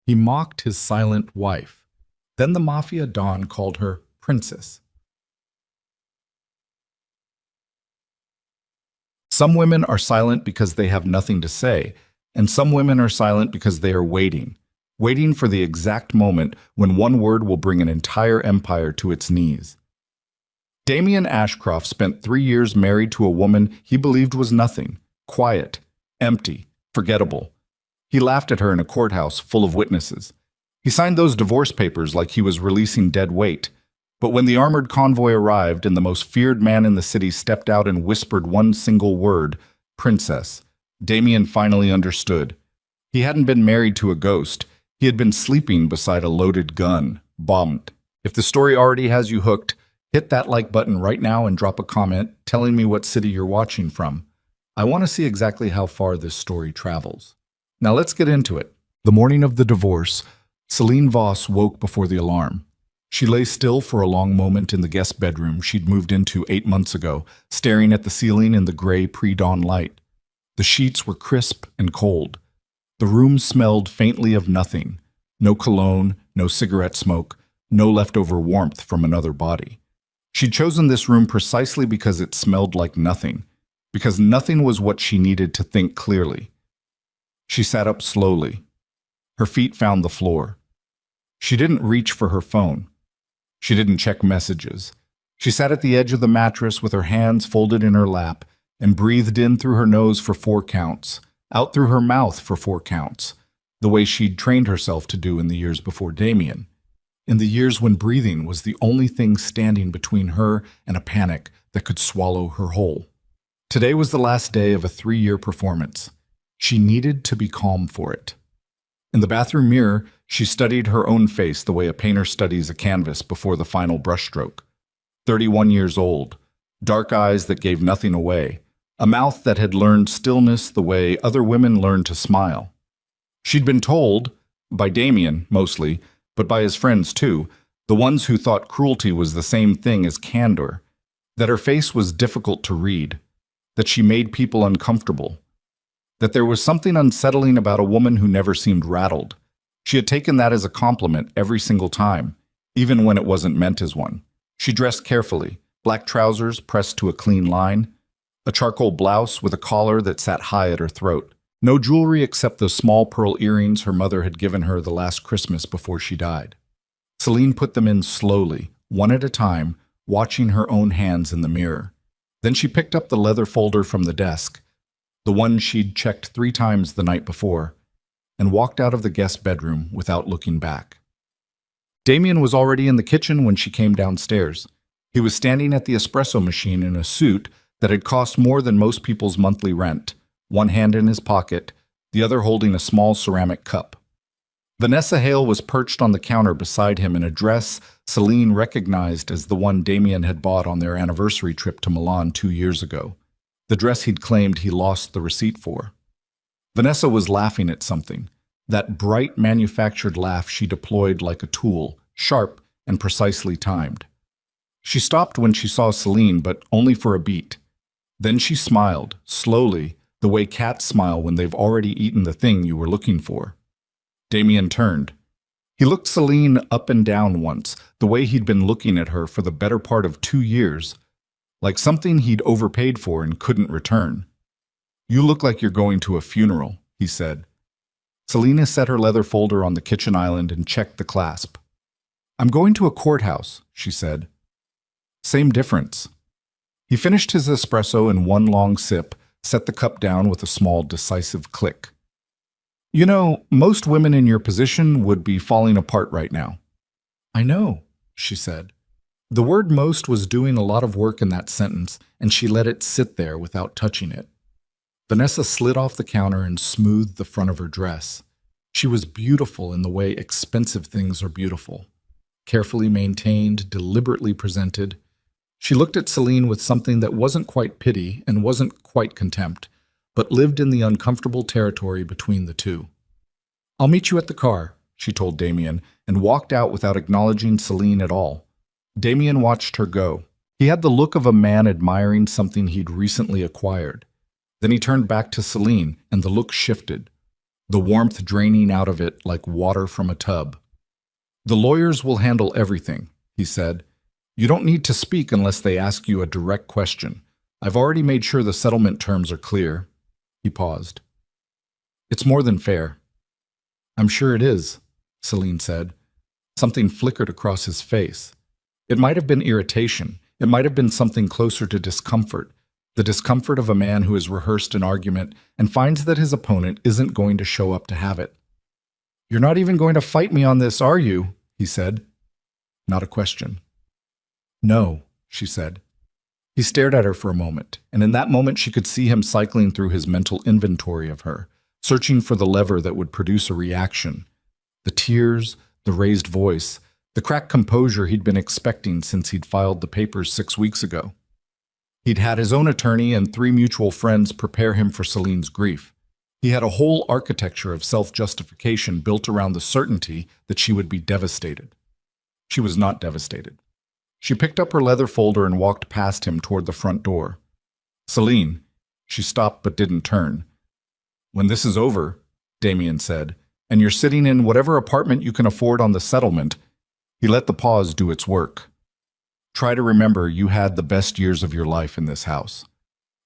He mocked his silent wife. Then the Mafia Don called her Princess. Some women are silent because they have nothing to say, and some women are silent because they are waiting for the exact moment when one word will bring an entire empire to its knees. Damien Ashcroft spent 3 years married to a woman he believed was nothing, quiet, empty, forgettable. He laughed at her in a courthouse full of witnesses. He signed those divorce papers like he was releasing dead weight. But when the armored convoy arrived and the most feared man in the city stepped out and whispered one single word, Princess, Damien finally understood. He hadn't been married to a ghost. He had been sleeping beside a loaded gun, bombed. If the story already has you hooked, hit that like button right now and drop a comment telling me what city you're watching from. I want to see exactly how far this story travels. Now let's get into it. The morning of the divorce, Celine Voss woke before the alarm. She lay still for a long moment in the guest bedroom she'd moved into 8 months ago, staring at the ceiling in the gray pre-dawn light. The sheets were crisp and cold. The room smelled faintly of nothing. No cologne, no cigarette smoke, no leftover warmth from another body. She'd chosen this room precisely because it smelled like nothing, because nothing was what she needed to think clearly. She sat up slowly. Her feet found the floor. She didn't reach for her phone. She didn't check messages. She sat at the edge of the mattress with her hands folded in her lap and breathed in through her nose for 4 counts, out through her mouth for 4 counts, the way she'd trained herself to do in the years before Damien, in the years when breathing was the only thing standing between her and a panic that could swallow her whole. Today was the last day of a 3-year performance. She needed to be calm for it. In the bathroom mirror, she studied her own face the way a painter studies a canvas before the final brushstroke. 31 years old, dark eyes that gave nothing away, a mouth that had learned stillness the way other women learn to smile. She'd been told, by Damien mostly, but by his friends too, the ones who thought cruelty was the same thing as candor, that her face was difficult to read, that she made people uncomfortable, that there was something unsettling about a woman who never seemed rattled. She had taken that as a compliment every single time, even when it wasn't meant as one. She dressed carefully, black trousers pressed to a clean line, a charcoal blouse with a collar that sat high at her throat. No jewelry except the small pearl earrings her mother had given her the last Christmas before she died. Celine put them in slowly, one at a time, watching her own hands in the mirror. Then she picked up the leather folder from the desk, the one she'd checked 3 times the night before, and walked out of the guest bedroom without looking back. Damien was already in the kitchen when she came downstairs. He was standing at the espresso machine in a suit that had cost more than most people's monthly rent, one hand in his pocket, the other holding a small ceramic cup. Vanessa Hale was perched on the counter beside him in a dress Celine recognized as the one Damien had bought on their anniversary trip to Milan 2 years ago, the dress he'd claimed he lost the receipt for. Vanessa was laughing at something, that bright manufactured laugh she deployed like a tool, sharp and precisely timed. She stopped when she saw Celine, but only for a beat. Then she smiled, slowly, the way cats smile when they've already eaten the thing you were looking for. Damien turned. He looked Celine up and down once, the way he'd been looking at her for the better part of 2 years, like something he'd overpaid for and couldn't return. "You look like you're going to a funeral," he said. Selena set her leather folder on the kitchen island and checked the clasp. "I'm going to a courthouse," she said. "Same difference." He finished his espresso in one long sip, set the cup down with a small, decisive click. "You know, most women in your position would be falling apart right now." "I know," she said. The word most was doing a lot of work in that sentence, and she let it sit there without touching it. Vanessa slid off the counter and smoothed the front of her dress. She was beautiful in the way expensive things are beautiful. Carefully maintained, deliberately presented. She looked at Celine with something that wasn't quite pity and wasn't quite contempt, but lived in the uncomfortable territory between the two. "I'll meet you at the car," she told Damien, and walked out without acknowledging Celine at all. Damien watched her go. He had the look of a man admiring something he'd recently acquired. Then he turned back to Celine, and the look shifted. the warmth draining out of it like water from a tub. "The lawyers will handle everything," he said. "You don't need to speak unless they ask you a direct question. I've already made sure the settlement terms are clear." He paused. "It's more than fair." "I'm sure it is," Celine said. Something flickered across his face. It might have been irritation. It might have been something closer to discomfort. The discomfort of a man who has rehearsed an argument and finds that his opponent isn't going to show up to have it. "You're not even going to fight me on this, are you?" he said. Not a question. "No," she said. He stared at her for a moment, and in that moment she could see him cycling through his mental inventory of her, searching for the lever that would produce a reaction. The tears, the raised voice, the cracked composure he'd been expecting since he'd filed the papers 6 weeks ago. He'd had his own attorney and 3 mutual friends prepare him for Celine's grief. He had a whole architecture of self-justification built around the certainty that she would be devastated. She was not devastated. She picked up her leather folder and walked past him toward the front door. "Celine." She stopped but didn't turn. "When this is over," Damien said, "and you're sitting in whatever apartment you can afford on the settlement," he let the pause do its work. "Try to remember you had the best years of your life in this house."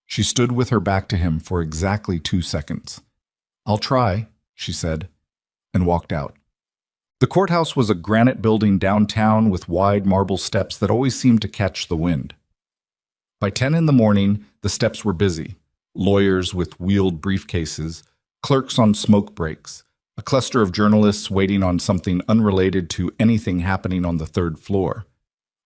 She stood with her back to him for exactly 2 seconds. "I'll try," she said, and walked out. The courthouse was a granite building downtown with wide marble steps that always seemed to catch the wind. By 10 in the morning, the steps were busy. Lawyers with wheeled briefcases, clerks on smoke breaks, a cluster of journalists waiting on something unrelated to anything happening on the 3rd floor.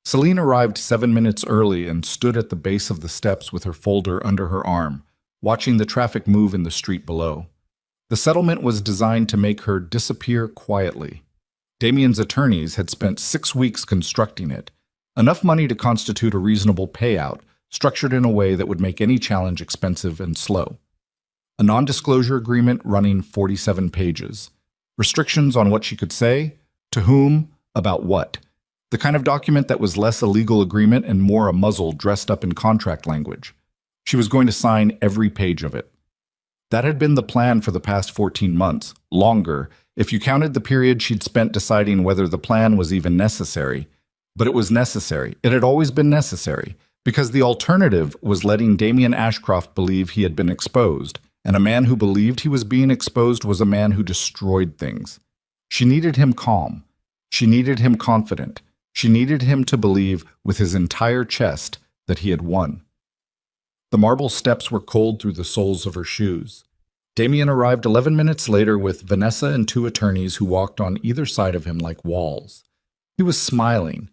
Celine arrived 7 minutes early and stood at the base of the steps with her folder under her arm, watching the traffic move in the street below. The settlement was designed to make her disappear quietly. Damien's attorneys had spent 6 weeks constructing it, enough money to constitute a reasonable payout, structured in a way that would make any challenge expensive and slow. A non-disclosure agreement running 47 pages. Restrictions on what she could say, to whom, about what. The kind of document that was less a legal agreement and more a muzzle dressed up in contract language. She was going to sign every page of it. That had been the plan for the past 14 months, longer, if you counted the period she'd spent deciding whether the plan was even necessary. But it was necessary. It had always been necessary, because the alternative was letting Damien Ashcroft believe he had been exposed, and a man who believed he was being exposed was a man who destroyed things. She needed him calm. She needed him confident. She needed him to believe with his entire chest that he had won. The marble steps were cold through the soles of her shoes. Damien arrived 11 minutes later with Vanessa and 2 attorneys who walked on either side of him like walls. He was smiling,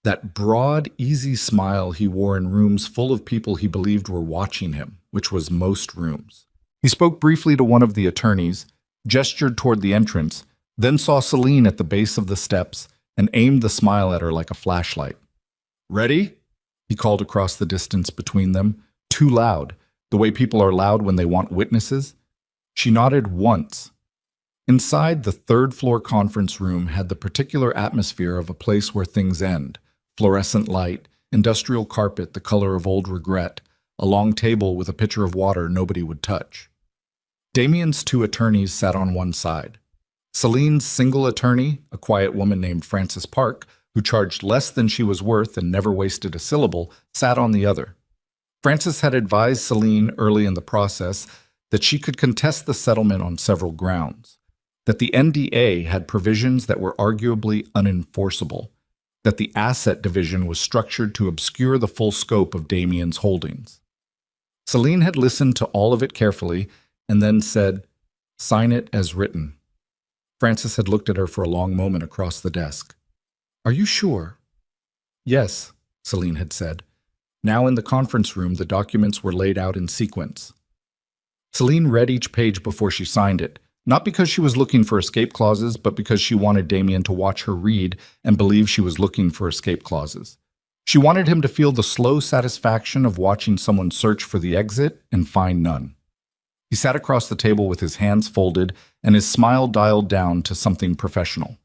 that broad, easy smile he wore in rooms full of people he believed were watching him, which was most rooms. He spoke briefly to one of the attorneys, gestured toward the entrance, then saw Celine at the base of the steps and aimed the smile at her like a flashlight. "Ready?" he called across the distance between them, too loud, the way people are loud when they want witnesses. She nodded once. Inside, the 3rd floor conference room had the particular atmosphere of a place where things end. Fluorescent light, industrial carpet the color of old regret, a long table with a pitcher of water nobody would touch. Damien's 2 attorneys sat on one side. Celine's single attorney, a quiet woman named Frances Park, who charged less than she was worth and never wasted a syllable, sat on the other. Frances had advised Celine early in the process that she could contest the settlement on several grounds, that the NDA had provisions that were arguably unenforceable, that the asset division was structured to obscure the full scope of Damien's holdings. Celine had listened to all of it carefully and then said, "Sign it as written." Frances had looked at her for a long moment across the desk. "Are you sure?" "Yes," Celine had said. Now in the conference room, the documents were laid out in sequence. Celine read each page before she signed it, not because she was looking for escape clauses, but because she wanted Damien to watch her read and believe she was looking for escape clauses. She wanted him to feel the slow satisfaction of watching someone search for the exit and find none. He sat across the table with his hands folded and his smile dialed down to something professional.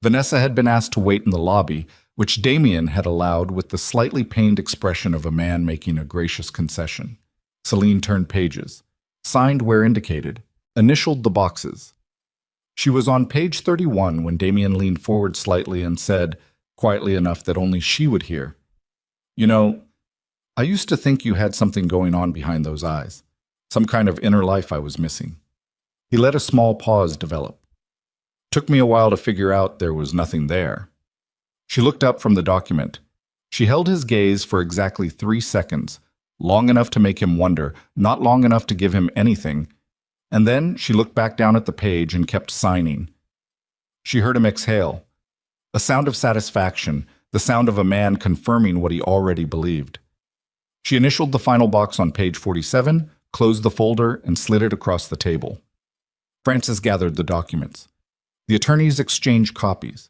Vanessa had been asked to wait in the lobby, which Damien had allowed with the slightly pained expression of a man making a gracious concession. Celine turned pages, signed where indicated, initialed the boxes. She was on page 31 when Damien leaned forward slightly and said, quietly enough that only she would hear, "You know, I used to think you had something going on behind those eyes, some kind of inner life I was missing." He let a small pause develop. Took me a while to figure out there was nothing there. She looked up from the document. She held his gaze for exactly 3 seconds, long enough to make him wonder, not long enough to give him anything, and then she looked back down at the page and kept signing. She heard him exhale, a sound of satisfaction, the sound of a man confirming what he already believed. She initialed the final box on page 47, closed the folder, and slid it across the table. Francis gathered the documents. The attorneys exchanged copies.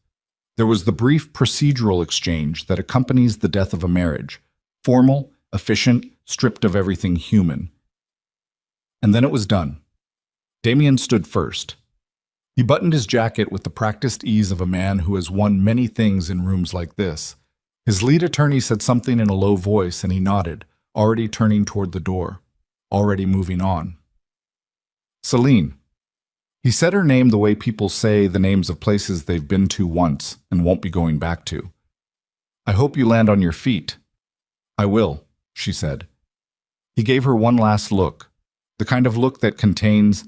There was the brief procedural exchange that accompanies the death of a marriage, formal, efficient, stripped of everything human. And then it was done. Damien stood first. He buttoned his jacket with the practiced ease of a man who has won many things in rooms like this. His lead attorney said something in a low voice, and he nodded, already turning toward the door, already moving on. "Celine." He said her name the way people say the names of places they've been to once and won't be going back to. "I hope you land on your feet." "I will," she said. He gave her one last look, the kind of look that contains,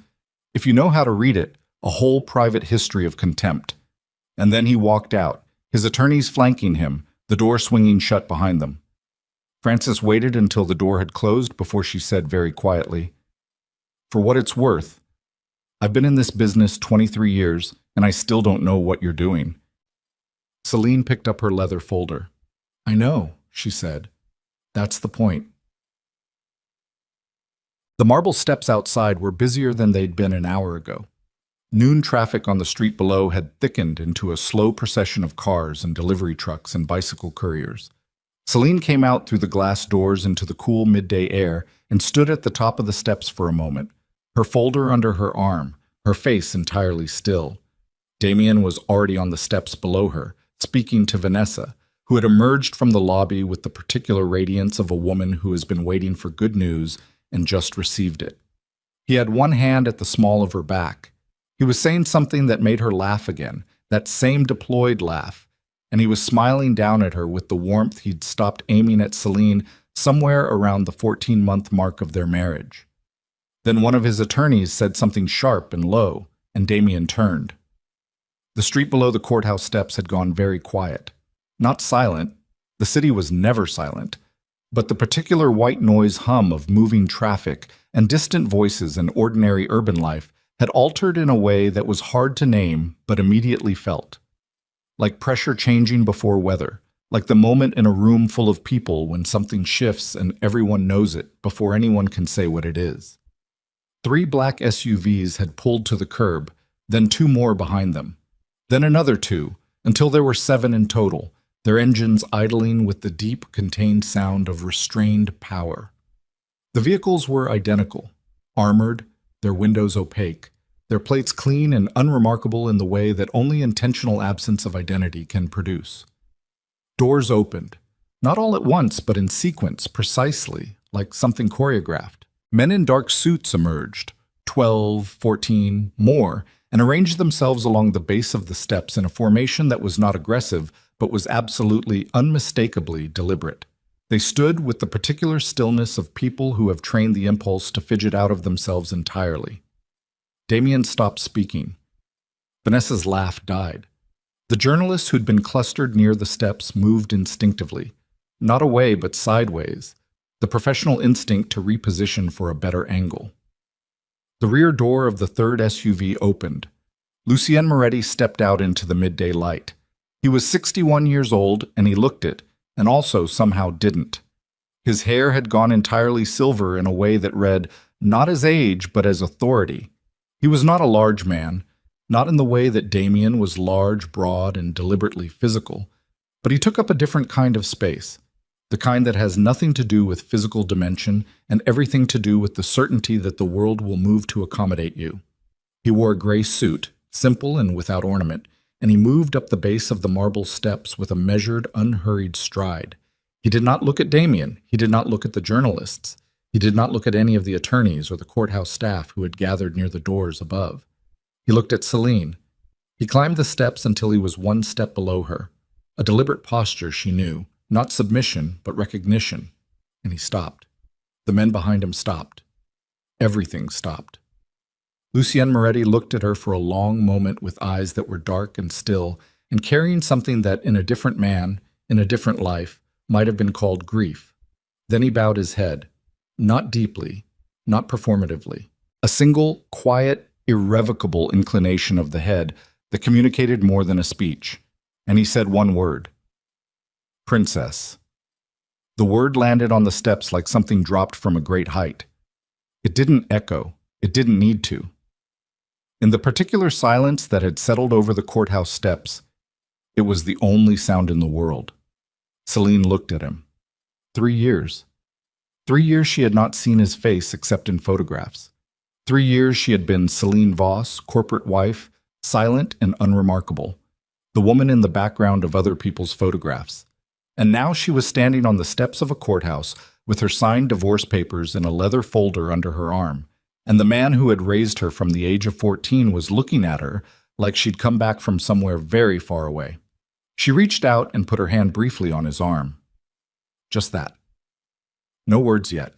if you know how to read it, a whole private history of contempt. And then he walked out, his attorneys flanking him, the door swinging shut behind them. Frances waited until the door had closed before she said very quietly, "For what it's worth, I've been in this business 23 years, and I still don't know what you're doing." Celine picked up her leather folder. "I know," she said. "That's the point." The marble steps outside were busier than they'd been an hour ago. Noon traffic on the street below had thickened into a slow procession of cars and delivery trucks and bicycle couriers. Celine came out through the glass doors into the cool midday air and stood at the top of the steps for a moment, her folder under her arm, her face entirely still. Damien was already on the steps below her, speaking to Vanessa, who had emerged from the lobby with the particular radiance of a woman who has been waiting for good news and just received it. He had one hand at the small of her back. He was saying something that made her laugh again, that same deployed laugh, and he was smiling down at her with the warmth he'd stopped aiming at Celine somewhere around the 14-month mark of their marriage. Then one of his attorneys said something sharp and low, and Damien turned. The street below the courthouse steps had gone very quiet. Not silent, the city was never silent, but the particular white noise hum of moving traffic and distant voices in ordinary urban life had altered in a way that was hard to name but immediately felt. Like pressure changing before weather, like the moment in a room full of people when something shifts and everyone knows it before anyone can say what it is. 3 black SUVs had pulled to the curb, then 2 more behind them, then another 2, until there were 7 in total, their engines idling with the deep, contained sound of restrained power. The vehicles were identical, armored, their windows opaque, their plates clean and unremarkable in the way that only intentional absence of identity can produce. Doors opened, not all at once, but in sequence, precisely, like something choreographed. Men in dark suits emerged, 12, 14, more, and arranged themselves along the base of the steps in a formation that was not aggressive, but was absolutely, unmistakably deliberate. They stood with the particular stillness of people who have trained the impulse to fidget out of themselves entirely. Damien stopped speaking. Vanessa's laugh died. The journalists who'd been clustered near the steps moved instinctively, not away but sideways, the professional instinct to reposition for a better angle. The rear door of the 3rd SUV opened. Lucien Moretti stepped out into the midday light. He was 61 years old, and he looked it, and also somehow didn't. His hair had gone entirely silver in a way that read, not as age, but as authority. He was not a large man, not in the way that Damien was large, broad, and deliberately physical, but he took up a different kind of space, the kind that has nothing to do with physical dimension and everything to do with the certainty that the world will move to accommodate you. He wore a gray suit, simple and without ornament, and he moved up the base of the marble steps with a measured, unhurried stride. He did not look at Damien. He did not look at the journalists. He did not look at any of the attorneys or the courthouse staff who had gathered near the doors above. He looked at Celine. He climbed the steps until he was one step below her. A deliberate posture, she knew, not submission, but recognition. And he stopped. The men behind him stopped. Everything stopped. Lucienne Moretti looked at her for a long moment with eyes that were dark and still, and carrying something that, in a different man, in a different life, might have been called grief. Then he bowed his head, not deeply, not performatively. A single, quiet, irrevocable inclination of the head that communicated more than a speech. And he said one word. Princess. The word landed on the steps like something dropped from a great height. It didn't echo. It didn't need to. In the particular silence that had settled over the courthouse steps, it was the only sound in the world. Celine looked at him. 3 years. 3 years she had not seen his face except in photographs. 3 years she had been Celine Voss, corporate wife, silent and unremarkable, the woman in the background of other people's photographs. And now she was standing on the steps of a courthouse with her signed divorce papers in a leather folder under her arm, and the man who had raised her from the age of 14 was looking at her like she'd come back from somewhere very far away. She reached out and put her hand briefly on his arm. Just that. No words yet.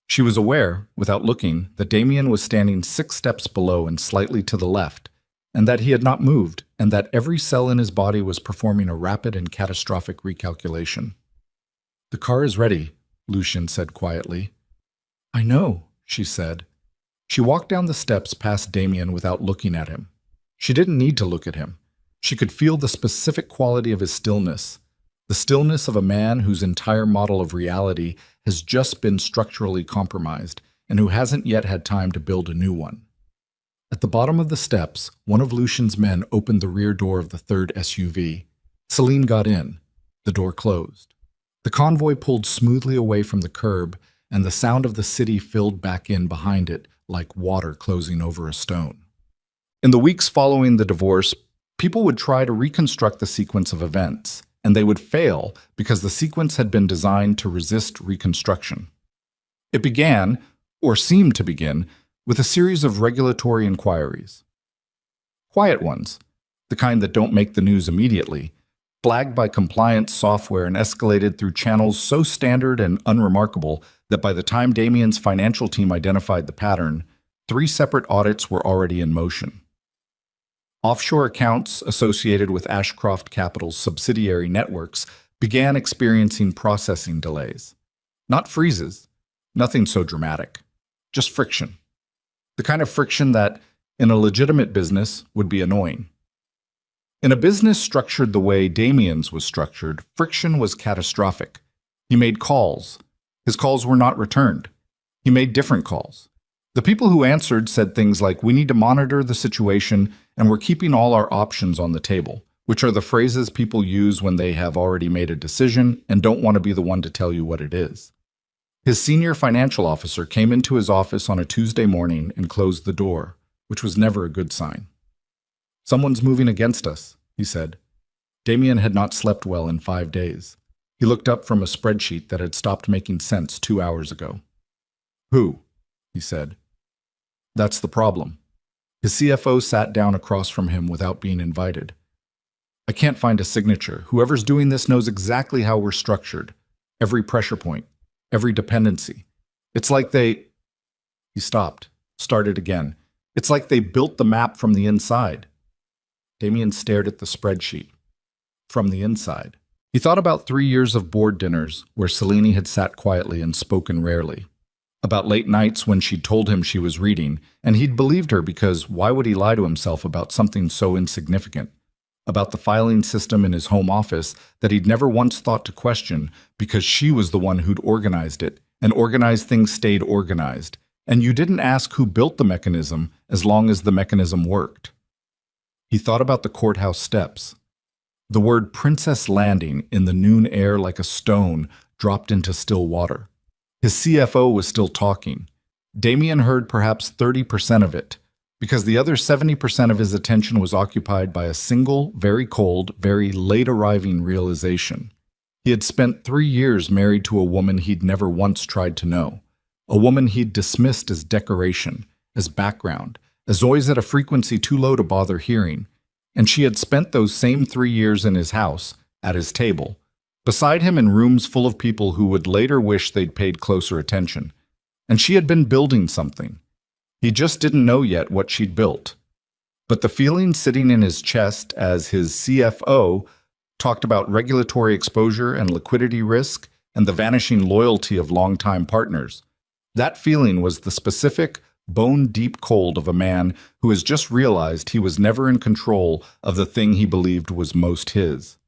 She was aware, without looking, that Damien was standing 6 steps below and slightly to the left, and that he had not moved, and that every cell in his body was performing a rapid and catastrophic recalculation. "The car is ready," Lucian said quietly. "I know," she said. She walked down the steps past Damien without looking at him. She didn't need to look at him. She could feel the specific quality of his stillness, the stillness of a man whose entire model of reality has just been structurally compromised and who hasn't yet had time to build a new one. At the bottom of the steps, one of Lucian's men opened the rear door of the third SUV. Celine got in. The door closed. The convoy pulled smoothly away from the curb, and the sound of the city filled back in behind it like water closing over a stone. In the weeks following the divorce, people would try to reconstruct the sequence of events, and they would fail because the sequence had been designed to resist reconstruction. It began, or seemed to begin, with a series of regulatory inquiries. Quiet ones, the kind that don't make the news immediately, flagged by compliance software and escalated through channels so standard and unremarkable that by the time Damien's financial team identified the pattern, 3 separate audits were already in motion. Offshore accounts associated with Ashcroft Capital's subsidiary networks began experiencing processing delays. Not freezes, nothing so dramatic, just friction. The kind of friction that, in a legitimate business, would be annoying. In a business structured the way Damien's was structured, friction was catastrophic. He made calls. His calls were not returned. He made different calls. The people who answered said things like, "We need to monitor the situation, and we're keeping all our options on the table," which are the phrases people use when they have already made a decision and don't want to be the one to tell you what it is. His senior financial officer came into his office on a Tuesday morning and closed the door, which was never a good sign. "Someone's moving against us," he said. Damien had not slept well in 5 days. He looked up from a spreadsheet that had stopped making sense 2 hours ago. "Who?" he said. "That's the problem." His CFO sat down across from him without being invited. "I can't find a signature. Whoever's doing this knows exactly how we're structured. Every pressure point. Every dependency. It's like they—" He stopped, started again. "It's like they built the map from the inside." Damien stared at the spreadsheet. From the inside. He thought about 3 years of board dinners where Celine had sat quietly and spoken rarely. About late nights when she'd told him she was reading, and he'd believed her because why would he lie to himself about something so insignificant? About the filing system in his home office that he'd never once thought to question because she was the one who'd organized it, and organized things stayed organized, and you didn't ask who built the mechanism as long as the mechanism worked. He thought about the courthouse steps. The word Princess Landing in the noon air like a stone dropped into still water. His CFO was still talking. Damien heard perhaps 30% of it, because the other 70% of his attention was occupied by a single, very cold, very late-arriving realization. He had spent 3 years married to a woman he'd never once tried to know, a woman he'd dismissed as decoration, as background, as noise at a frequency too low to bother hearing, and she had spent those same 3 years in his house, at his table, beside him in rooms full of people who would later wish they'd paid closer attention. And she had been building something. He just didn't know yet what she'd built. But the feeling sitting in his chest as his CFO talked about regulatory exposure and liquidity risk and the vanishing loyalty of longtime partners, that feeling was the specific, bone-deep cold of a man who has just realized he was never in control of the thing he believed was most his.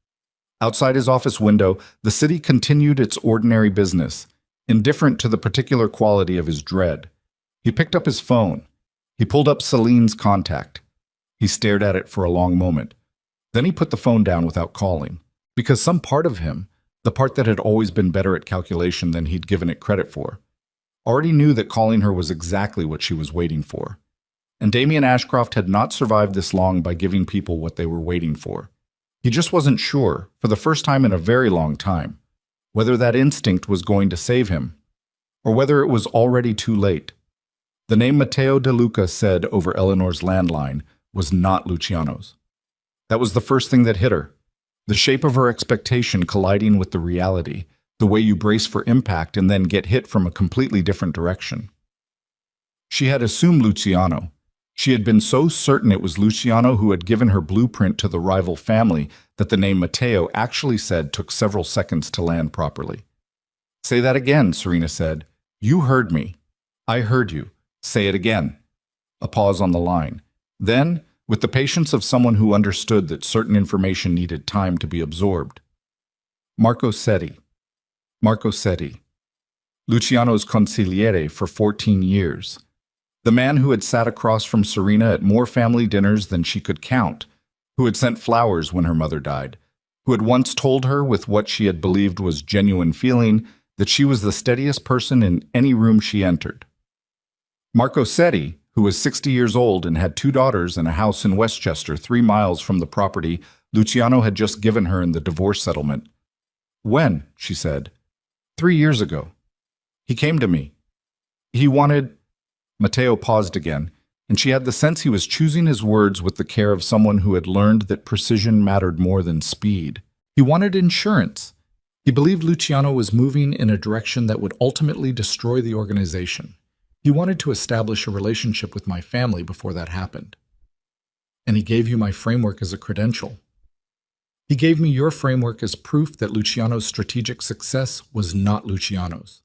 Outside his office window, the city continued its ordinary business, indifferent to the particular quality of his dread. He picked up his phone. He pulled up Celine's contact. He stared at it for a long moment. Then he put the phone down without calling, because some part of him, the part that had always been better at calculation than he'd given it credit for, already knew that calling her was exactly what she was waiting for. And Damien Ashcroft had not survived this long by giving people what they were waiting for. He just wasn't sure, for the first time in a very long time, whether that instinct was going to save him, or whether it was already too late. The name Matteo De Luca said over Eleanor's landline was not Luciano's. That was the first thing that hit her, the shape of her expectation colliding with the reality, the way you brace for impact and then get hit from a completely different direction. She had assumed Luciano. She had been so certain it was Luciano who had given her blueprint to the rival family that the name Matteo actually said took several seconds to land properly. "Say that again," Serena said. "You heard me. I heard you. Say it again." A pause on the line. Then, with the patience of someone who understood that certain information needed time to be absorbed. Marco Setti. Marco Setti. Luciano's consigliere for 14 years. The man who had sat across from Serena at more family dinners than she could count, who had sent flowers when her mother died, who had once told her with what she had believed was genuine feeling that she was the steadiest person in any room she entered. Marco Setti, who was 60 years old and had 2 daughters and a house in Westchester 3 miles from the property Luciano had just given her in the divorce settlement. "When?" she said. 3 years ago. He came to me. He wanted—" Matteo paused again, and she had the sense he was choosing his words with the care of someone who had learned that precision mattered more than speed. He wanted insurance. He believed Luciano was moving in a direction that would ultimately destroy the organization. He wanted to establish a relationship with my family before that happened. And he gave you my framework as a credential. He gave me your framework as proof that Luciano's strategic success was not Luciano's.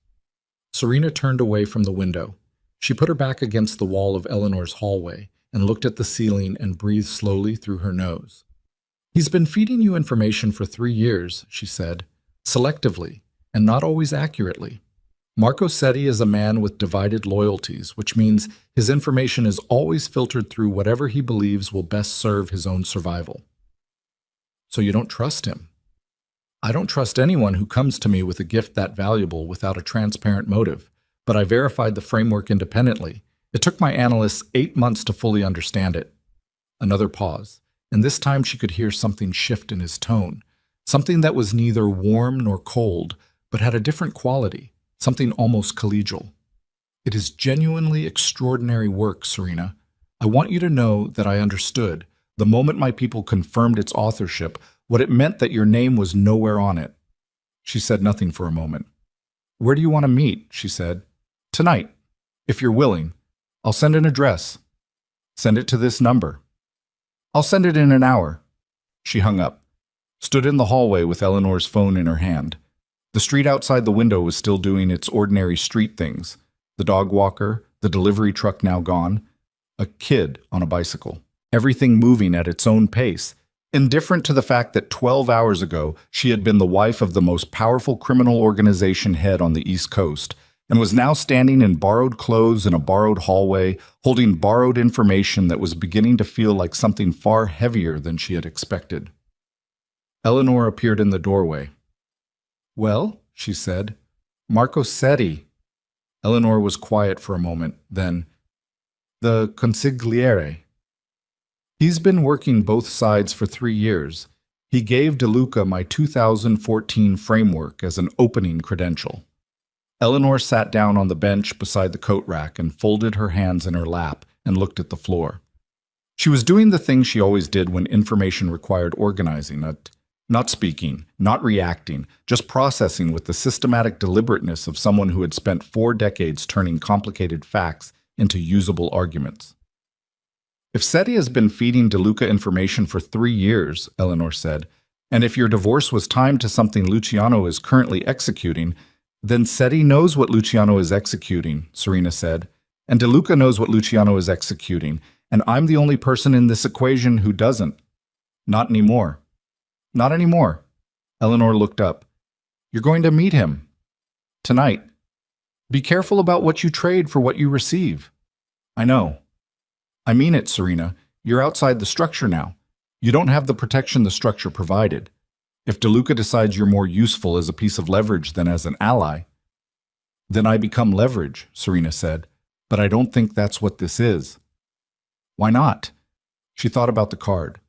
Serena turned away from the window. She put her back against the wall of Eleanor's hallway and looked at the ceiling and breathed slowly through her nose. "He's been feeding you information for 3 years," she said, "selectively, and not always accurately. Marco Setti is a man with divided loyalties, which means his information is always filtered through whatever he believes will best serve his own survival." "So you don't trust him?" "I don't trust anyone who comes to me with a gift that valuable without a transparent motive, but I verified the framework independently. It took my analysts 8 months to fully understand it." Another pause, and this time she could hear something shift in his tone, something that was neither warm nor cold, but had a different quality. Something almost collegial. "It is genuinely extraordinary work, Serena. I want you to know that I understood, the moment my people confirmed its authorship, what it meant that your name was nowhere on it." She said nothing for a moment. "Where do you want to meet?" she said. "Tonight, if you're willing. I'll send an address." "Send it to this number." "I'll send it in an hour." She hung up, stood in the hallway with Eleanor's phone in her hand. The street outside the window was still doing its ordinary street things. The dog walker, the delivery truck now gone, a kid on a bicycle. Everything moving at its own pace, indifferent to the fact that 12 hours ago she had been the wife of the most powerful criminal organization head on the East Coast, and was now standing in borrowed clothes in a borrowed hallway, holding borrowed information that was beginning to feel like something far heavier than she had expected. Eleanor appeared in the doorway. "Well," she said, "Marco Setti." Eleanor was quiet for a moment, then, "The consigliere." "He's been working both sides for 3 years. He gave De Luca my 2014 framework as an opening credential." Eleanor sat down on the bench beside the coat rack and folded her hands in her lap and looked at the floor. She was doing the thing she always did when information required organizing, not speaking, not reacting, just processing with the systematic deliberateness of someone who had spent 4 decades turning complicated facts into usable arguments. If Seti has been feeding DeLuca information for 3 years, Eleanor said, and if your divorce was timed to something Luciano is currently executing, then Seti knows what Luciano is executing, Serena said, and DeLuca knows what Luciano is executing, and I'm the only person in this equation who doesn't. Not anymore. Not anymore. Eleanor looked up. You're going to meet him. Tonight. Be careful about what you trade for what you receive. I know. I mean it, Serena. You're outside the structure now. You don't have the protection the structure provided. If DeLuca decides you're more useful as a piece of leverage than as an ally, then I become leverage, Serena said, but I don't think that's what this is. Why not? She thought about the card,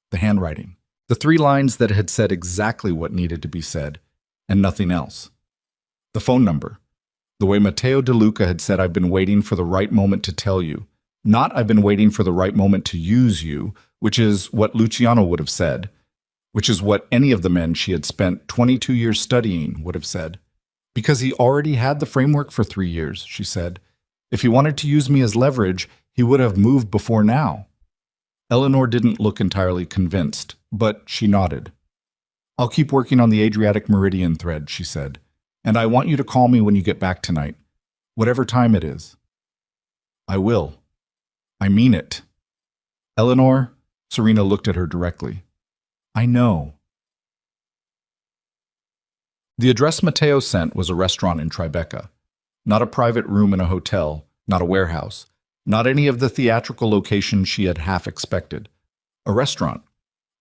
the handwriting, the 3 lines that had said exactly what needed to be said, and nothing else. The phone number, the way Matteo DeLuca had said, I've been waiting for the right moment to tell you, not I've been waiting for the right moment to use you, which is what Luciano would have said, which is what any of the men she had spent 22 years studying would have said. Because he already had the framework for 3 years, she said. If he wanted to use me as leverage, he would have moved before now. Eleanor didn't look entirely convinced, but she nodded. I'll keep working on the Adriatic Meridian thread, she said, and I want you to call me when you get back tonight, whatever time it is. I will. I mean it. Eleanor, Serena looked at her directly. I know. The address Matteo sent was a restaurant in Tribeca. Not a private room in a hotel, not a warehouse, not any of the theatrical locations she had half expected. A restaurant.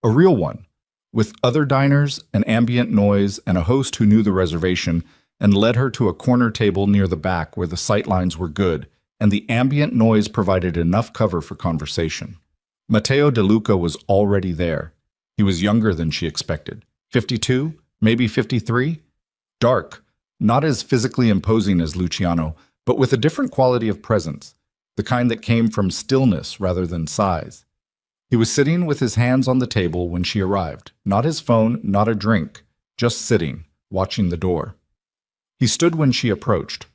A real one. With other diners, an ambient noise, and a host who knew the reservation and led her to a corner table near the back where the sightlines were good, and the ambient noise provided enough cover for conversation. Matteo DeLuca was already there. He was younger than she expected. 52? Maybe 53? Dark. Not as physically imposing as Luciano, but with a different quality of presence, the kind that came from stillness rather than size. He was sitting with his hands on the table when she arrived, not his phone, not a drink, just sitting, watching the door. He stood when she approached.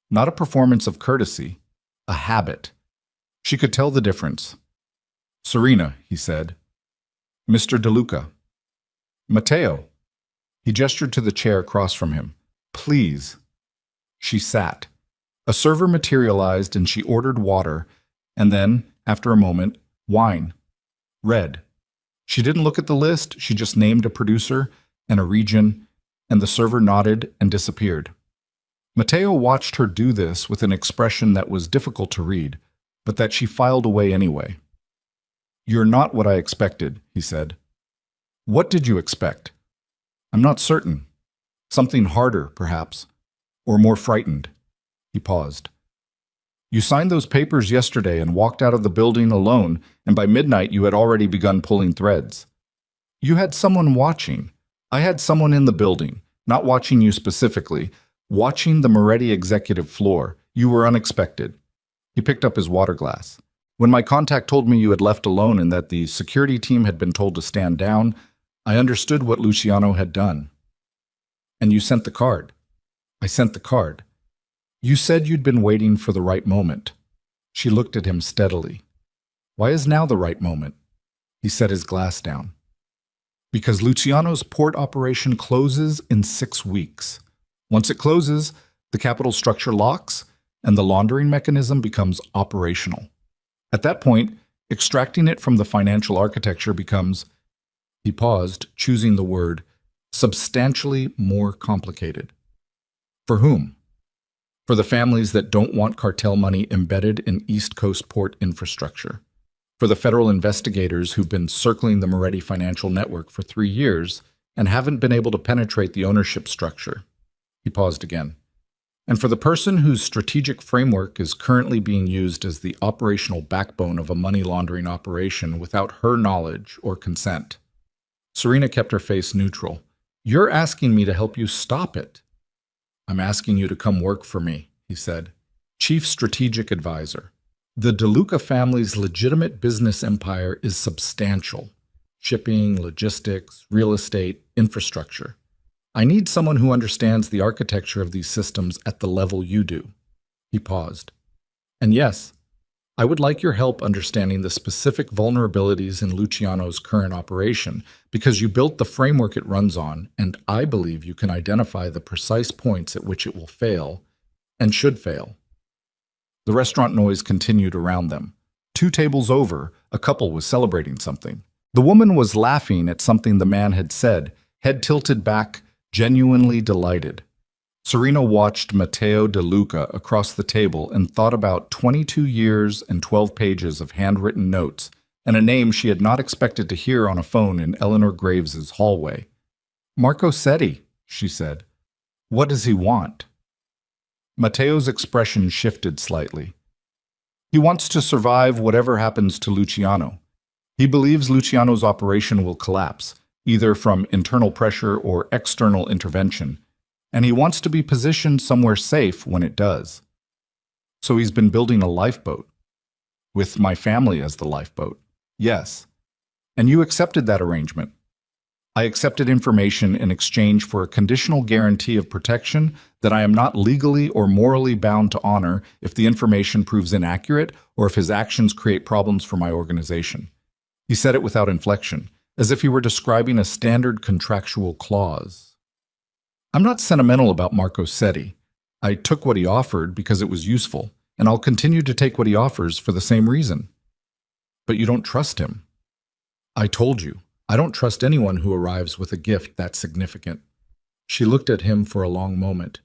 Not a performance of courtesy, a habit. She could tell the difference. Serena, he said. Mr. DeLuca. Matteo. He gestured to the chair across from him. Please. She sat. A server materialized and she ordered water, and then, after a moment, wine. Red. She didn't look at the list, she just named a producer and a region, and the server nodded and disappeared. Matteo watched her do this with an expression that was difficult to read, but that she filed away anyway. You're not what I expected, he said. What did you expect? I'm not certain. Something harder, perhaps, or more frightened. He paused. You signed those papers yesterday and walked out of the building alone, and by midnight you had already begun pulling threads. You had someone watching. I had someone in the building, not watching you specifically, watching the Moretti executive floor. You were unexpected. He picked up his water glass. When my contact told me you had left alone and that the security team had been told to stand down, I understood what Luciano had done. And you sent the card. I sent the card. You said you'd been waiting for the right moment. She looked at him steadily. Why is now the right moment? He set his glass down. Because Luciano's port operation closes in 6 weeks. Once it closes, the capital structure locks, and the laundering mechanism becomes operational. At that point, extracting it from the financial architecture becomes, he paused, choosing the word, substantially more complicated. For whom? For the families that don't want cartel money embedded in East Coast port infrastructure. For the federal investigators who've been circling the Moretti financial network for 3 years and haven't been able to penetrate the ownership structure. He paused again. And for the person whose strategic framework is currently being used as the operational backbone of a money laundering operation without her knowledge or consent. Serena kept her face neutral. You're asking me to help you stop it. I'm asking you to come work for me, he said. Chief Strategic Advisor. The DeLuca family's legitimate business empire is substantial. Shipping, logistics, real estate, infrastructure. I need someone who understands the architecture of these systems at the level you do. He paused. And yes, I would like your help understanding the specific vulnerabilities in Luciano's current operation, because you built the framework it runs on, and I believe you can identify the precise points at which it will fail, and should fail. The restaurant noise continued around them. 2 tables over, a couple was celebrating something. The woman was laughing at something the man had said, head tilted back, genuinely delighted. Serena watched Matteo De Luca across the table and thought about 22 years and 12 pages of handwritten notes and a name she had not expected to hear on a phone in Eleanor Graves's hallway. Marco Setti, she said. What does he want? Matteo's expression shifted slightly. He wants to survive whatever happens to Luciano. He believes Luciano's operation will collapse, either from internal pressure or external intervention, and he wants to be positioned somewhere safe when it does. So he's been building a lifeboat. With my family as the lifeboat. Yes. And you accepted that arrangement. I accepted information in exchange for a conditional guarantee of protection that I am not legally or morally bound to honor if the information proves inaccurate or if his actions create problems for my organization. He said it without inflection, as if he were describing a standard contractual clause. I'm not sentimental about Marco Setti. I took what he offered because it was useful, and I'll continue to take what he offers for the same reason. But you don't trust him. I told you, I don't trust anyone who arrives with a gift that significant. She looked at him for a long moment.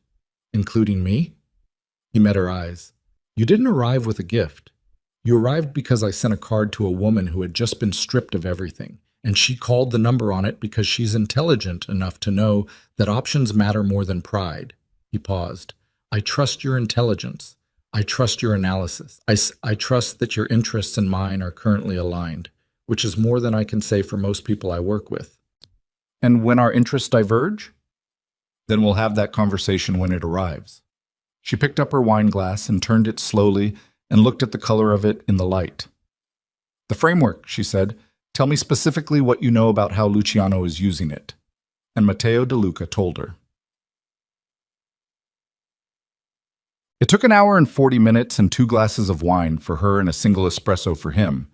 Including me? He met her eyes. You didn't arrive with a gift. You arrived because I sent a card to a woman who had just been stripped of everything, and she called the number on it because she's intelligent enough to know that options matter more than pride. He paused. I trust your intelligence. I trust your analysis. I trust that your interests and mine are currently aligned, which is more than I can say for most people I work with. And when our interests diverge? Then we'll have that conversation when it arrives. She picked up her wine glass and turned it slowly and looked at the color of it in the light. The framework, she said. Tell me specifically what you know about how Luciano is using it. And Matteo De Luca told her. It took 1 hour and 40 minutes and 2 glasses of wine for her and a single espresso for him.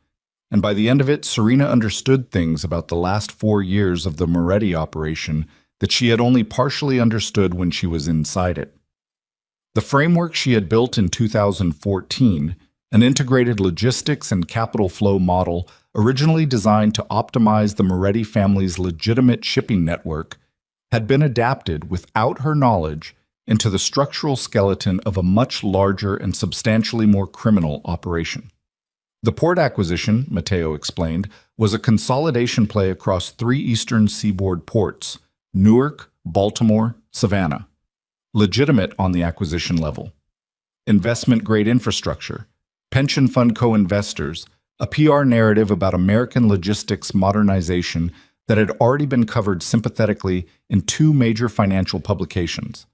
And by the end of it, Serena understood things about the last 4 years of the Moretti operation that she had only partially understood when she was inside it. The framework she had built in 2014, an integrated logistics and capital flow model originally designed to optimize the Moretti family's legitimate shipping network, had been adapted without her knowledge into the structural skeleton of a much larger and substantially more criminal operation. The port acquisition, Matteo explained, was a consolidation play across 3 eastern seaboard ports, Newark, Baltimore, Savannah. Legitimate on the acquisition level. Investment-grade infrastructure, pension fund co-investors, a PR narrative about American logistics modernization that had already been covered sympathetically in 2 major financial publications.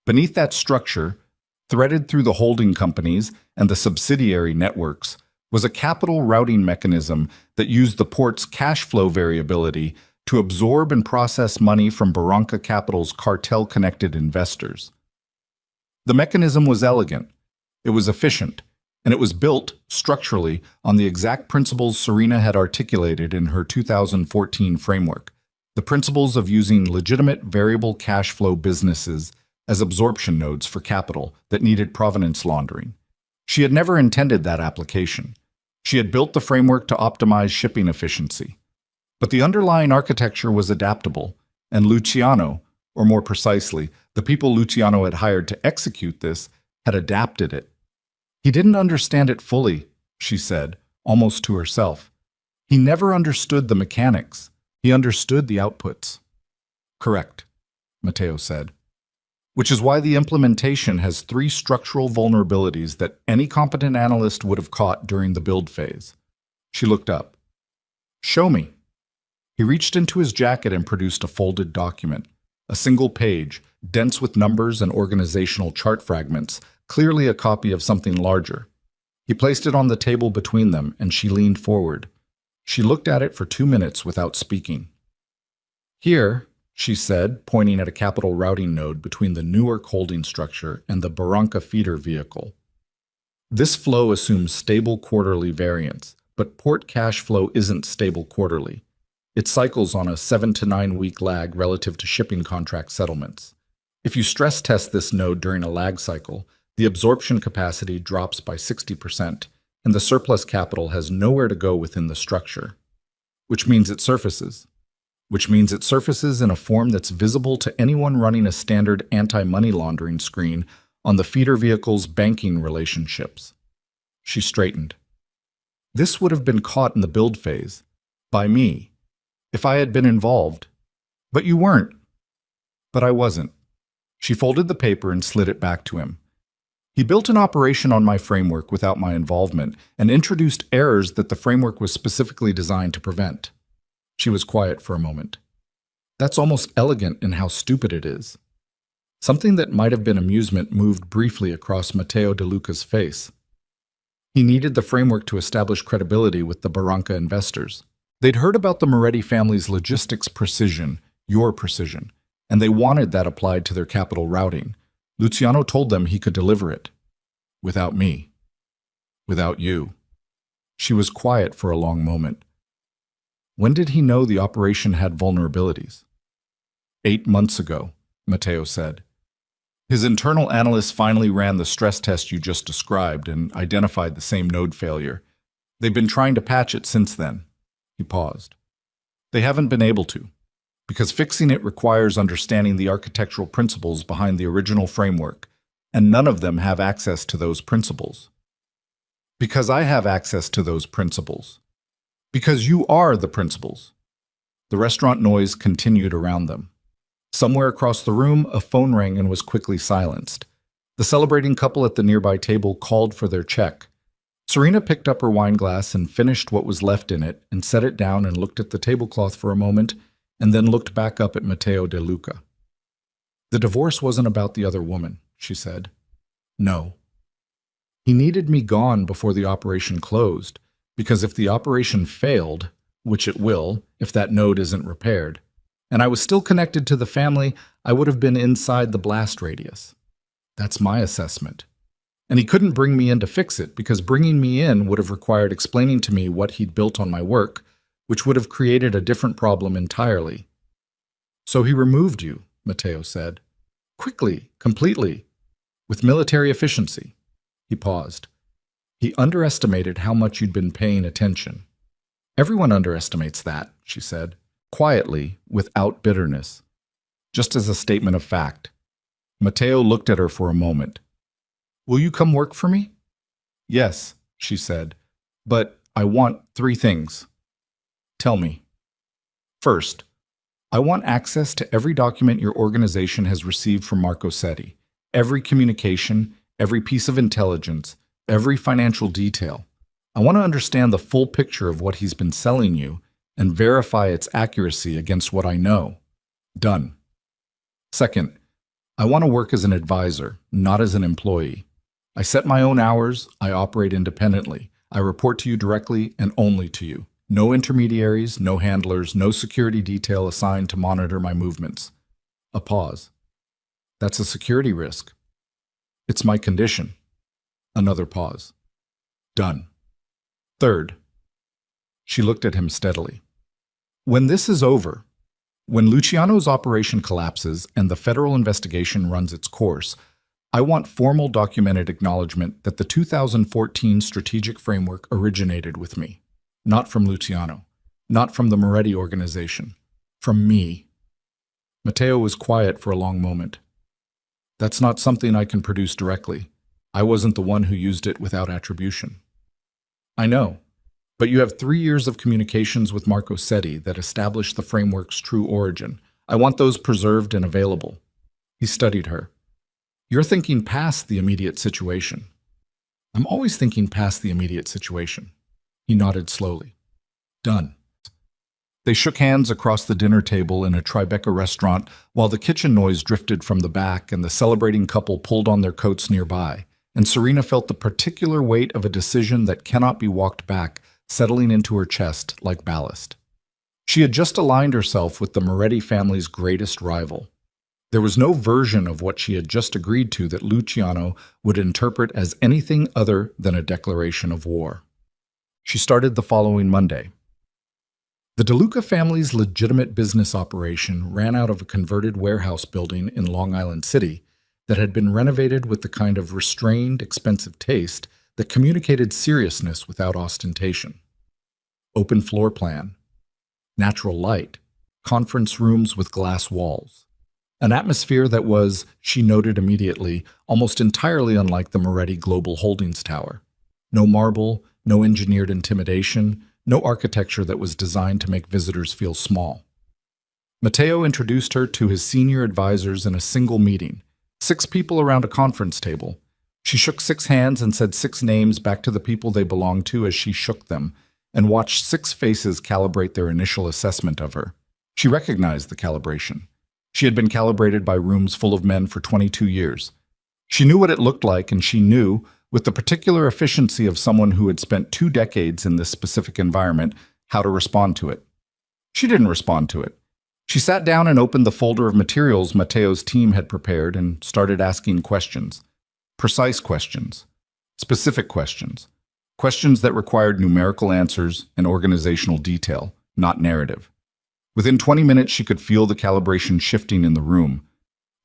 Beneath that structure, threaded through the holding companies and the subsidiary networks, was a capital routing mechanism that used the port's cash flow variability to absorb and process money from Barranca Capital's cartel-connected investors. The mechanism was elegant, it was efficient, and it was built, structurally, on the exact principles Serena had articulated in her 2014 framework, the principles of using legitimate variable cash flow businesses as absorption nodes for capital that needed provenance laundering. She had never intended that application. She had built the framework to optimize shipping efficiency. But the underlying architecture was adaptable, and Luciano, or more precisely, the people Luciano had hired to execute this, had adapted it. He didn't understand it fully, she said, almost to herself. He never understood the mechanics. He understood the outputs. Correct, Matteo said. Which is why the implementation has 3 structural vulnerabilities that any competent analyst would have caught during the build phase. She looked up. Show me. He reached into his jacket and produced a folded document. A single page, dense with numbers and organizational chart fragments, clearly a copy of something larger. He placed it on the table between them, and she leaned forward. She looked at it for 2 minutes without speaking. Here, she said, pointing at a capital routing node between the Newark holding structure and the Barranca feeder vehicle. This flow assumes stable quarterly variance, but port cash flow isn't stable quarterly. It cycles on a 7 to 9 week lag relative to shipping contract settlements. If you stress test this node during a lag cycle, the absorption capacity drops by 60%, and the surplus capital has nowhere to go within the structure. Which means it surfaces. Which means it surfaces in a form that's visible to anyone running a standard anti-money laundering screen on the feeder vehicle's banking relationships. She straightened. This would have been caught in the build phase. By me. If I had been involved. But you weren't. But I wasn't. She folded the paper and slid it back to him. He built an operation on my framework without my involvement and introduced errors that the framework was specifically designed to prevent. She was quiet for a moment. That's almost elegant in how stupid it is. Something that might have been amusement moved briefly across Matteo De Luca's face. He needed the framework to establish credibility with the Barranca investors. They'd heard about the Moretti family's logistics precision, your precision, and they wanted that applied to their capital routing. Luciano told them he could deliver it. Without me. Without you. She was quiet for a long moment. When did he know the operation had vulnerabilities? 8 months ago, Matteo said. His internal analysts finally ran the stress test you just described and identified the same node failure. They've been trying to patch it since then. He paused. They haven't been able to, because fixing it requires understanding the architectural principles behind the original framework, and none of them have access to those principles. Because I have access to those principles. Because you are the principles. The restaurant noise continued around them. Somewhere across the room, a phone rang and was quickly silenced. The celebrating couple at the nearby table called for their check. Serena picked up her wine glass and finished what was left in it and set it down and looked at the tablecloth for a moment and then looked back up at Matteo De Luca. The divorce wasn't about the other woman, she said. No. He needed me gone before the operation closed, because if the operation failed, which it will if that node isn't repaired, and I was still connected to the family, I would have been inside the blast radius. That's my assessment. And he couldn't bring me in to fix it, because bringing me in would have required explaining to me what he'd built on my work, which would have created a different problem entirely. So he removed you, Matteo said. Quickly, completely, with military efficiency. He paused. He underestimated how much you'd been paying attention. Everyone underestimates that, she said, quietly, without bitterness, just as a statement of fact. Matteo looked at her for a moment. Will you come work for me? Yes, she said, but I want 3 things. Tell me. First, I want access to every document your organization has received from Marco Setti, every communication, every piece of intelligence, every financial detail. I want to understand the full picture of what he's been selling you and verify its accuracy against what I know. Done. Second, I want to work as an advisor, not as an employee. I set my own hours, I operate independently. I report to you directly and only to you. No intermediaries, no handlers, no security detail assigned to monitor my movements. A pause. That's a security risk. It's my condition. Another pause. Done. Third. She looked at him steadily. When this is over, when Luciano's operation collapses and the federal investigation runs its course, I want formal documented acknowledgement that the 2014 strategic framework originated with me. Not from Luciano. Not from the Moretti organization. From me. Matteo was quiet for a long moment. That's not something I can produce directly. I wasn't the one who used it without attribution. I know, but you have 3 years of communications with Marco Setti that establish the framework's true origin. I want those preserved and available. He studied her. You're thinking past the immediate situation. I'm always thinking past the immediate situation. He nodded slowly. Done. They shook hands across the dinner table in a Tribeca restaurant while the kitchen noise drifted from the back and the celebrating couple pulled on their coats nearby, and Serena felt the particular weight of a decision that cannot be walked back settling into her chest like ballast. She had just aligned herself with the Moretti family's greatest rival. There was no version of what she had just agreed to that Luciano would interpret as anything other than a declaration of war. She started the following Monday. The DeLuca family's legitimate business operation ran out of a converted warehouse building in Long Island City that had been renovated with the kind of restrained, expensive taste that communicated seriousness without ostentation. Open floor plan, natural light, conference rooms with glass walls. An atmosphere that was, she noted immediately, almost entirely unlike the Moretti Global Holdings Tower. No marble, no engineered intimidation, no architecture that was designed to make visitors feel small. Matteo introduced her to his senior advisors in a single meeting, 6 people around a conference table. She shook 6 hands and said 6 names back to the people they belonged to as she shook them, and watched 6 faces calibrate their initial assessment of her. She recognized the calibration. She had been calibrated by rooms full of men for 22 years. She knew what it looked like, and she knew, with the particular efficiency of someone who had spent 2 decades in this specific environment, how to respond to it. She didn't respond to it. She sat down and opened the folder of materials Matteo's team had prepared and started asking questions. Precise questions. Specific questions. Questions that required numerical answers and organizational detail, not narrative. Within 20 minutes, she could feel the calibration shifting in the room.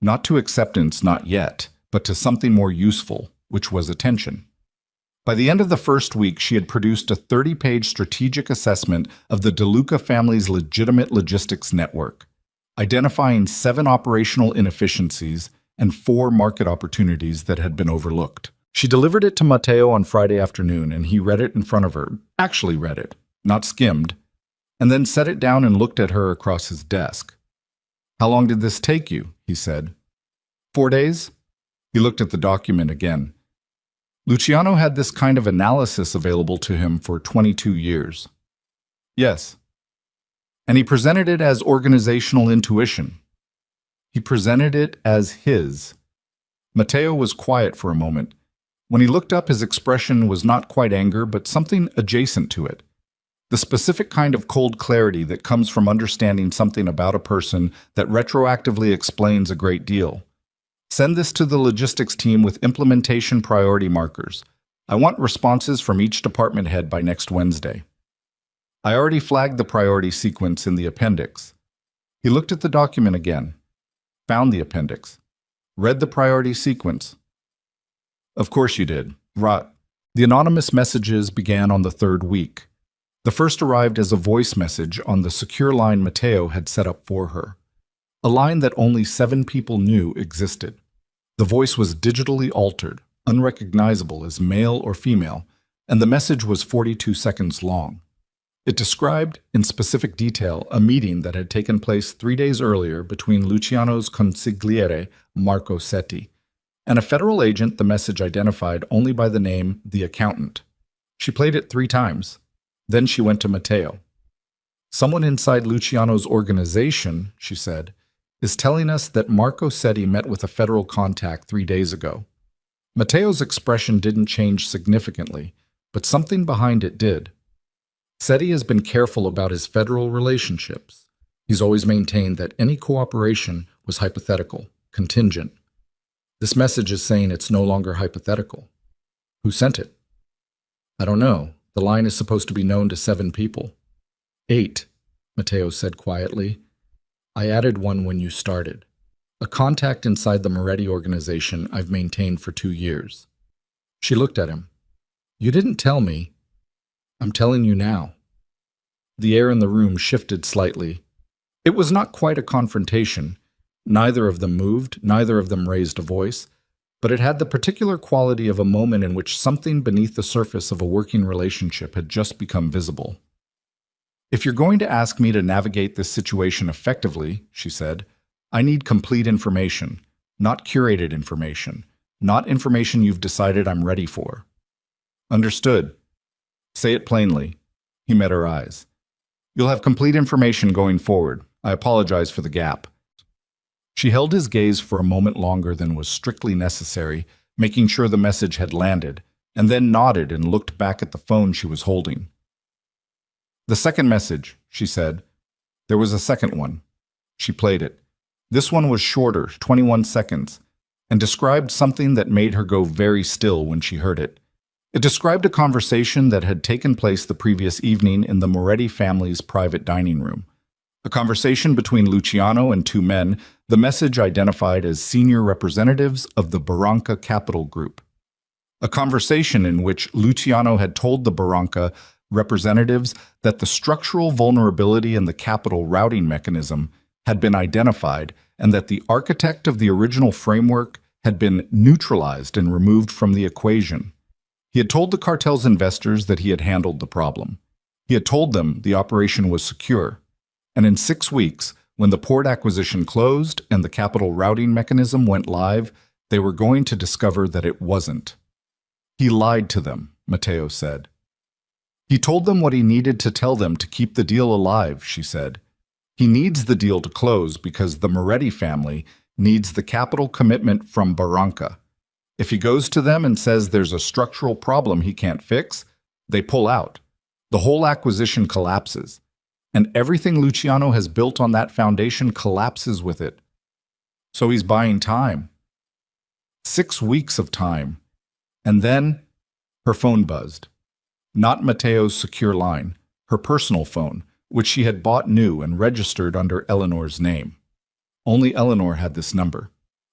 Not to acceptance, not yet, but to something more useful, which was attention. By the end of the first week, she had produced a 30-page strategic assessment of the DeLuca family's legitimate logistics network, identifying 7 operational inefficiencies and 4 market opportunities that had been overlooked. She delivered it to Matteo on Friday afternoon, and he read it in front of her, actually read it, not skimmed, and then set it down and looked at her across his desk. "How long did this take you?" he said. 4 days? He looked at the document again. Luciano had this kind of analysis available to him for 22 years. Yes. And he presented it as organizational intuition. He presented it as his. Matteo was quiet for a moment. When he looked up, his expression was not quite anger, but something adjacent to it. The specific kind of cold clarity that comes from understanding something about a person that retroactively explains a great deal. Send this to the logistics team with implementation priority markers. I want responses from each department head by next Wednesday. I already flagged the priority sequence in the appendix. He looked at the document again, found the appendix, read the priority sequence. Of course you did. Rot. The anonymous messages began on the 3rd week. The first arrived as a voice message on the secure line Matteo had set up for her. A line that only 7 people knew existed. The voice was digitally altered, unrecognizable as male or female, and the message was 42 seconds long. It described, in specific detail, a meeting that had taken place 3 days earlier between Luciano's consigliere, Marco Setti, and a federal agent the message identified only by the name the accountant. She played it 3 times. Then she went to Matteo. "Someone inside Luciano's organization," she said, "is telling us that Marco Setti met with a federal contact 3 days ago." Matteo's expression didn't change significantly, but something behind it did. Setti has been careful about his federal relationships. He's always maintained that any cooperation was hypothetical, contingent. This message is saying it's no longer hypothetical. Who sent it? I don't know. The line is supposed to be known to 7 people. 8, Matteo said quietly. I added one when you started. A contact inside the Moretti organization I've maintained for 2 years. She looked at him. You didn't tell me. I'm telling you now. The air in the room shifted slightly. It was not quite a confrontation. Neither of them moved, neither of them raised a voice, but it had the particular quality of a moment in which something beneath the surface of a working relationship had just become visible. If you're going to ask me to navigate this situation effectively, she said, I need complete information, not curated information, not information you've decided I'm ready for. Understood. Say it plainly. He met her eyes. You'll have complete information going forward. I apologize for the gap. She held his gaze for a moment longer than was strictly necessary, making sure the message had landed, and then nodded and looked back at the phone she was holding. The second message, she said. There was a second one. She played it. This one was shorter, 21 seconds, and described something that made her go very still when she heard it. It described a conversation that had taken place the previous evening in the Moretti family's private dining room. A conversation between Luciano and two men, the message identified as senior representatives of the Barranca Capital Group. A conversation in which Luciano had told the Barranca representatives that the structural vulnerability in the capital routing mechanism had been identified and that the architect of the original framework had been neutralized and removed from the equation. He had told the cartel's investors that he had handled the problem. He had told them the operation was secure. And in 6 weeks, when the port acquisition closed and the capital routing mechanism went live, they were going to discover that it wasn't. He lied to them, Matteo said. He told them what he needed to tell them to keep the deal alive, she said. He needs the deal to close because the Moretti family needs the capital commitment from Barranca. If he goes to them and says there's a structural problem he can't fix, they pull out. The whole acquisition collapses. And everything Luciano has built on that foundation collapses with it. So he's buying time. 6 weeks of time. And then her phone buzzed. Not Matteo's secure line, her personal phone, which she had bought new and registered under Eleanor's name. Only Eleanor had this number.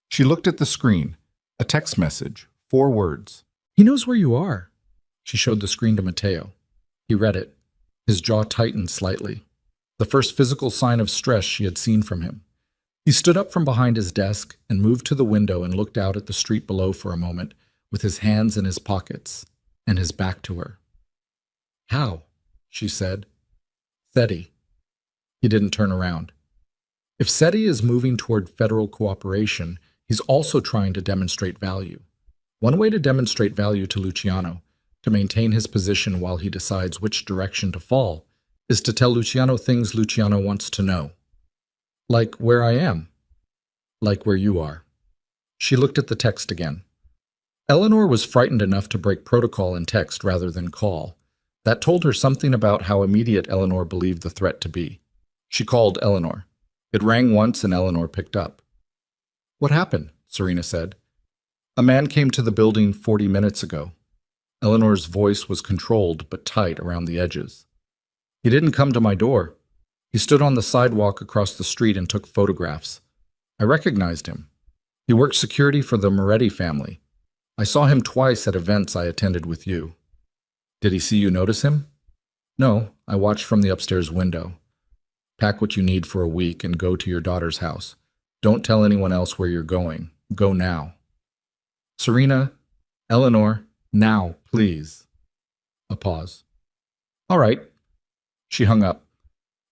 She looked at the screen. A text message, 4 words. He knows where you are. She showed the screen to Matteo. He read it. His jaw tightened slightly. The first physical sign of stress she had seen from him. He stood up from behind his desk and moved to the window and looked out at the street below for a moment, with his hands in his pockets and his back to her. How? She said. SETI. He didn't turn around. If SETI is moving toward federal cooperation, he's also trying to demonstrate value. One way to demonstrate value to Luciano, to maintain his position while he decides which direction to fall, is to tell Luciano things Luciano wants to know. Like where I am. Like where you are. She looked at the text again. Eleanor was frightened enough to break protocol and text rather than call. That told her something about how immediate Eleanor believed the threat to be. She called Eleanor. It rang once and Eleanor picked up. What happened? Serena said. A man came to the building 40 minutes ago. Eleanor's voice was controlled but tight around the edges. He didn't come to my door. He stood on the sidewalk across the street and took photographs. I recognized him. He worked security for the Moretti family. I saw him twice at events I attended with you. Did he see you notice him? No, I watched from the upstairs window. Pack what you need for a week and go to your daughter's house. Don't tell anyone else where you're going. Go now. Serena, Eleanor, now, please. A pause. All right. She hung up.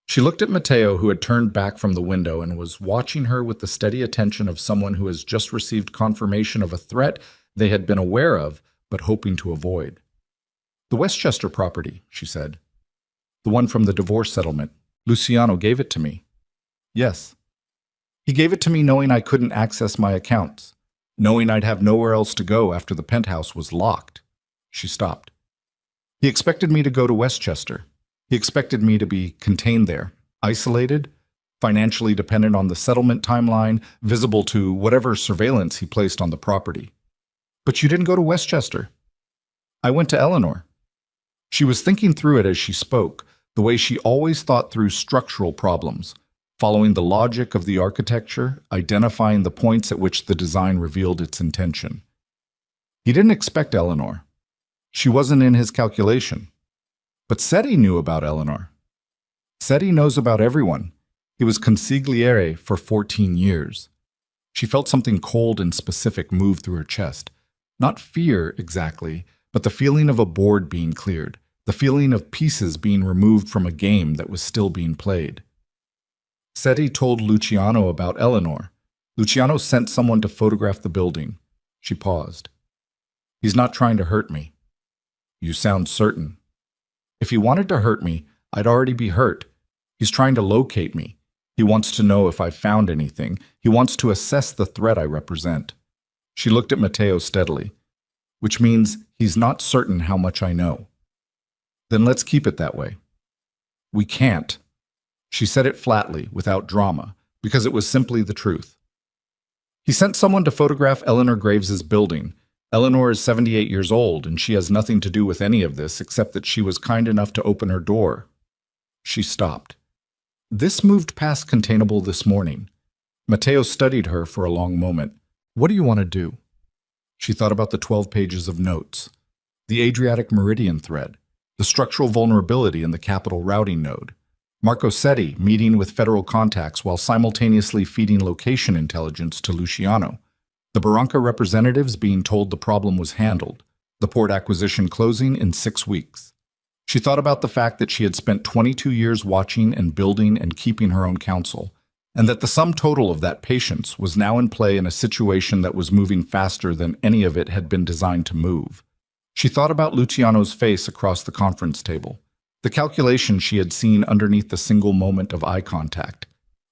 She looked at Matteo, who had turned back from the window and was watching her with the steady attention of someone who has just received confirmation of a threat they had been aware of but hoping to avoid. The Westchester property, she said. The one from the divorce settlement. Luciano gave it to me. Yes. He gave it to me knowing I couldn't access my accounts, knowing I'd have nowhere else to go after the penthouse was locked. She stopped. He expected me to go to Westchester. He expected me to be contained there, isolated, financially dependent on the settlement timeline, visible to whatever surveillance he placed on the property. But you didn't go to Westchester. I went to Eleanor. She was thinking through it as she spoke, the way she always thought through structural problems, following the logic of the architecture, identifying the points at which the design revealed its intention. He didn't expect Eleanor. She wasn't in his calculation. But SETI knew about Eleanor. SETI knows about everyone. He was consigliere for 14 years. She felt something cold and specific move through her chest. Not fear, exactly, but the feeling of a board being cleared, the feeling of pieces being removed from a game that was still being played. SETI told Luciano about Eleanor. Luciano sent someone to photograph the building. She paused. He's not trying to hurt me. You sound certain. If he wanted to hurt me, I'd already be hurt. He's trying to locate me. He wants to know if I found anything. He wants to assess the threat I represent." She looked at Matteo steadily. "Which means he's not certain how much I know." "Then let's keep it that way." "We can't." She said it flatly, without drama, because it was simply the truth. He sent someone to photograph Eleanor Graves's building. Eleanor is 78 years old, and she has nothing to do with any of this except that she was kind enough to open her door. She stopped. This moved past containable this morning. Matteo studied her for a long moment. "What do you want to do?" She thought about the 12 pages of notes, the Adriatic Meridian thread, the structural vulnerability in the capital routing node, Marco Setti meeting with federal contacts while simultaneously feeding location intelligence to Luciano, the Barranca representatives being told the problem was handled, the port acquisition closing in 6 weeks. She thought about the fact that she had spent 22 years watching and building and keeping her own counsel, and that the sum total of that patience was now in play in a situation that was moving faster than any of it had been designed to move. She thought about Luciano's face across the conference table, the calculation she had seen underneath the single moment of eye contact.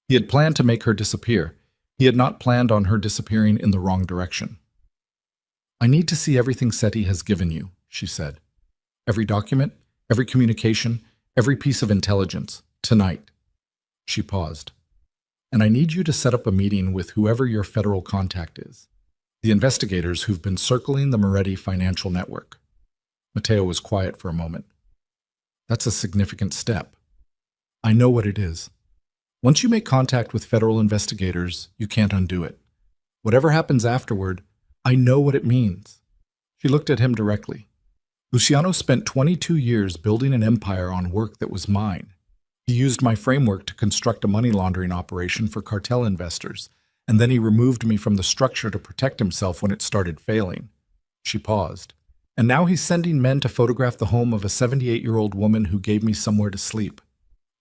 He had planned to make her disappear. He had not planned on her disappearing in the wrong direction. "I need to see everything Setti has given you," she said. "Every document, every communication, every piece of intelligence, tonight." She paused. "And I need you to set up a meeting with whoever your federal contact is, the investigators who've been circling the Moretti financial network." Matteo was quiet for a moment. "That's a significant step." "I know what it is. Once you make contact with federal investigators, you can't undo it. Whatever happens afterward, I know what it means." She looked at him directly. "Luciano spent 22 years building an empire on work that was mine. He used my framework to construct a money laundering operation for cartel investors, and then he removed me from the structure to protect himself when it started failing." She paused. "And now he's sending men to photograph the home of a 78-year-old woman who gave me somewhere to sleep."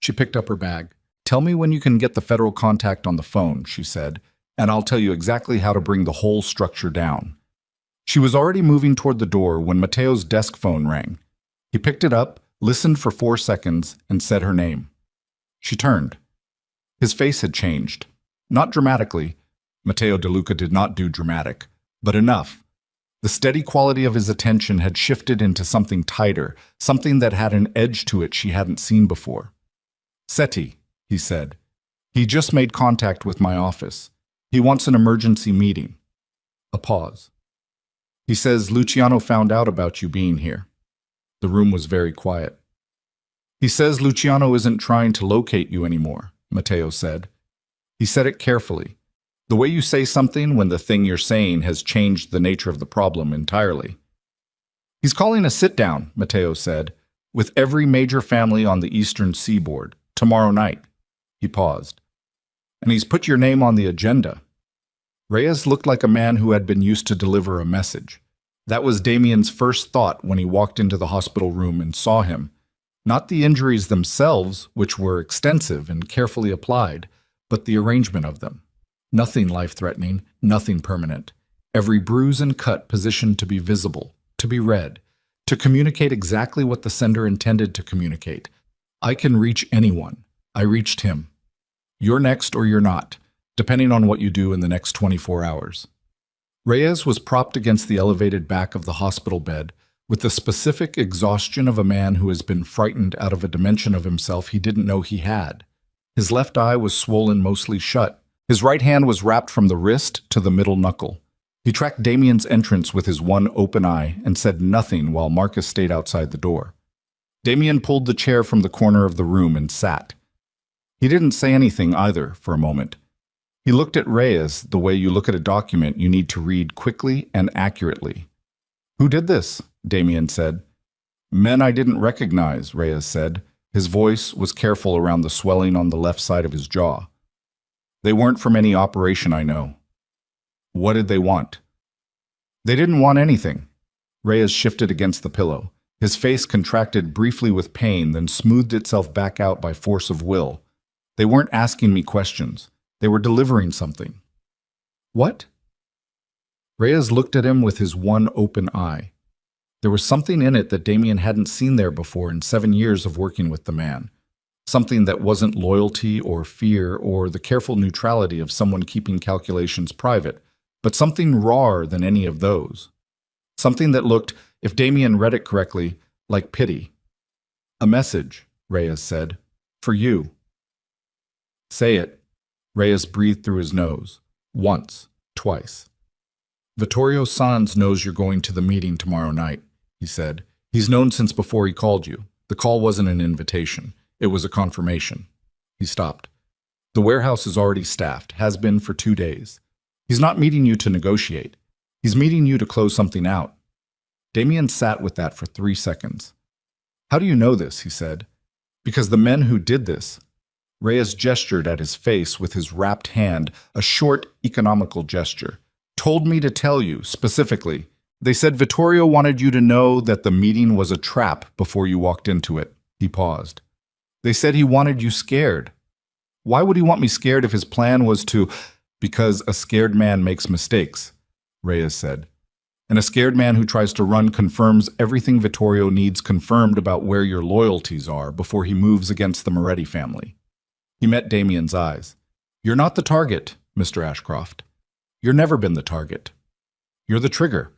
She picked up her bag. "Tell me when you can get the federal contact on the phone," she said, "and I'll tell you exactly how to bring the whole structure down." She was already moving toward the door when Matteo's desk phone rang. He picked it up, listened for 4 seconds, and said her name. She turned. His face had changed. Not dramatically. Matteo De Luca did not do dramatic, but enough. The steady quality of his attention had shifted into something tighter, something that had an edge to it she hadn't seen before. "Setti," he said. "He just made contact with my office. He wants an emergency meeting." A pause. "He says Luciano found out about you being here." The room was very quiet. "He says Luciano isn't trying to locate you anymore," Matteo said. He said it carefully. The way you say something when the thing you're saying has changed the nature of the problem entirely. "He's calling a sit-down," Matteo said, "with every major family on the eastern seaboard, tomorrow night." He paused. "And he's put your name on the agenda." Reyes looked like a man who had been used to deliver a message. That was Damien's first thought when he walked into the hospital room and saw him. Not the injuries themselves, which were extensive and carefully applied, but the arrangement of them. Nothing life-threatening, nothing permanent. Every bruise and cut positioned to be visible, to be read, to communicate exactly what the sender intended to communicate. "I can reach anyone. I reached him. You're next or you're not, depending on what you do in the next 24 hours. Reyes was propped against the elevated back of the hospital bed, with the specific exhaustion of a man who has been frightened out of a dimension of himself he didn't know he had. His left eye was swollen mostly shut. His right hand was wrapped from the wrist to the middle knuckle. He tracked Damien's entrance with his one open eye and said nothing while Marcus stayed outside the door. Damien pulled the chair from the corner of the room and sat. He didn't say anything either for a moment. He looked at Reyes the way you look at a document you need to read quickly and accurately. "Who did this?" Damien said. "Men I didn't recognize," Reyes said. His voice was careful around the swelling on the left side of his jaw. "They weren't from any operation I know." "What did they want?" "They didn't want anything." Reyes shifted against the pillow. His face contracted briefly with pain, then smoothed itself back out by force of will. "They weren't asking me questions. They were delivering something." "What?" Reyes looked at him with his one open eye. There was something in it that Damien hadn't seen there before in 7 years of working with the man. something that wasn't loyalty or fear or the careful neutrality of someone keeping calculations private, but something rawer than any of those. Something that looked, if Damien read it correctly, like pity. "A message," Reyes said. "For you." "Say it." Reyes breathed through his nose. Once. Twice. "Vittorio Sans knows you're going to the meeting tomorrow night," he said. "He's known since before he called you. The call wasn't an invitation. It was a confirmation." He stopped. "The warehouse is already staffed, has been for 2 days. He's not meeting you to negotiate. He's meeting you to close something out." Damien sat with that for 3 seconds. "How do you know this?" he said. "Because the men who did this—" Reyes gestured at his face with his wrapped hand, a short, economical gesture. "Told me to tell you, specifically. They said Vittorio wanted you to know that the meeting was a trap before you walked into it." He paused. "They said he wanted you scared." "Why would he want me scared if his plan was to—" "Because a scared man makes mistakes," Reyes said. "And a scared man who tries to run confirms everything Vittorio needs confirmed about where your loyalties are before he moves against the Moretti family." He met Damien's eyes. "You're not the target, Mr. Ashcroft. You've never been the target. You're the trigger."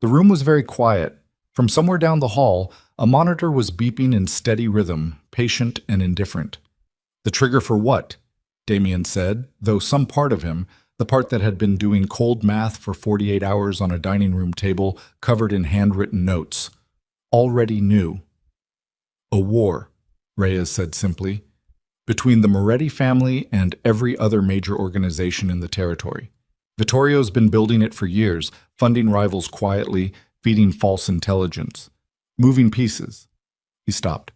The room was very quiet. From somewhere down the hall, a monitor was beeping in steady rhythm, patient and indifferent. "The trigger for what?" Damien said, though some part of him, the part that had been doing cold math for 48 hours on a dining room table covered in handwritten notes, already knew. "A war," Reyes said simply, "between the Moretti family and every other major organization in the territory. Vittorio's been building it for years, funding rivals quietly, feeding false intelligence. Moving pieces." He stopped.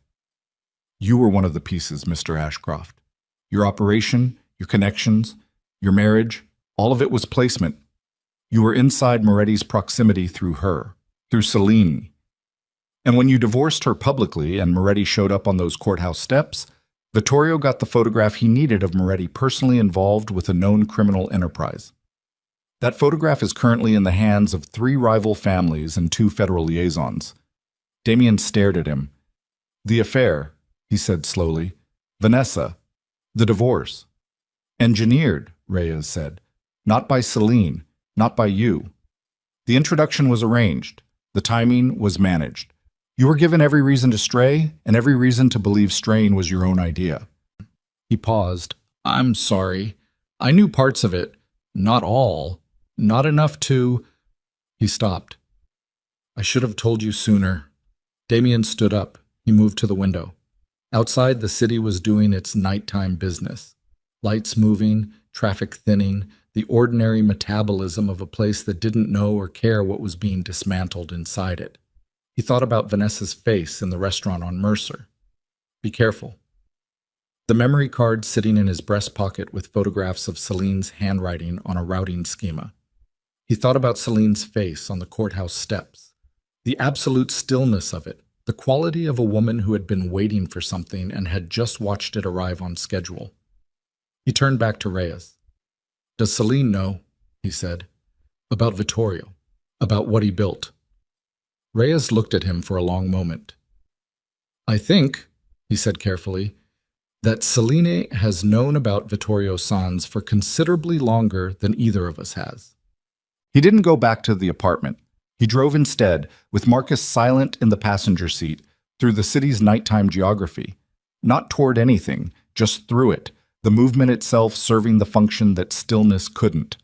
"You were one of the pieces, Mr. Ashcroft. Your operation, your connections, your marriage, all of it was placement. You were inside Moretti's proximity through her, through Celine. And when you divorced her publicly and Moretti showed up on those courthouse steps, Vittorio got the photograph he needed of Moretti personally involved with a known criminal enterprise. That photograph is currently in the hands of 3 rival families and 2 federal liaisons." Damien stared at him. "The affair," he said slowly. "Vanessa. The divorce. Engineered," Reyes said. "Not by Celine, not by you. The introduction was arranged. The timing was managed. You were given every reason to stray, and every reason to believe straying was your own idea." He paused. "I'm sorry. I knew parts of it. Not all. Not enough to—" He stopped. "I should have told you sooner." Damien stood up. He moved to the window. Outside, the city was doing its nighttime business. Lights moving, traffic thinning, the ordinary metabolism of a place that didn't know or care what was being dismantled inside it. He thought about Vanessa's face in the restaurant on Mercer. Be careful. The memory card sitting in his breast pocket with photographs of Celine's handwriting on a routing schema. He thought about Celine's face on the courthouse steps. The absolute stillness of it, the quality of a woman who had been waiting for something and had just watched it arrive on schedule. He turned back to Reyes. "Does Celine know," he said, "about Vittorio, about what he built?" Reyes looked at him for a long moment. "I think," he said carefully, "that Celine has known about Vittorio Sans for considerably longer than either of us has." He didn't go back to the apartment. He drove instead, with Marcus silent in the passenger seat, through the city's nighttime geography. Not toward anything, just through it, the movement itself serving the function that stillness couldn't.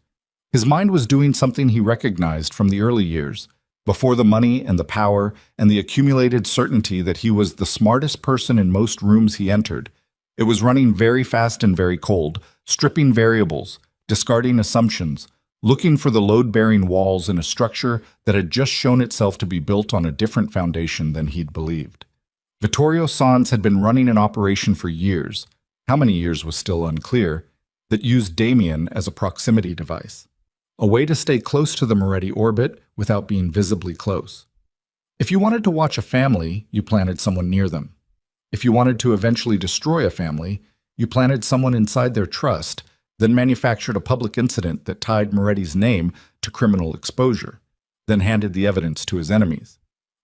His mind was doing something he recognized from the early years, before the money and the power and the accumulated certainty that he was the smartest person in most rooms he entered. It was running very fast and very cold, stripping variables, discarding assumptions, looking for the load-bearing walls in a structure that had just shown itself to be built on a different foundation than he'd believed. Vittorio Sans had been running an operation for years, how many years was still unclear, that used Damien as a proximity device, a way to stay close to the Moretti orbit without being visibly close. If you wanted to watch a family, you planted someone near them. If you wanted to eventually destroy a family, you planted someone inside their trust, then manufactured a public incident that tied Moretti's name to criminal exposure, then handed the evidence to his enemies.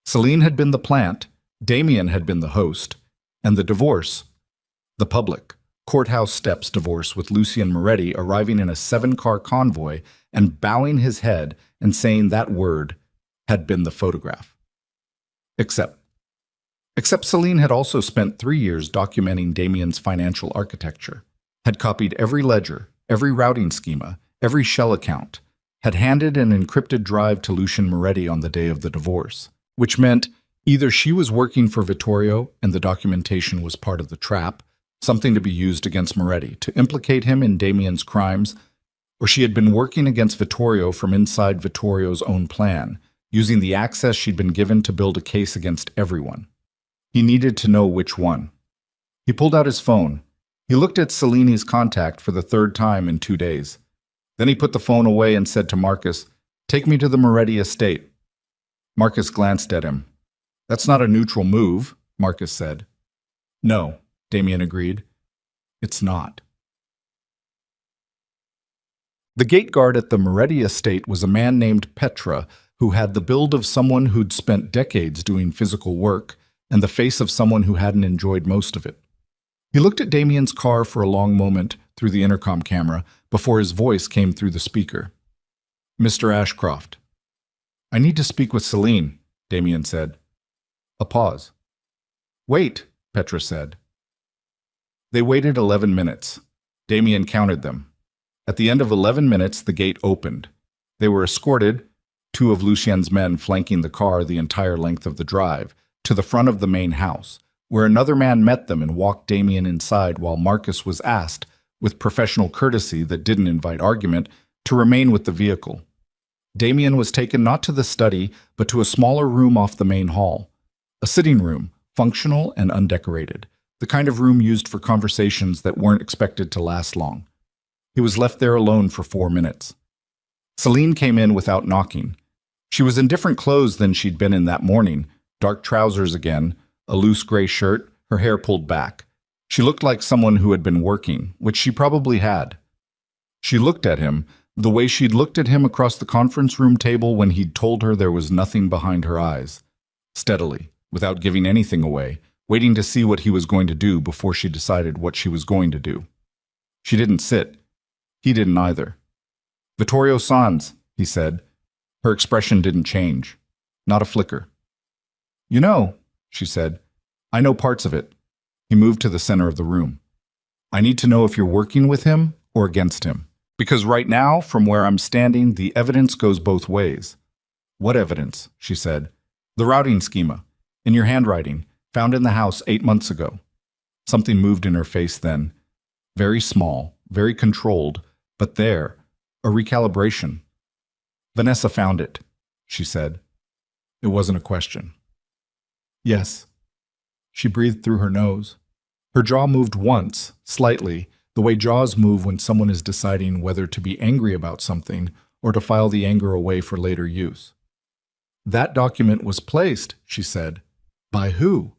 Celine had been the plant, Damien had been the host, and the divorce The public, courthouse steps divorce with Lucien Moretti arriving in a 7-car convoy and bowing his head and saying that word had been the photograph. Except Celine had also spent 3 years documenting Damien's financial architecture, had copied every ledger, every routing schema, every shell account, had handed an encrypted drive to Lucien Moretti on the day of the divorce, which meant either she was working for Vittorio and the documentation was part of the trap, something to be used against Moretti to implicate him in Damien's crimes, or she had been working against Vittorio from inside Vittorio's own plan, using the access she'd been given to build a case against everyone. He needed to know which one. He pulled out his phone. He looked at Celine's contact for the 3rd time in 2 days. Then he put the phone away and said to Marcus, "Take me to the Moretti estate." Marcus glanced at him. "That's not a neutral move," Marcus said. "No," Damien agreed. "It's not." The gate guard at the Moretti estate was a man named Petra, who had the build of someone who'd spent decades doing physical work and the face of someone who hadn't enjoyed most of it. He looked at Damien's car for a long moment through the intercom camera before his voice came through the speaker. "Mr. Ashcroft." "I need to speak with Celine," Damien said. A pause. "Wait," Petra said. They waited 11 minutes. Damien counted them. At the end of 11 minutes, the gate opened. They were escorted, 2 of Lucien's men flanking the car the entire length of the drive, to the front of the main house, where another man met them and walked Damien inside while Marcus was asked, with professional courtesy that didn't invite argument, to remain with the vehicle. Damien was taken not to the study, but to a smaller room off the main hall. A sitting room, functional and undecorated, the kind of room used for conversations that weren't expected to last long. He was left there alone for 4 minutes. Celine came in without knocking. She was in different clothes than she'd been in that morning, dark trousers again, a loose gray shirt, her hair pulled back. She looked like someone who had been working, which she probably had. She looked at him, the way she'd looked at him across the conference room table when he'd told her there was nothing behind her eyes. Steadily, without giving anything away, waiting to see what he was going to do before she decided what she was going to do. She didn't sit. He didn't either. "Vittorio Sans," he said. Her expression didn't change. Not a flicker. "You know," she said, "I know parts of it." He moved to the center of the room. "I need to know if you're working with him or against him. Because right now, from where I'm standing, the evidence goes both ways." "What evidence?" she said. "The routing schema. In your handwriting, found in the house 8 months ago." Something moved in her face then. Very small, very controlled, but there, a recalibration. "Vanessa found it," she said. It wasn't a question. "Yes." She breathed through her nose. Her jaw moved once, slightly, the way jaws move when someone is deciding whether to be angry about something or to file the anger away for later use. "That document was placed," she said. "By who?"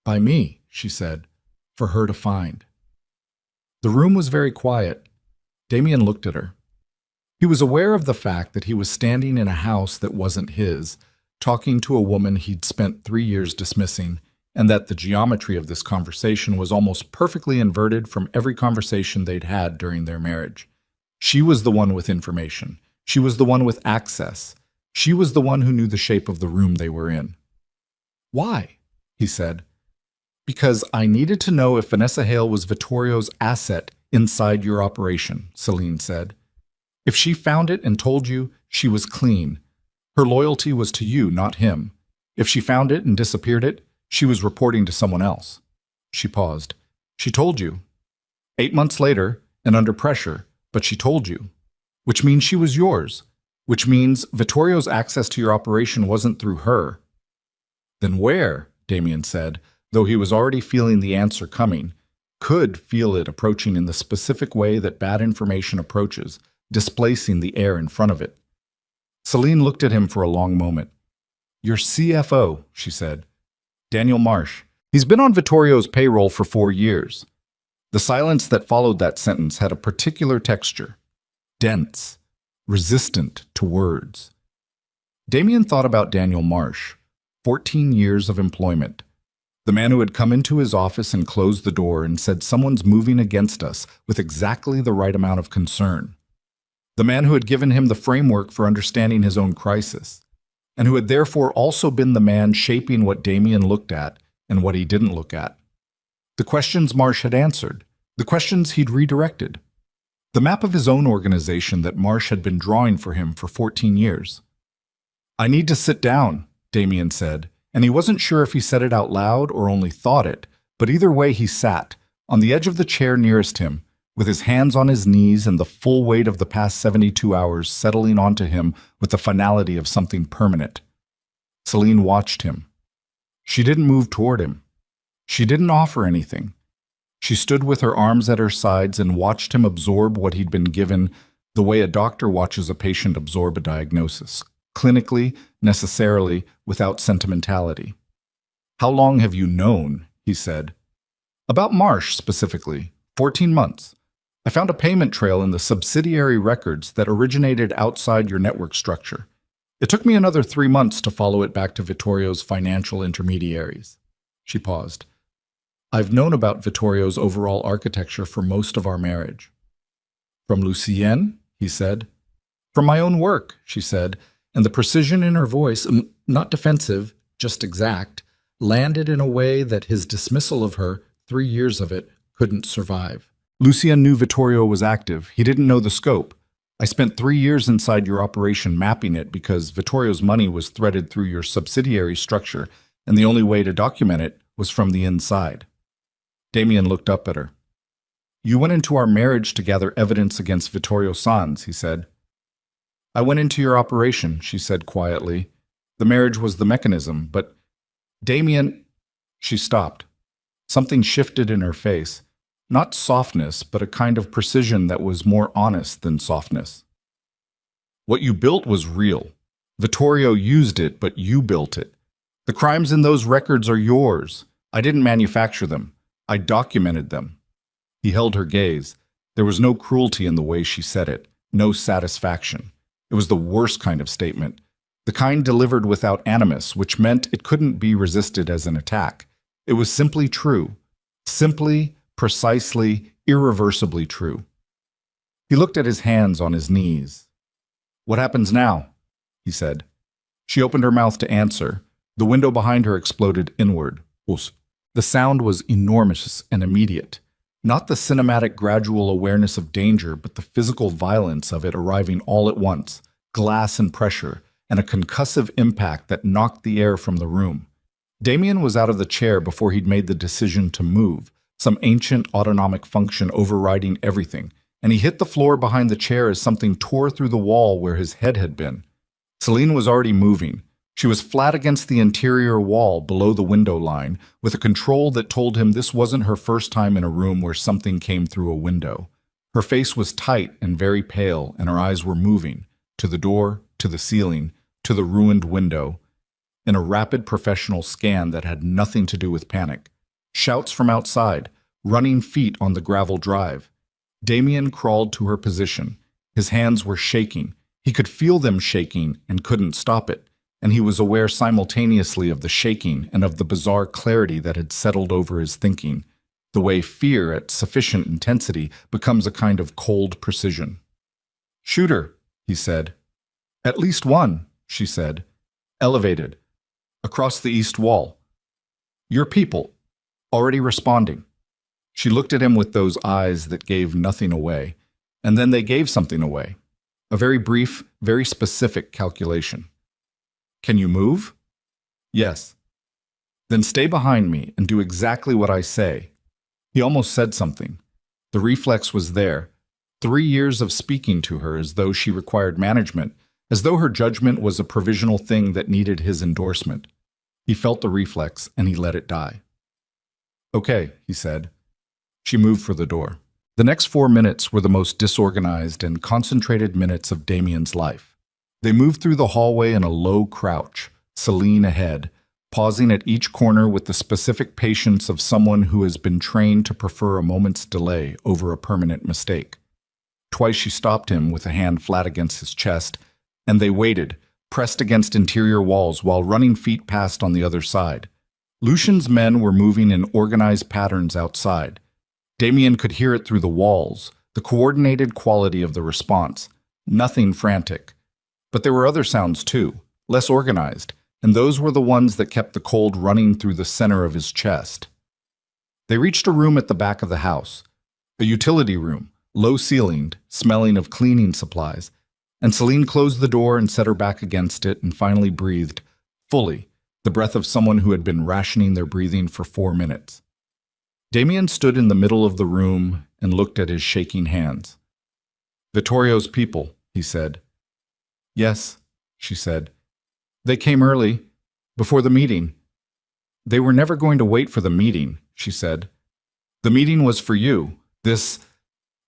"By me," she said, "for her to find." The room was very quiet. Damien looked at her. He was aware of the fact that he was standing in a house that wasn't his, talking to a woman he'd spent 3 years dismissing, and that the geometry of this conversation was almost perfectly inverted from every conversation they'd had during their marriage. She was the one with information. She was the one with access. She was the one who knew the shape of the room they were in. "Why?" he said. "Because I needed to know if Vanessa Hale was Vittorio's asset inside your operation," Celine said. "If she found it and told you, she was clean. Her loyalty was to you, not him. If she found it and disappeared it, she was reporting to someone else." She paused. "She told you. 8 months later, and under pressure, but she told you. Which means she was yours. Which means Vittorio's access to your operation wasn't through her." "Then where?" Damien said, though he was already feeling the answer coming, could feel it approaching in the specific way that bad information approaches, displacing the air in front of it. Celine looked at him for a long moment. "Your CFO," she said. "Daniel Marsh. He's been on Vittorio's payroll for 4 years." The silence that followed that sentence had a particular texture. Dense, resistant to words. Damien thought about Daniel Marsh. 14 years of employment. The man who had come into his office and closed the door and said someone's moving against us with exactly the right amount of concern. The man who had given him the framework for understanding his own crisis, and who had therefore also been the man shaping what Damien looked at and what he didn't look at. The questions Marsh had answered, the questions he'd redirected. The map of his own organization that Marsh had been drawing for him for 14 years. "I need to sit down," Damien said, and he wasn't sure if he said it out loud or only thought it, but either way he sat, on the edge of the chair nearest him, with his hands on his knees and the full weight of the past 72 hours settling onto him with the finality of something permanent. Celine watched him. She didn't move toward him. She didn't offer anything. She stood with her arms at her sides and watched him absorb what he'd been given the way a doctor watches a patient absorb a diagnosis, clinically, necessarily, without sentimentality. "How long have you known?" he said. "About Marsh, specifically. 14 months. I found a payment trail in the subsidiary records that originated outside your network structure. It took me another 3 months to follow it back to Vittorio's financial intermediaries." She paused. "I've known about Vittorio's overall architecture for most of our marriage." "From Lucienne?" he said. "From my own work," she said, and the precision in her voice, not defensive, just exact, landed in a way that his dismissal of her, 3 years of it, couldn't survive. "Lucien knew Vittorio was active. He didn't know the scope. I spent 3 years inside your operation mapping it because Vittorio's money was threaded through your subsidiary structure, and the only way to document it was from the inside." Damien looked up at her. "You went into our marriage to gather evidence against Vittorio Sans," he said. "I went into your operation," she said quietly. "The marriage was the mechanism, but Damien—" She stopped. Something shifted in her face. Not softness, but a kind of precision that was more honest than softness. "What you built was real. Vittorio used it, but you built it. The crimes in those records are yours. I didn't manufacture them. I documented them." He held her gaze. There was no cruelty in the way she said it, no satisfaction. It was the worst kind of statement, the kind delivered without animus, which meant it couldn't be resisted as an attack. It was simply true. Simply, precisely, irreversibly true. He looked at his hands on his knees. "What happens now?" he said. She opened her mouth to answer. The window behind her exploded inward. The sound was enormous and immediate. Not the cinematic gradual awareness of danger, but the physical violence of it arriving all at once, glass and pressure, and a concussive impact that knocked the air from the room. Damien was out of the chair before he'd made the decision to move, some ancient autonomic function overriding everything, and he hit the floor behind the chair as something tore through the wall where his head had been. Celine was already moving. She was flat against the interior wall below the window line, with a control that told him this wasn't her first time in a room where something came through a window. Her face was tight and very pale, and her eyes were moving, to the door, to the ceiling, to the ruined window, in a rapid professional scan that had nothing to do with panic. Shouts from outside, running feet on the gravel drive. Damien crawled to her position. His hands were shaking. He could feel them shaking and couldn't stop it, and he was aware simultaneously of the shaking and of the bizarre clarity that had settled over his thinking, the way fear at sufficient intensity becomes a kind of cold precision. "Shoot her," he said. "At least one," she said. "Elevated. Across the east wall. Your people. Already responding." She looked at him with those eyes that gave nothing away, and then they gave something away. A very brief, very specific calculation. "Can you move?" "Yes." "Then stay behind me and do exactly what I say." He almost said something. The reflex was there. 3 years of speaking to her as though she required management, as though her judgment was a provisional thing that needed his endorsement. He felt the reflex, and he let it die. "Okay," he said. She moved for the door. The next 4 minutes were the most disorganized and concentrated minutes of Damien's life. They moved through the hallway in a low crouch, Celine ahead, pausing at each corner with the specific patience of someone who has been trained to prefer a moment's delay over a permanent mistake. Twice she stopped him with a hand flat against his chest, and they waited, pressed against interior walls while running feet passed on the other side. Lucian's men were moving in organized patterns outside. Damien could hear it through the walls, the coordinated quality of the response. Nothing frantic. But there were other sounds too, less organized, and those were the ones that kept the cold running through the center of his chest. They reached a room at the back of the house, a utility room, low-ceilinged, smelling of cleaning supplies, and Celine closed the door and set her back against it and finally breathed, fully, the breath of someone who had been rationing their breathing for 4 minutes. Damien stood in the middle of the room and looked at his shaking hands. "Vittorio's people," he said. "Yes," she said. "They came early, before the meeting." "They were never going to wait for the meeting," she said. "The meeting was for you. This—"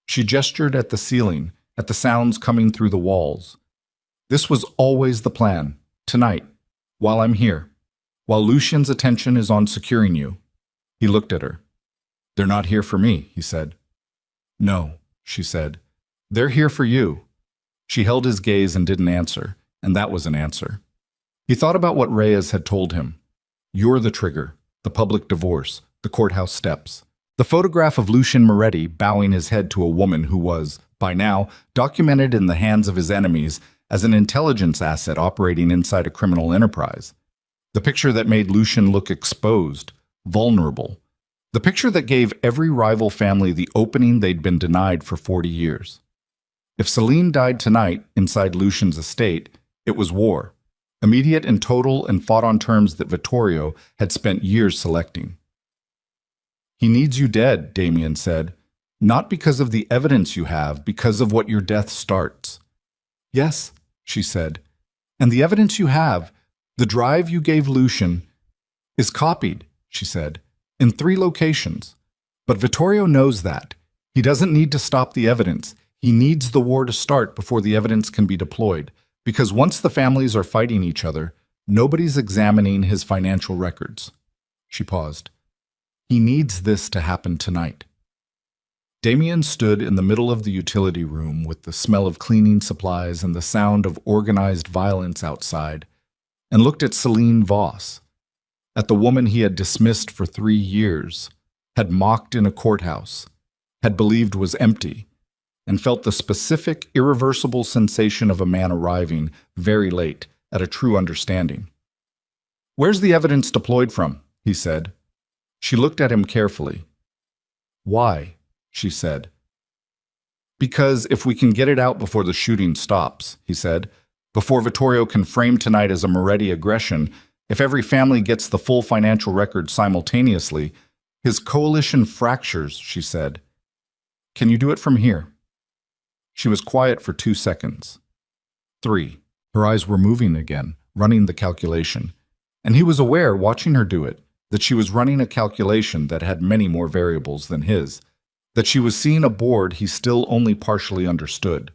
She gestured at the ceiling, at the sounds coming through the walls. "This was always the plan, tonight, while I'm here, while Lucian's attention is on securing you." He looked at her. "They're not here for me," he said. "No," she said. "They're here for you." She held his gaze and didn't answer, and that was an answer. He thought about what Reyes had told him. You're the trigger, the public divorce, the courthouse steps. The photograph of Lucian Moretti bowing his head to a woman who was, by now, documented in the hands of his enemies as an intelligence asset operating inside a criminal enterprise. The picture that made Lucian look exposed, vulnerable. The picture that gave every rival family the opening they'd been denied for 40 years. If Celine died tonight inside Lucian's estate, it was war. Immediate and total, and fought on terms that Vittorio had spent years selecting. "He needs you dead," Damien said. "Not because of the evidence you have, because of what your death starts." "Yes," she said. "And the evidence you have, the drive you gave Lucian, is copied," she said, "in 3 locations. But Vittorio knows that. He doesn't need to stop the evidence. He needs the war to start before the evidence can be deployed. Because once the families are fighting each other, nobody's examining his financial records." She paused. "He needs this to happen tonight." Damien stood in the middle of the utility room with the smell of cleaning supplies and the sound of organized violence outside, and looked at Celine Voss, at the woman he had dismissed for 3 years, had mocked in a courthouse, had believed was empty, and felt the specific, irreversible sensation of a man arriving, very late, at a true understanding. "Where's the evidence deployed from?" he said. She looked at him carefully. "Why?" she said. "Because if we can get it out before the shooting stops," he said, "before Vittorio can frame tonight as a Moretti aggression, if every family gets the full financial record simultaneously, his coalition fractures," she said. "Can you do it from here?" She was quiet for 2 seconds. 3. Her eyes were moving again, running the calculation. And he was aware, watching her do it, that she was running a calculation that had many more variables than his, that she was seeing a board he still only partially understood.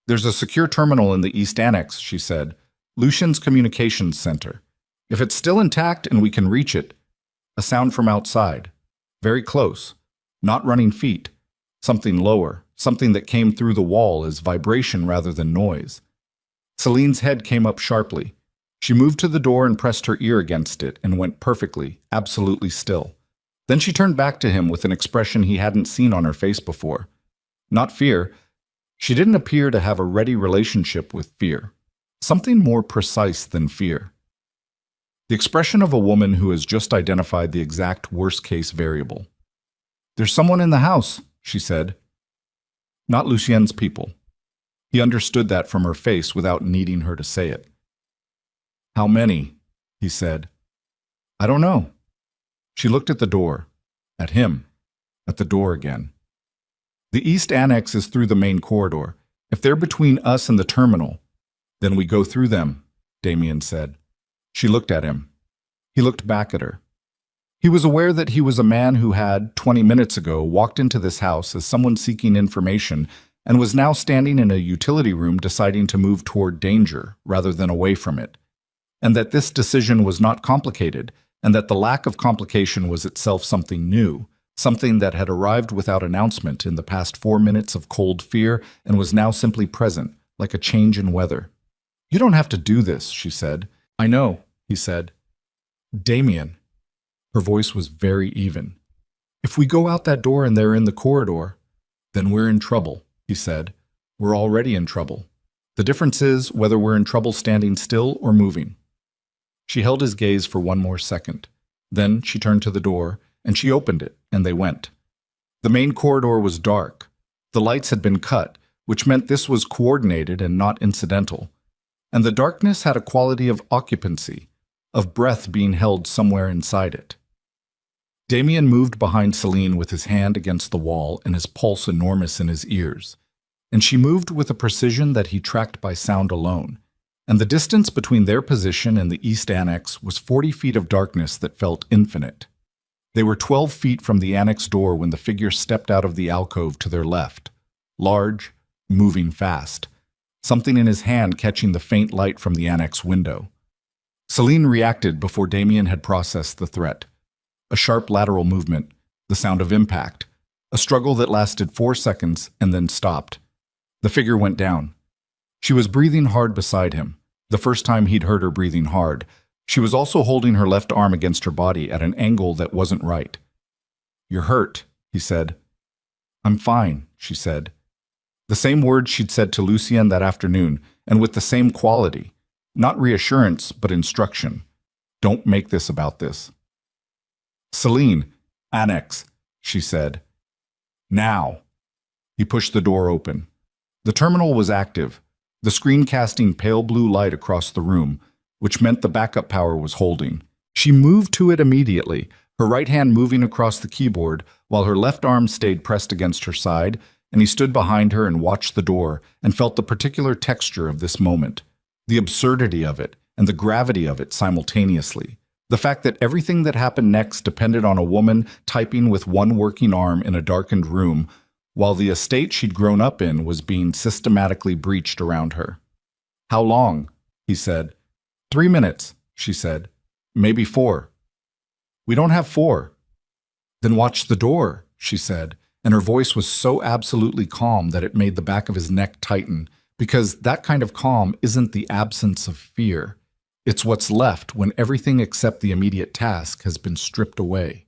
"There's a secure terminal in the East Annex," she said, "Lucian's communications center. If it's still intact and we can reach it," a sound from outside, very close, not running feet, something lower, something that came through the wall as vibration rather than noise. Celine's head came up sharply. She moved to the door and pressed her ear against it and went perfectly, absolutely still. Then she turned back to him with an expression he hadn't seen on her face before. Not fear. She didn't appear to have a ready relationship with fear. Something more precise than fear. The expression of a woman who has just identified the exact worst-case variable. "There's someone in the house," she said. "Not Lucien's people." He understood that from her face without needing her to say it. "How many?" he said. "I don't know." She looked at the door, at him, at the door again. "The East Annex is through the main corridor. If they're between us and the terminal, then we go through them," Damien said. She looked at him. He looked back at her. He was aware that he was a man who had, 20 minutes ago, walked into this house as someone seeking information and was now standing in a utility room deciding to move toward danger rather than away from it. And that this decision was not complicated, and that the lack of complication was itself something new, something that had arrived without announcement in the past 4 minutes of cold fear and was now simply present, like a change in weather. "You don't have to do this," she said. "I know," he said. Damien. Her voice was very even. If we go out that door and they're in the corridor, then we're in trouble, he said. We're already in trouble. The difference is whether we're in trouble standing still or moving. She held his gaze for one more second. Then she turned to the door, and she opened it, and they went. The main corridor was dark. The lights had been cut, which meant this was coordinated and not incidental. And the darkness had a quality of occupancy, of breath being held somewhere inside it. Damien moved behind Celine with his hand against the wall and his pulse enormous in his ears. And she moved with a precision that he tracked by sound alone. And the distance between their position and the East Annex was 40 feet of darkness that felt infinite. They were 12 feet from the annex door when the figure stepped out of the alcove to their left, large, moving fast, something in his hand catching the faint light from the annex window. Celine reacted before Damien had processed the threat. A sharp lateral movement, the sound of impact, a struggle that lasted 4 seconds and then stopped. The figure went down. She was breathing hard beside him, the first time he'd heard her breathing hard. She was also holding her left arm against her body at an angle that wasn't right. "You're hurt," he said. "I'm fine," she said. The same words she'd said to Lucien that afternoon, and with the same quality. Not reassurance, but instruction. Don't make this about this. "Celine, annex," she said. "Now." He pushed the door open. The terminal was active, the screen casting pale blue light across the room, which meant the backup power was holding. She moved to it immediately, her right hand moving across the keyboard, while her left arm stayed pressed against her side, and he stood behind her and watched the door and felt the particular texture of this moment, the absurdity of it and the gravity of it simultaneously. The fact that everything that happened next depended on a woman typing with one working arm in a darkened room, while the estate she'd grown up in was being systematically breached around her. "How long?" he said. 3 minutes, she said. "Maybe 4. "We don't have 4. "Then watch the door," she said, and her voice was so absolutely calm that it made the back of his neck tighten, because that kind of calm isn't the absence of fear. It's what's left when everything except the immediate task has been stripped away.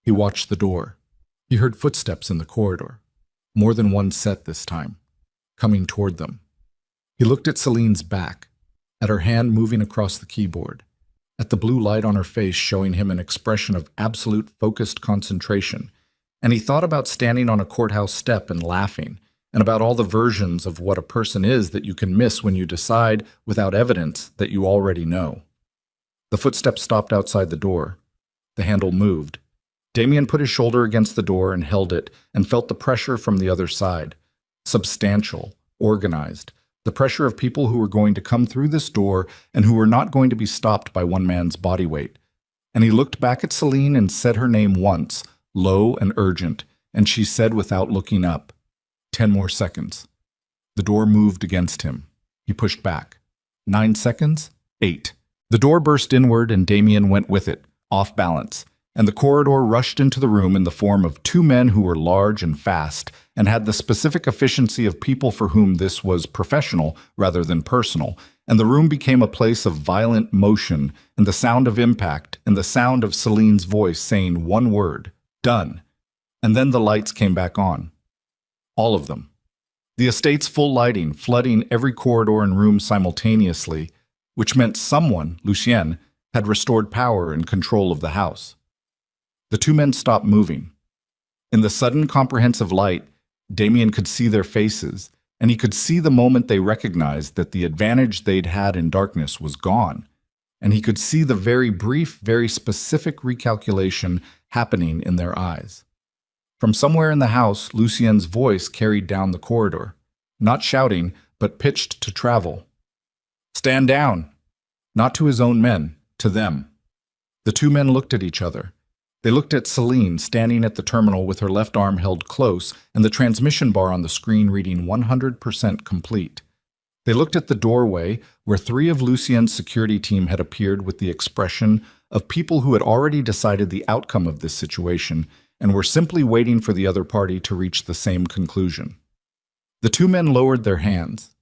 He watched the door. He heard footsteps in the corridor. More than one set this time, coming toward them. He looked at Celine's back, at her hand moving across the keyboard, at the blue light on her face showing him an expression of absolute focused concentration, and he thought about standing on a courthouse step and laughing, and about all the versions of what a person is that you can miss when you decide, without evidence, that you already know. The footsteps stopped outside the door. The handle moved. Damien put his shoulder against the door and held it, and felt the pressure from the other side. Substantial, organized, the pressure of people who were going to come through this door and who were not going to be stopped by one man's body weight. And he looked back at Celine and said her name once, low and urgent, and she said without looking up, 10 more seconds. The door moved against him. He pushed back. 9 seconds? 8. The door burst inward and Damien went with it, off balance, and the corridor rushed into the room in the form of 2 men who were large and fast and had the specific efficiency of people for whom this was professional rather than personal, and the room became a place of violent motion and the sound of impact and the sound of Celine's voice saying one word, "Done." And then the lights came back on. All of them. The estate's full lighting flooding every corridor and room simultaneously, which meant someone, Lucien, had restored power and control of the house. The 2 men stopped moving. In the sudden comprehensive light, Damien could see their faces, and he could see the moment they recognized that the advantage they'd had in darkness was gone, and he could see the very brief, very specific recalculation happening in their eyes. From somewhere in the house, Lucien's voice carried down the corridor, not shouting, but pitched to travel. "Stand down!" Not to his own men, to them. The 2 men looked at each other. They looked at Celine standing at the terminal with her left arm held close and the transmission bar on the screen reading 100% complete. They looked at the doorway where 3 of Lucien's security team had appeared with the expression of people who had already decided the outcome of this situation and were simply waiting for the other party to reach the same conclusion. The 2 men lowered their hands.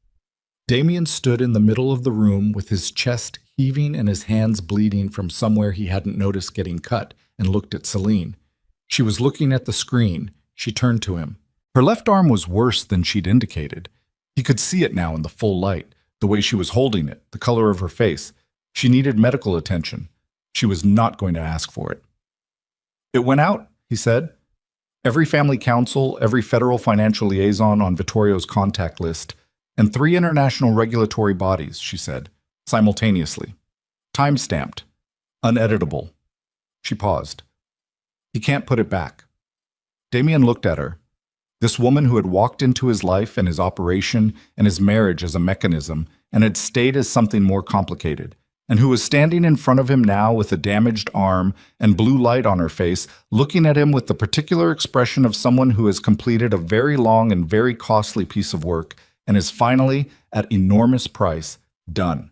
Damien stood in the middle of the room with his chest heaving and his hands bleeding from somewhere he hadn't noticed getting cut, and looked at Celine. She was looking at the screen. She turned to him. Her left arm was worse than she'd indicated. He could see it now in the full light, the way she was holding it, the color of her face. She needed medical attention. She was not going to ask for it. "It went out," he said. "Every family council, every federal financial liaison on Vittorio's contact list, and 3 international regulatory bodies," she said, simultaneously. "Time-stamped. Uneditable." She paused. "He can't put it back." Damien looked at her. This woman who had walked into his life and his operation and his marriage as a mechanism and had stayed as something more complicated, and who was standing in front of him now with a damaged arm and blue light on her face, looking at him with the particular expression of someone who has completed a very long and very costly piece of work and is finally, at enormous price, done.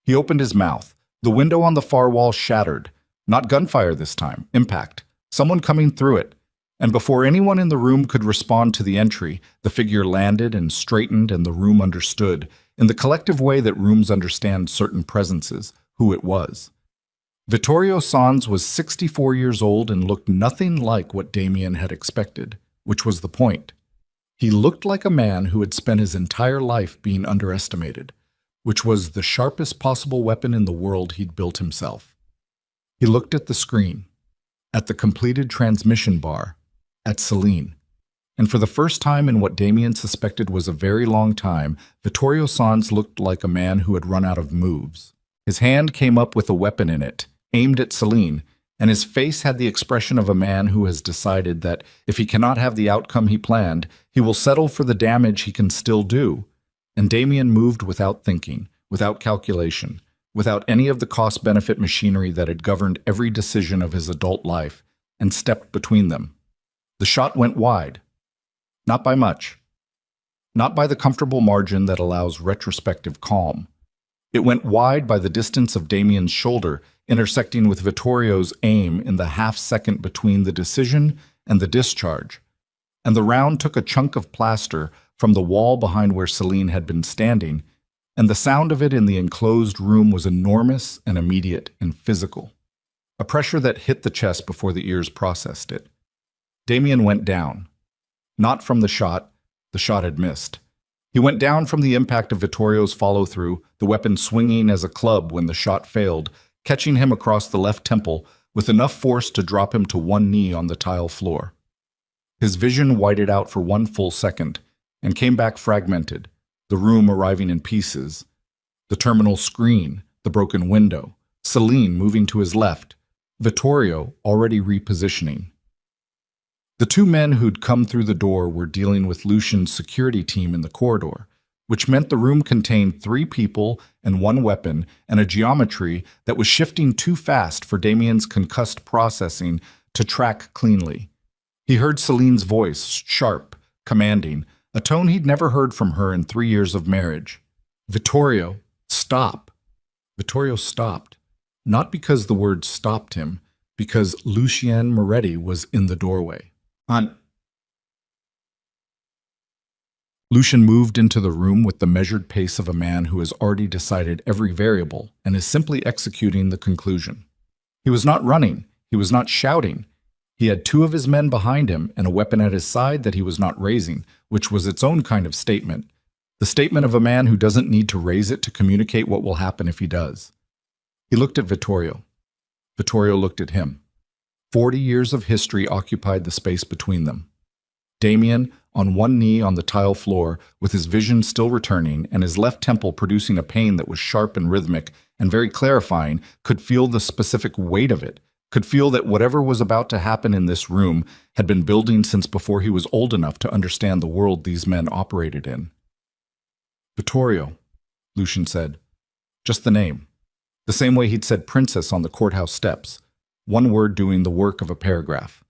He opened his mouth. The window on the far wall shattered. Not gunfire this time, impact. Someone coming through it. And before anyone in the room could respond to the entry, the figure landed and straightened, and the room understood, in the collective way that rooms understand certain presences, who it was. Vittorio Sans was 64 years old and looked nothing like what Damien had expected, which was the point. He looked like a man who had spent his entire life being underestimated, which was the sharpest possible weapon in the world he'd built himself. He looked at the screen, at the completed transmission bar, at Celine. And for the first time in what Damien suspected was a very long time, Vittorio Sans looked like a man who had run out of moves. His hand came up with a weapon in it, aimed at Celine, and his face had the expression of a man who has decided that if he cannot have the outcome he planned, he will settle for the damage he can still do. And Damien moved without thinking, without calculation, without any of the cost-benefit machinery that had governed every decision of his adult life, and stepped between them. The shot went wide. Not by much. Not by the comfortable margin that allows retrospective calm. It went wide by the distance of Damien's shoulder, intersecting with Vittorio's aim in the half-second between the decision and the discharge. And the round took a chunk of plaster from the wall behind where Celine had been standing, and the sound of it in the enclosed room was enormous and immediate and physical. A pressure that hit the chest before the ears processed it. Damien went down. Not from the shot had missed. He went down from the impact of Vittorio's follow-through, the weapon swinging as a club when the shot failed, catching him across the left temple with enough force to drop him to one knee on the tile floor. His vision whited out for 1 full second and came back fragmented, the room arriving in pieces, the terminal screen, the broken window, Celine moving to his left, Vittorio already repositioning. The 2 men who'd come through the door were dealing with Lucian's security team in the corridor, which meant the room contained 3 people and 1 weapon and a geometry that was shifting too fast for Damien's concussed processing to track cleanly. He heard Celine's voice, sharp, commanding, a tone he'd never heard from her in 3 years of marriage. "Vittorio, stop." Vittorio stopped, not because the word stopped him, because Lucien Moretti was in the doorway. Lucien moved into the room with the measured pace of a man who has already decided every variable and is simply executing the conclusion. He was not running. He was not shouting. He had 2 of his men behind him and a weapon at his side that he was not raising, which was its own kind of statement. The statement of a man who doesn't need to raise it to communicate what will happen if he does. He looked at Vittorio. Vittorio looked at him. 40 years of history occupied the space between them. Damien, on one knee on the tile floor, with his vision still returning and his left temple producing a pain that was sharp and rhythmic and very clarifying, could feel the specific weight of it, could feel that whatever was about to happen in this room had been building since before he was old enough to understand the world these men operated in. "Vittorio," Lucien said. Just the name. The same way he'd said princess on the courthouse steps. 1 word doing the work of a paragraph.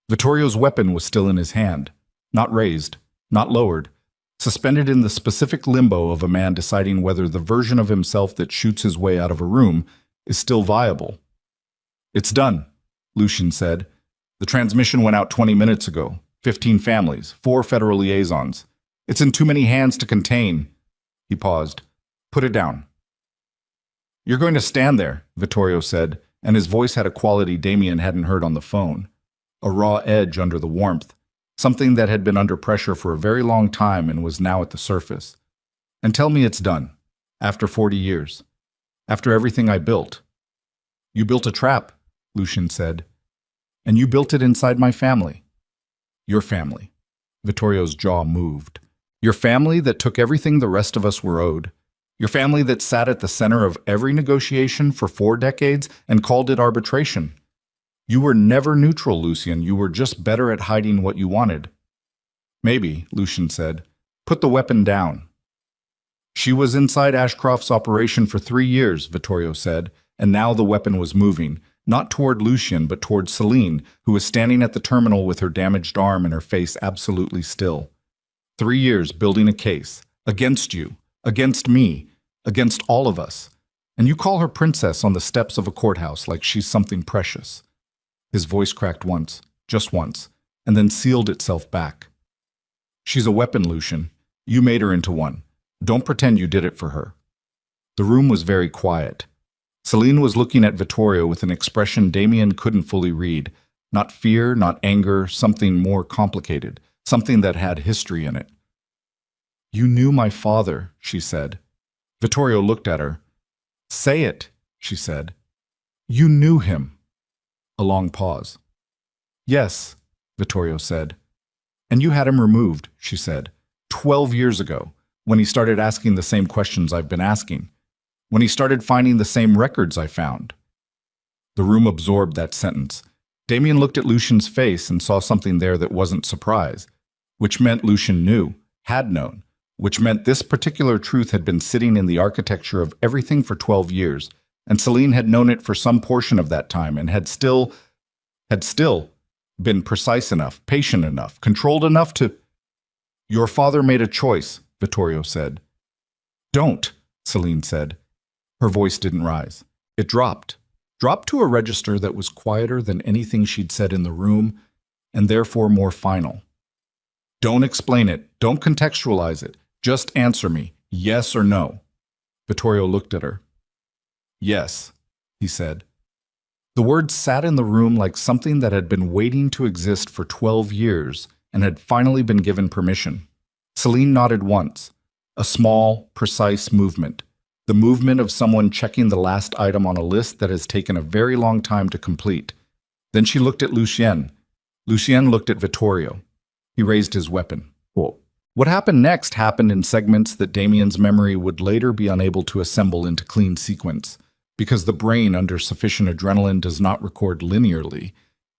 Vittorio's weapon was still in his hand, not raised, not lowered, suspended in the specific limbo of a man deciding whether the version of himself that shoots his way out of a room is still viable. "It's done," Lucien said. "The transmission went out 20 minutes ago. 15 families, 4 federal liaisons. It's in too many hands to contain." He paused. "Put it down." You're going to stand there, Vittorio said, and his voice had a quality Damien hadn't heard on the phone. A raw edge under the warmth, something that had been under pressure for a very long time and was now at the surface. And tell me it's done, after 40 years, after everything I built. You built a trap, Lucian said, and you built it inside my family. Your family. Vittorio's jaw moved. Your family that took everything the rest of us were owed. Your family that sat at the center of every negotiation for 4 decades and called it arbitration. You were never neutral, Lucian. You were just better at hiding what you wanted. Maybe, Lucian said. Put the weapon down. She was inside Ashcroft's operation for 3 years, Vittorio said, and now the weapon was moving, not toward Lucian, but toward Celine, who was standing at the terminal with her damaged arm and her face absolutely still. 3 years building a case. Against you. Against me. Against all of us. And you call her princess on the steps of a courthouse like she's something precious. His voice cracked once, just once, and then sealed itself back. She's a weapon, Lucian. You made her into one. Don't pretend you did it for her. The room was very quiet. Celine was looking at Vittorio with an expression Damien couldn't fully read. Not fear, not anger, something more complicated, something that had history in it. You knew my father, she said. Vittorio looked at her. Say it, she said. You knew him. A long pause. Yes, Vittorio said. And you had him removed, she said, 12 years ago, when he started asking the same questions I've been asking, when he started finding the same records I found. The room absorbed that sentence. Damien looked at Lucian's face and saw something there that wasn't surprise, which meant Lucian knew, had known, which meant this particular truth had been sitting in the architecture of everything for 12 years, and Celine had known it for some portion of that time and had still been precise enough, patient enough, controlled enough to... Your father made a choice, Vittorio said. Don't, Celine said. Her voice didn't rise. It dropped to a register that was quieter than anything she'd said in the room, and therefore more final. Don't explain it. Don't contextualize it. Just answer me, yes or no. Vittorio looked at her. Yes, he said. The words sat in the room like something that had been waiting to exist for 12 years and had finally been given permission. Celine nodded once, a small, precise movement, the movement of someone checking the last item on a list that has taken a very long time to complete. Then she looked at Lucien. Lucien looked at Vittorio. He raised his weapon. Whoa. What happened next happened in segments that Damien's memory would later be unable to assemble into clean sequence, because the brain under sufficient adrenaline does not record linearly.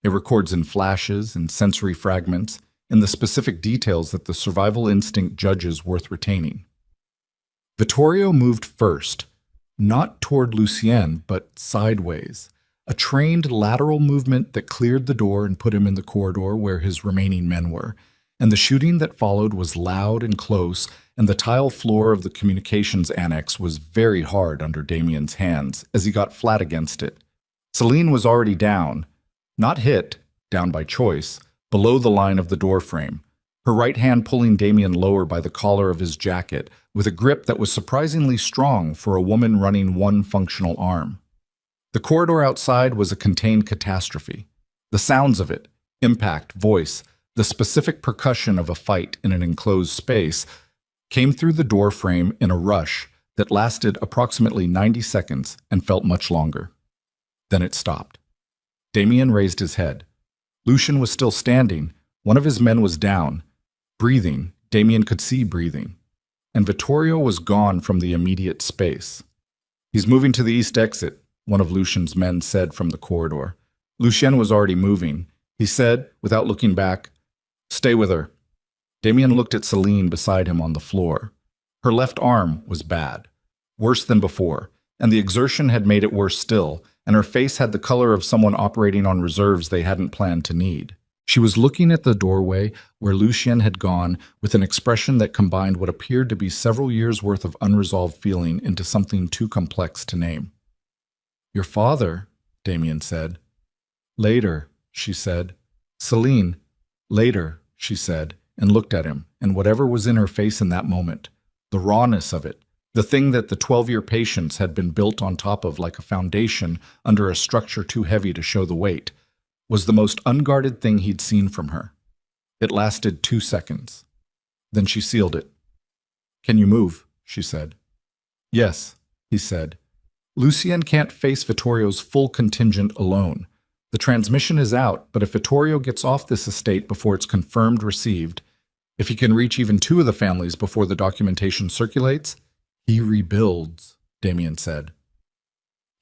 It records in flashes, in sensory fragments, in the specific details that the survival instinct judges worth retaining. Vittorio moved first, not toward Lucien, but sideways, a trained lateral movement that cleared the door and put him in the corridor where his remaining men were, and the shooting that followed was loud and close, and the tile floor of the communications annex was very hard under Damien's hands as he got flat against it. Celine was already down, not hit, down by choice, below the line of the door frame, her right hand pulling Damien lower by the collar of his jacket with a grip that was surprisingly strong for a woman running one functional arm. The corridor outside was a contained catastrophe. The sounds of it, impact, voice, the specific percussion of a fight in an enclosed space, came through the door frame in a rush that lasted approximately 90 seconds and felt much longer. Then it stopped. Damien raised his head. Lucian was still standing. One of his men was down, breathing. Damien could see breathing. And Vittorio was gone from the immediate space. He's moving to the east exit, one of Lucian's men said from the corridor. Lucien was already moving. He said, without looking back, "Stay with her." Damien looked at Celine beside him on the floor. Her left arm was bad, worse than before, and the exertion had made it worse still, and her face had the color of someone operating on reserves they hadn't planned to need. She was looking at the doorway where Lucien had gone with an expression that combined what appeared to be several years' worth of unresolved feeling into something too complex to name. "Your father," Damien said. "Later," she said. "Celine, later," she said, and looked at him, and whatever was in her face in that moment, the rawness of it, The thing that the 12-year patience had been built on top of like a foundation under a structure too heavy to show the weight, was the most unguarded thing he'd seen from her. It lasted 2 seconds. Then she sealed it. "Can you move?" she said. "Yes," he said. Lucien can't face Vittorio's full contingent alone. The transmission is out, but if Vittorio gets off this estate before it's confirmed received, if he can reach even 2 of the families before the documentation circulates, he rebuilds, Damien said.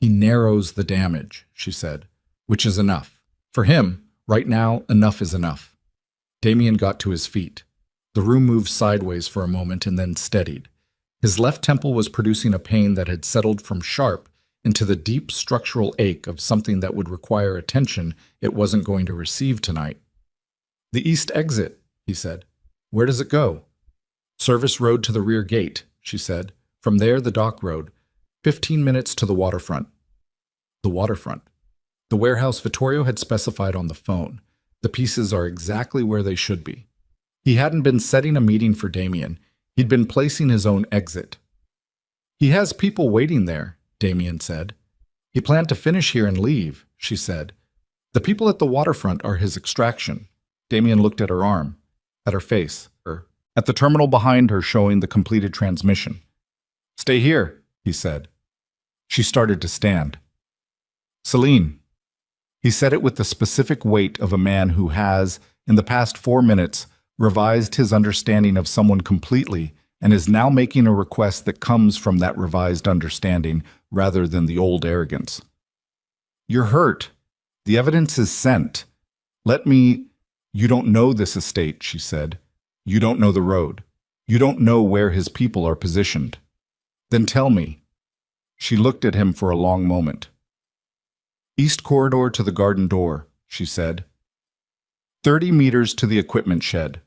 He narrows the damage, she said, which is enough. For him, right now, enough is enough. Damien got to his feet. The room moved sideways for a moment and then steadied. His left temple was producing a pain that had settled from sharp into the deep structural ache of something that would require attention it wasn't going to receive tonight. "The east exit," he said. "Where does it go?" "Service road to the rear gate," she said. "From there, the dock road. 15 minutes to the waterfront." The waterfront. The warehouse Vittorio had specified on the phone. The pieces are exactly where they should be. He hadn't been setting a meeting for Damien. He'd been placing his own exit. "He has people waiting there," Damien said. "He planned to finish here and leave," she said. "The people at the waterfront are his extraction." Damien looked at her arm, at her face, at the terminal behind her showing the completed transmission. "Stay here," he said. She started to stand. "Celine." He said it with the specific weight of a man who has, in the past 4 minutes, revised his understanding of someone completely and is now making a request that comes from that revised understanding rather than the old arrogance. "You're hurt. The evidence is sent. Let me—" "You don't know this estate," she said. "You don't know the road. You don't know where his people are positioned. Then tell me." She looked at him for a long moment. "East corridor to the garden door," she said. 30 meters to the equipment shed.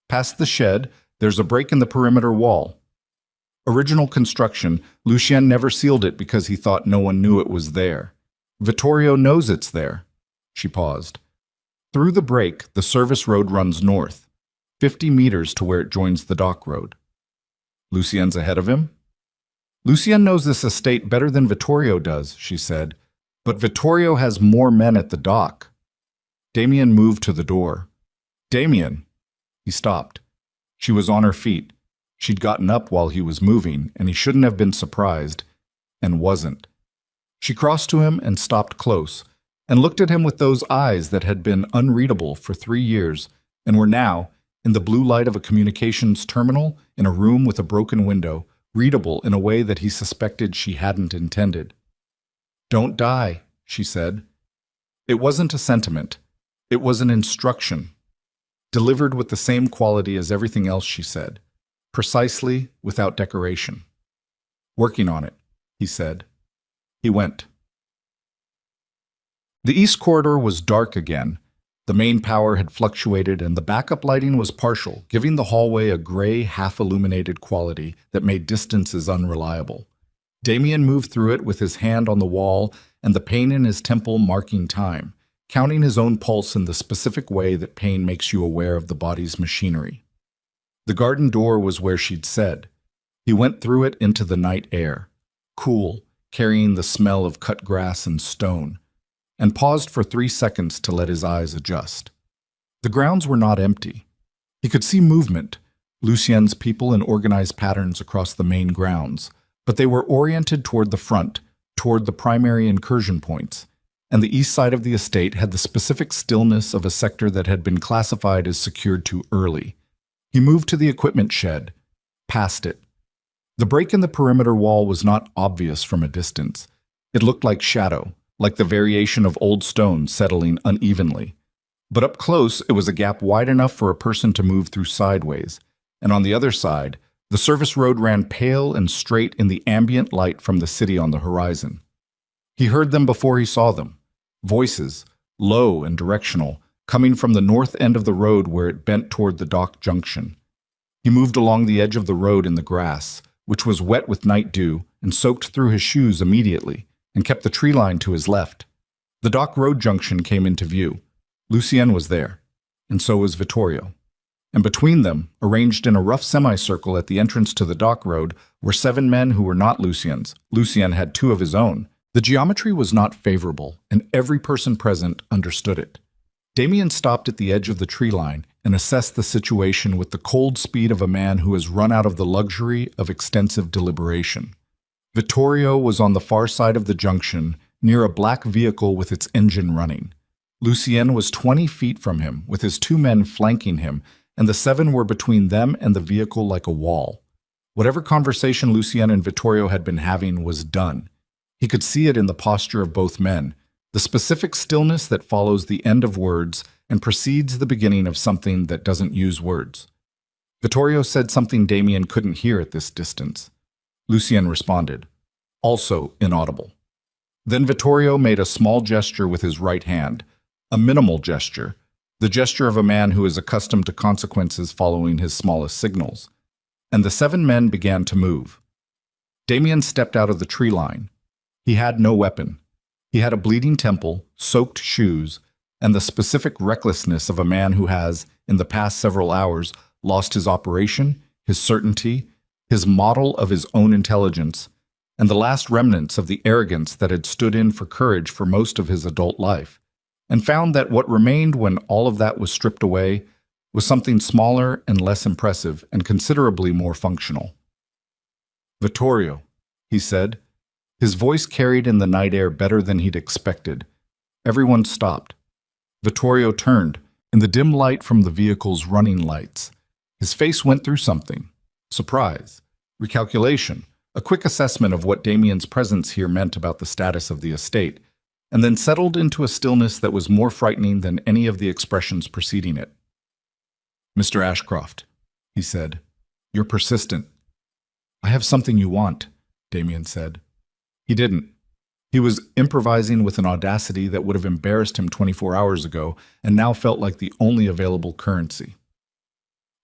Past the shed, there's a break in the perimeter wall. Original construction, Lucien never sealed it because he thought no one knew it was there. Vittorio knows it's there. She paused. Through the break, the service road runs north, 50 meters to where it joins the dock road. Lucien's ahead of him? "Lucien knows this estate better than Vittorio does," she said. "But Vittorio has more men at the dock." Damien moved to the door. "Damien!" He stopped. She was on her feet. She'd gotten up while he was moving, and he shouldn't have been surprised, and wasn't. She crossed to him and stopped close, and looked at him with those eyes that had been unreadable for 3 years, and were now, in the blue light of a communications terminal in a room with a broken window, readable in a way that he suspected she hadn't intended. "Don't die," she said. It wasn't a sentiment. It was an instruction, delivered with the same quality as everything else she said, precisely without decoration. "Working on it," he said. He went. The east corridor was dark again. The main power had fluctuated and the backup lighting was partial, giving the hallway a gray, half-illuminated quality that made distances unreliable. Damien moved through it with his hand on the wall and the pain in his temple marking time, counting his own pulse in the specific way that pain makes you aware of the body's machinery. The garden door was where she'd said. He went through it into the night air, cool, carrying the smell of cut grass and stone, and paused for 3 seconds to let his eyes adjust. The grounds were not empty. He could see movement, Lucien's people in organized patterns across the main grounds, but they were oriented toward the front, toward the primary incursion points, and the east side of the estate had the specific stillness of a sector that had been classified as secured too early. He moved to the equipment shed, past it. The break in the perimeter wall was not obvious from a distance. It looked like shadow, like the variation of old stone settling unevenly. But up close, it was a gap wide enough for a person to move through sideways, and on the other side, the service road ran pale and straight in the ambient light from the city on the horizon. He heard them before he saw them. Voices, low and directional, coming from the north end of the road where it bent toward the dock junction. He moved along the edge of the road in the grass, which was wet with night dew and soaked through his shoes immediately, and kept the tree line to his left. The dock road junction came into view. Lucien was there, and so was Vittorio. And between them, arranged in a rough semicircle at the entrance to the dock road, were 7 men who were not Lucien's. Lucien had 2 of his own. The geometry was not favorable, and every person present understood it. Damien stopped at the edge of the tree line and assessed the situation with the cold speed of a man who has run out of the luxury of extensive deliberation. Vittorio was on the far side of the junction, near a black vehicle with its engine running. Lucien was 20 feet from him, with his 2 men flanking him, and the 7 were between them and the vehicle like a wall. Whatever conversation Lucien and Vittorio had been having was done. He could see it in the posture of both men, the specific stillness that follows the end of words and precedes the beginning of something that doesn't use words. Vittorio said something Damien couldn't hear at this distance. Lucien responded, also inaudible. Then Vittorio made a small gesture with his right hand, a minimal gesture, the gesture of a man who is accustomed to consequences following his smallest signals. And the 7 men began to move. Damien stepped out of the tree line. He had no weapon. He had a bleeding temple, soaked shoes, and the specific recklessness of a man who has, in the past several hours, lost his operation, his certainty, his model of his own intelligence, and the last remnants of the arrogance that had stood in for courage for most of his adult life, and found that what remained when all of that was stripped away was something smaller and less impressive and considerably more functional. Vittorio, he said. His voice carried in the night air better than he'd expected. Everyone stopped. Vittorio turned, in the dim light from the vehicle's running lights. His face went through something. Surprise, recalculation, a quick assessment of what Damien's presence here meant about the status of the estate, and then settled into a stillness that was more frightening than any of the expressions preceding it. Mr. Ashcroft, he said, you're persistent. I have something you want, Damien said. He didn't. He was improvising with an audacity that would have embarrassed him 24 hours ago and now felt like the only available currency.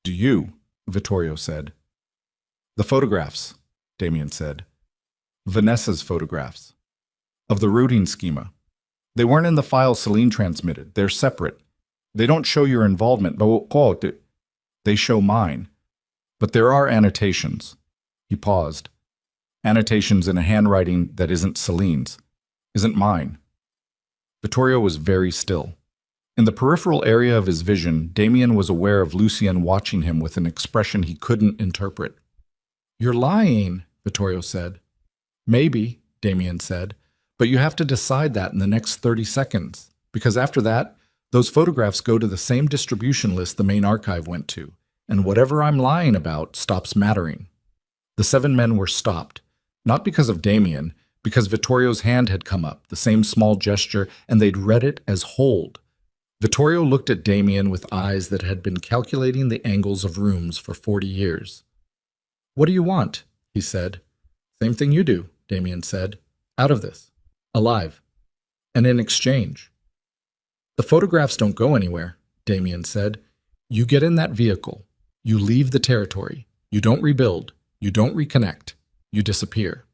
Do you? Vittorio said. The photographs, Damien said. Vanessa's photographs. Of the routing schema. They weren't in the file Celine transmitted. They're separate. They don't show your involvement, but they show mine. But there are annotations. He paused. Annotations in a handwriting that isn't Celine's, isn't mine. Vittorio was very still. In the peripheral area of his vision, Damien was aware of Lucien watching him with an expression he couldn't interpret. You're lying, Vittorio said. Maybe, Damien said, but you have to decide that in the next 30 seconds, because after that, those photographs go to the same distribution list the main archive went to, and whatever I'm lying about stops mattering. The 7 men were stopped. Not because of Damien, because Vittorio's hand had come up, the same small gesture, and they'd read it as hold. Vittorio looked at Damien with eyes that had been calculating the angles of rooms for 40 years. What do you want? He said. Same thing you do, Damien said. Out of this. Alive. And in exchange. The photographs don't go anywhere, Damien said. You get in that vehicle. You leave the territory. You don't rebuild. You don't reconnect. You disappear.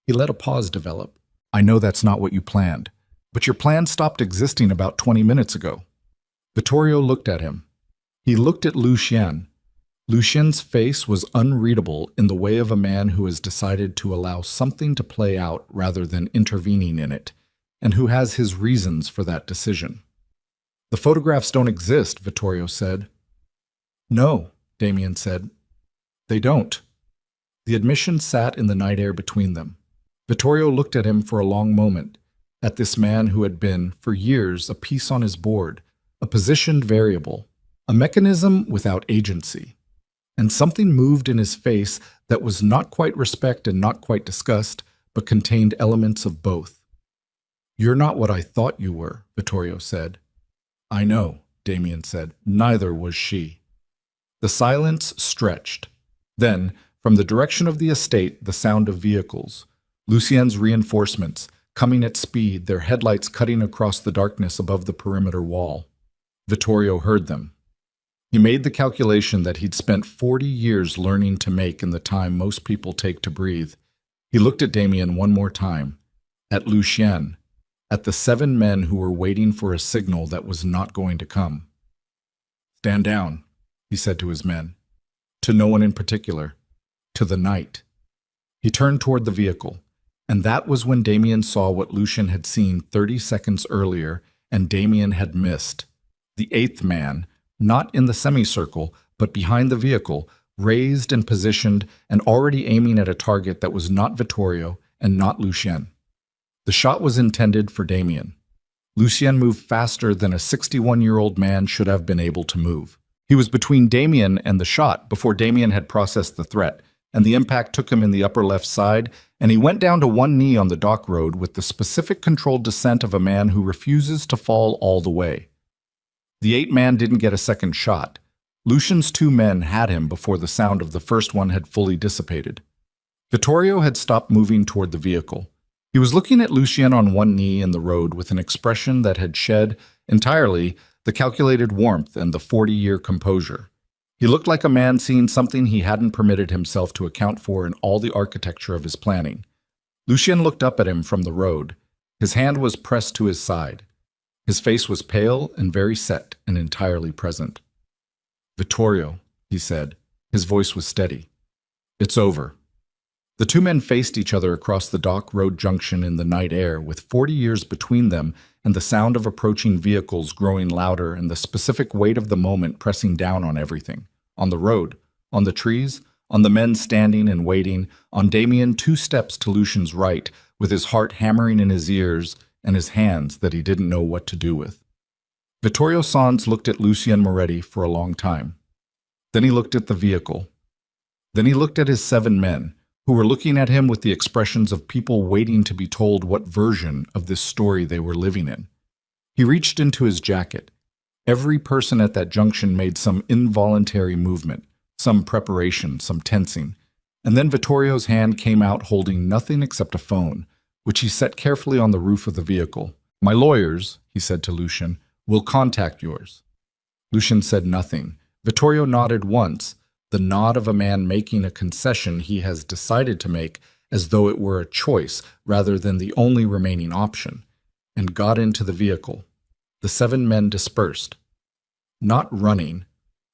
He let a pause develop. I know that's not what you planned, but your plan stopped existing about 20 minutes ago. Vittorio looked at him. He looked at Lucien. Lucien's face was unreadable in the way of a man who has decided to allow something to play out rather than intervening in it, and who has his reasons for that decision. The photographs don't exist, Vittorio said. No, Damien said. They don't. The admission sat in the night air between them. Vittorio looked at him for a long moment, at this man who had been, for years, a piece on his board, a positioned variable, a mechanism without agency. And something moved in his face that was not quite respect and not quite disgust, but contained elements of both. You're not what I thought you were, Vittorio said. I know, Damien said. Neither was she. The silence stretched. Then, from the direction of the estate, the sound of vehicles. Lucien's reinforcements, coming at speed, their headlights cutting across the darkness above the perimeter wall. Vittorio heard them. He made the calculation that he'd spent 40 years learning to make in the time most people take to breathe. He looked at Damien one more time, at Lucien, at the 7 men who were waiting for a signal that was not going to come. Stand down, he said to his men. To no one in particular. To the night. He turned toward the vehicle, and that was when Damien saw what Lucian had seen 30 seconds earlier, and Damien had missed. The eighth man, not in the semicircle, but behind the vehicle, raised and positioned and already aiming at a target that was not Vittorio and not Lucien. The shot was intended for Damien. Lucien moved faster than a 61-year-old man should have been able to move. He was between Damien and the shot before Damien had processed the threat, and the impact took him in the upper left side, and he went down to one knee on the dock road with the specific controlled descent of a man who refuses to fall all the way. The eighth man didn't get a second shot. Lucian's two men had him before the sound of the first one had fully dissipated. Vittorio had stopped moving toward the vehicle. He was looking at Lucien on one knee in the road with an expression that had shed entirely the calculated warmth and the 40-year composure. He looked like a man seeing something he hadn't permitted himself to account for in all the architecture of his planning. Lucien looked up at him from the road. His hand was pressed to his side. His face was pale and very set and entirely present. Vittorio, he said. His voice was steady. It's over. The two men faced each other across the dock road junction in the night air, with 40 years between them and the sound of approaching vehicles growing louder and the specific weight of the moment pressing down on everything. On the road, on the trees, on the men standing and waiting, on Damien 2 steps to Lucian's right, with his heart hammering in his ears and his hands that he didn't know what to do with. Vittorio Sans looked at Lucien Moretti for a long time. Then he looked at the vehicle. Then he looked at his 7 men, who were looking at him with the expressions of people waiting to be told what version of this story they were living in. He reached into his jacket. Every person at that junction made some involuntary movement, some preparation, some tensing. And then Vittorio's hand came out holding nothing except a phone, which he set carefully on the roof of the vehicle. My lawyers, he said to Lucien, will contact yours. Lucien said nothing. Vittorio nodded once, the nod of a man making a concession he has decided to make as though it were a choice rather than the only remaining option, and got into the vehicle. The 7 men dispersed. Not running,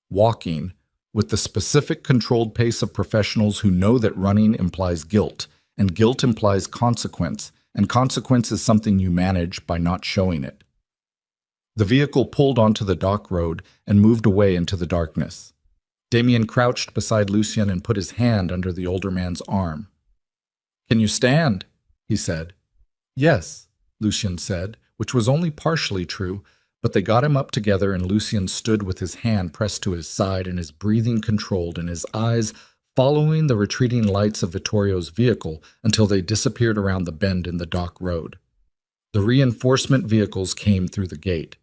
walking, with the specific controlled pace of professionals who know that running implies guilt, and guilt implies consequence, and consequence is something you manage by not showing it. The vehicle pulled onto the dock road and moved away into the darkness. Damien crouched beside Lucien and put his hand under the older man's arm. Can you stand? He said. Yes, Lucien said, which was only partially true, but they got him up together and Lucien stood with his hand pressed to his side and his breathing controlled and his eyes following the retreating lights of Vittorio's vehicle until they disappeared around the bend in the dock road. The reinforcement vehicles came through the gate.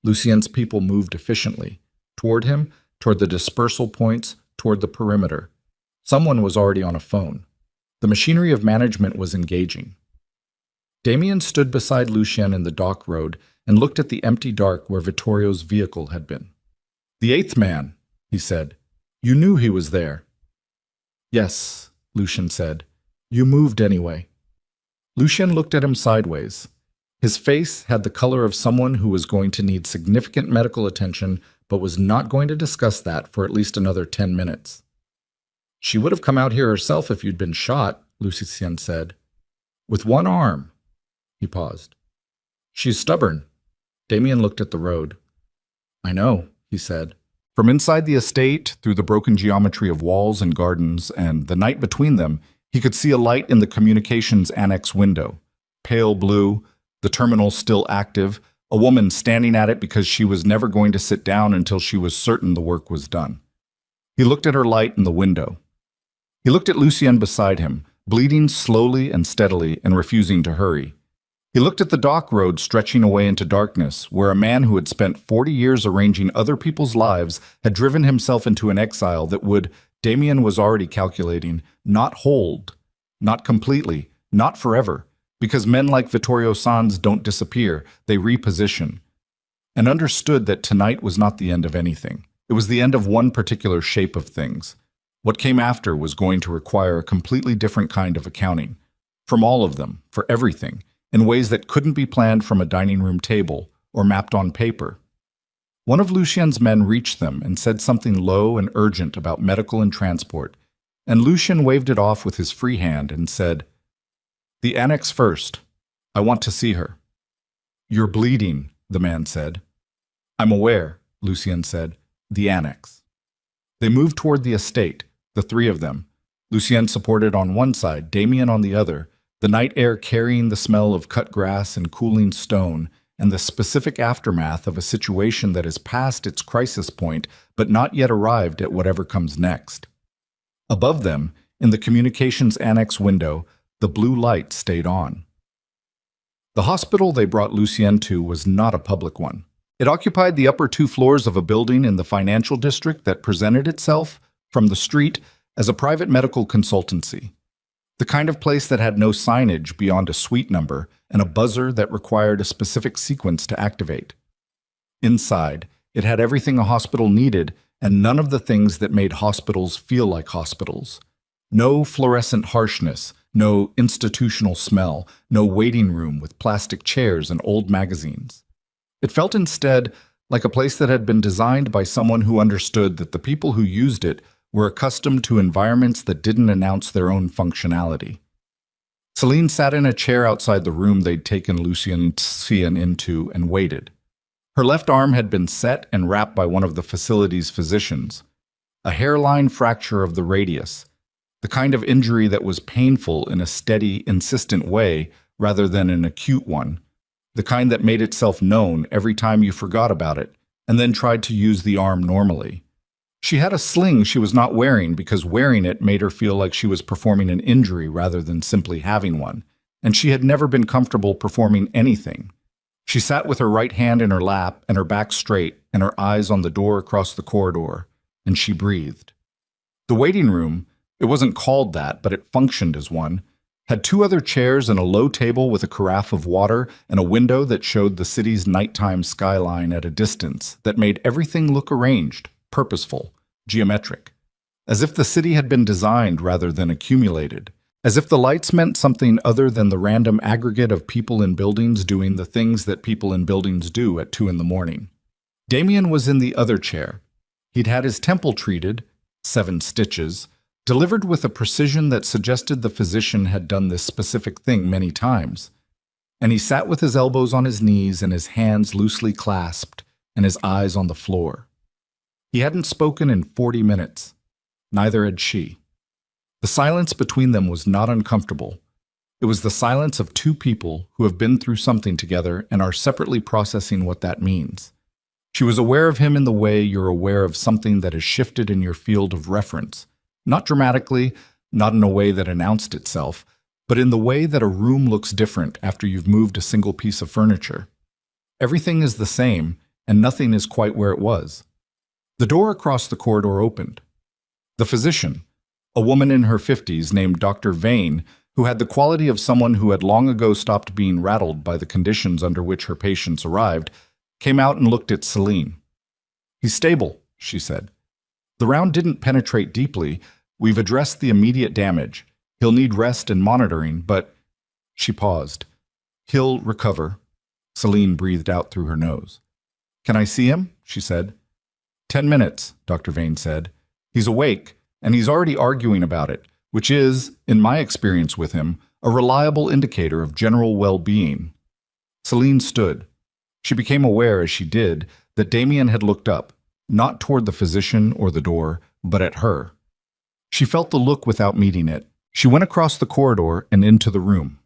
Lucien's people moved efficiently. Toward him, toward the dispersal points, toward the perimeter. Someone was already on a phone. The machinery of management was engaging. Damien stood beside Lucien in the dock road and looked at the empty dark where Vittorio's vehicle had been. The 8th man, he said. You knew he was there. Yes, Lucien said. You moved anyway. Lucien looked at him sideways. His face had the color of someone who was going to need significant medical attention but was not going to discuss that for at least another 10 minutes. She would have come out here herself if you'd been shot, Lucien said. With one arm. He paused. She's stubborn. Damien looked at the road. I know, he said. From inside the estate, through the broken geometry of walls and gardens, and the night between them, he could see a light in the communications annex window. Pale blue, the terminal still active, a woman standing at it because she was never going to sit down until she was certain the work was done. He looked at her light in the window. He looked at Lucien beside him, bleeding slowly and steadily and refusing to hurry. He looked at the dock road stretching away into darkness, where a man who had spent 40 years arranging other people's lives had driven himself into an exile that would, Damien was already calculating, not hold, not completely, not forever. Because men like Vittorio Sans don't disappear, they reposition. And understood that tonight was not the end of anything. It was the end of one particular shape of things. What came after was going to require a completely different kind of accounting. From all of them, for everything, in ways that couldn't be planned from a dining room table or mapped on paper. One of Lucien's men reached them and said something low and urgent about medical and transport, and Lucien waved it off with his free hand and said, "The annex first. I want to see her." "You're bleeding," the man said. "I'm aware," Lucien said. "The annex." They moved toward the estate, the three of them. Lucien supported on one side, Damien on the other, the night air carrying the smell of cut grass and cooling stone, and the specific aftermath of a situation that is past its crisis point but not yet arrived at whatever comes next. Above them, in the communications annex window, the blue light stayed on. The hospital they brought Lucien to was not a public one. It occupied the upper 2 floors of a building in the financial district that presented itself, from the street, as a private medical consultancy. The kind of place that had no signage beyond a suite number and a buzzer that required a specific sequence to activate. Inside, it had everything a hospital needed and none of the things that made hospitals feel like hospitals. No fluorescent harshness, no institutional smell, no waiting room with plastic chairs and old magazines. It felt instead like a place that had been designed by someone who understood that the people who used it were accustomed to environments that didn't announce their own functionality. Celine sat in a chair outside the room they'd taken Lucien into and waited. Her left arm had been set and wrapped by one of the facility's physicians. A hairline fracture of the radius, the kind of injury that was painful in a steady, insistent way rather than an acute one, the kind that made itself known every time you forgot about it and then tried to use the arm normally. She had a sling she was not wearing because wearing it made her feel like she was performing an injury rather than simply having one, and she had never been comfortable performing anything. She sat with her right hand in her lap and her back straight and her eyes on the door across the corridor, and she breathed. The waiting room, it wasn't called that, but it functioned as one, had 2 other chairs and a low table with a carafe of water and a window that showed the city's nighttime skyline at a distance that made everything look arranged, purposeful, geometric, as if the city had been designed rather than accumulated, as if the lights meant something other than the random aggregate of people in buildings doing the things that people in buildings do at 2 in the morning. Damien was in the other chair. He'd had his temple treated, 7 stitches, delivered with a precision that suggested the physician had done this specific thing many times, and he sat with his elbows on his knees and his hands loosely clasped and his eyes on the floor. He hadn't spoken in 40 minutes. Neither had she. The silence between them was not uncomfortable. It was the silence of 2 people who have been through something together and are separately processing what that means. She was aware of him in the way you're aware of something that has shifted in your field of reference, not dramatically, not in a way that announced itself, but in the way that a room looks different after you've moved a single piece of furniture. Everything is the same, and nothing is quite where it was. The door across the corridor opened. The physician, a woman in her 50s named Dr. Vane, who had the quality of someone who had long ago stopped being rattled by the conditions under which her patients arrived, came out and looked at Celine. "He's stable," she said. "The round didn't penetrate deeply. We've addressed the immediate damage. He'll need rest and monitoring, but—" She paused. "He'll recover." Celine breathed out through her nose. "Can I see him?" she said. 10 minutes, Dr. Vane said. "He's awake, and he's already arguing about it, which is, in my experience with him, a reliable indicator of general well-being." Celine stood. She became aware as she did that Damien had looked up, not toward the physician or the door, but at her. She felt the look without meeting it. She went across the corridor and into the room.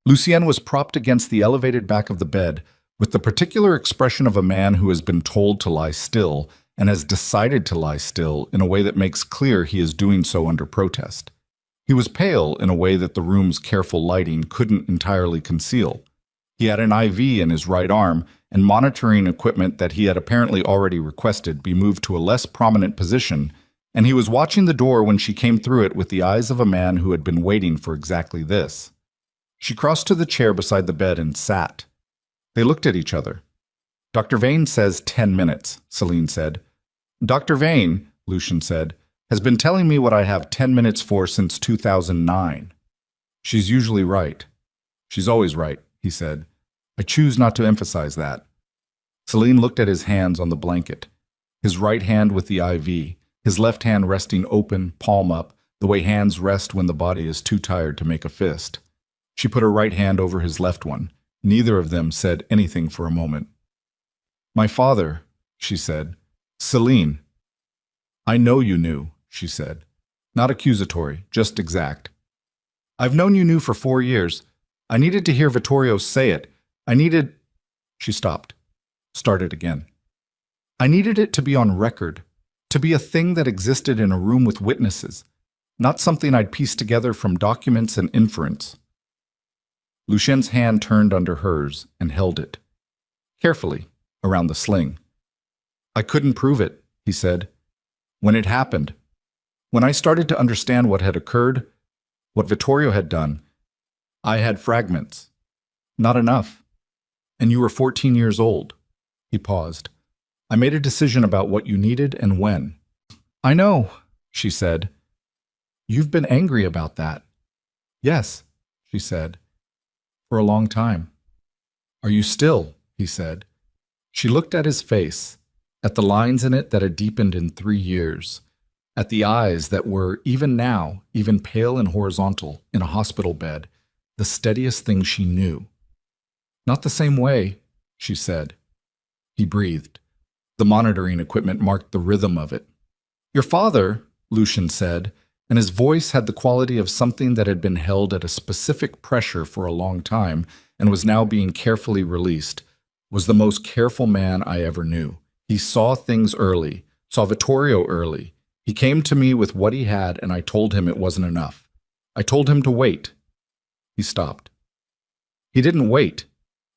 Lucien was propped against the elevated back of the bed, with the particular expression of a man who has been told to lie still and has decided to lie still in a way that makes clear he is doing so under protest. He was pale in a way that the room's careful lighting couldn't entirely conceal. He had an IV in his right arm and monitoring equipment that he had apparently already requested be moved to a less prominent position, and he was watching the door when she came through it with the eyes of a man who had been waiting for exactly this. She crossed to the chair beside the bed and sat. They looked at each other. "Dr. Vane says 10 minutes, Celine said. "Dr. Vane," Lucien said, "has been telling me what I have 10 minutes for since 2009. "She's usually right." "She's always right," he said. I choose not to emphasize that. Celine looked at his hands on the blanket, his right hand with the IV, his left hand resting open, palm up, the way hands rest when the body is too tired to make a fist. She put her right hand over his left one. Neither of them said anything for a moment. "My father," she said. "Celine." "I know you knew," she said. Not accusatory, just exact. "I've known you knew for 4 years. I needed to hear Vittorio say it. I needed—" She stopped. Started again. "I needed it to be on record, to be a thing that existed in a room with witnesses, not something I'd pieced together from documents and inference." Lucien's hand turned under hers and held it, carefully, around the sling. "I couldn't prove it," he said. "When it happened, when I started to understand what had occurred, what Vittorio had done, I had fragments. Not enough. And you were 14 years old." He paused. "I made a decision about what you needed and when." "I know," she said. "You've been angry about that." "Yes," she said. "For a long time." "Are you still?" he said. She looked at his face, at the lines in it that had deepened in 3 years, at the eyes that were, even now, even pale and horizontal, in a hospital bed, the steadiest thing she knew. "Not the same way," she said. He breathed. The monitoring equipment marked the rhythm of it. "Your father," Lucien said, and his voice had the quality of something that had been held at a specific pressure for a long time and was now being carefully released, was the most careful man I ever knew. He saw things early, saw Vittorio early. He came to me with what he had, and I told him it wasn't enough. I told him to wait." He stopped. "He didn't wait.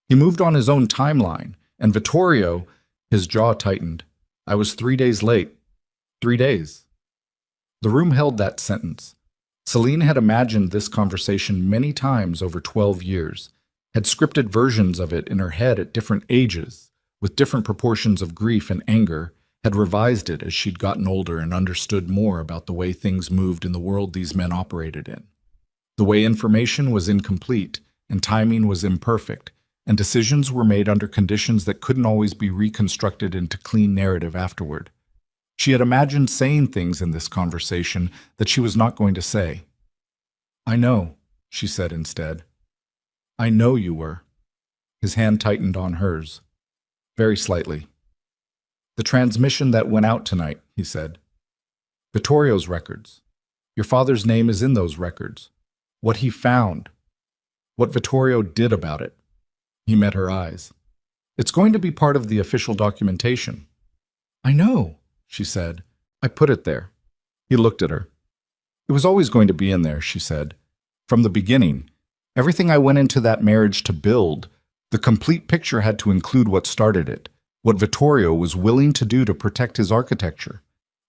He moved on his own timeline, and Vittorio," his jaw tightened. "I was 3 days late. 3 days." The room held that sentence. Celine had imagined this conversation many times over 12 years, had scripted versions of it in her head at different ages, with different proportions of grief and anger, had revised it as she'd gotten older and understood more about the way things moved in the world these men operated in. The way information was incomplete, and timing was imperfect, and decisions were made under conditions that couldn't always be reconstructed into clean narrative afterward. She had imagined saying things in this conversation that she was not going to say. "I know," she said instead. "I know you were." His hand tightened on hers, very slightly. "The transmission that went out tonight," he said. "Vittorio's records. Your father's name is in those records. What he found. What Vittorio did about it." He met her eyes. "It's going to be part of the official documentation." "I know," she said. "I put it there." He looked at her. "It was always going to be in there," she said. "From the beginning. Everything I went into that marriage to build, the complete picture had to include what started it, what Vittorio was willing to do to protect his architecture.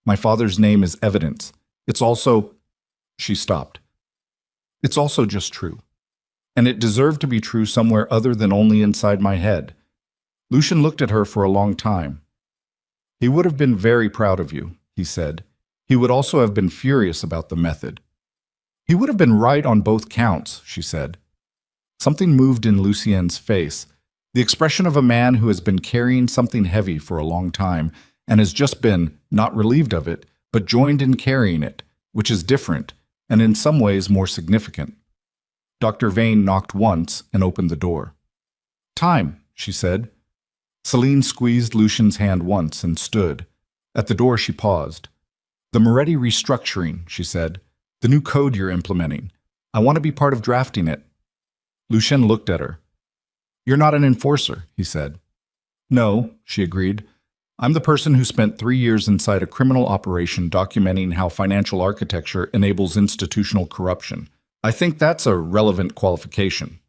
My father's name is evidence. It's also—" She stopped. "It's also just true. And it deserved to be true somewhere other than only inside my head." Lucien looked at her for a long time. "He would have been very proud of you," he said. "He would also have been furious about the method." "He would have been right on both counts," she said. Something moved in Lucien's face, the expression of a man who has been carrying something heavy for a long time and has just been, not relieved of it, but joined in carrying it, which is different, and in some ways more significant. Dr. Vane knocked once and opened the door. "Time," she said. Celine squeezed Lucien's hand once and stood. At the door she paused. "The Moretti restructuring," she said. "The new code you're implementing. I want to be part of drafting it." Lucien looked at her. "You're not an enforcer," he said. "No," she agreed. "I'm the person who spent 3 years inside a criminal operation documenting how financial architecture enables institutional corruption. I think that's a relevant qualification."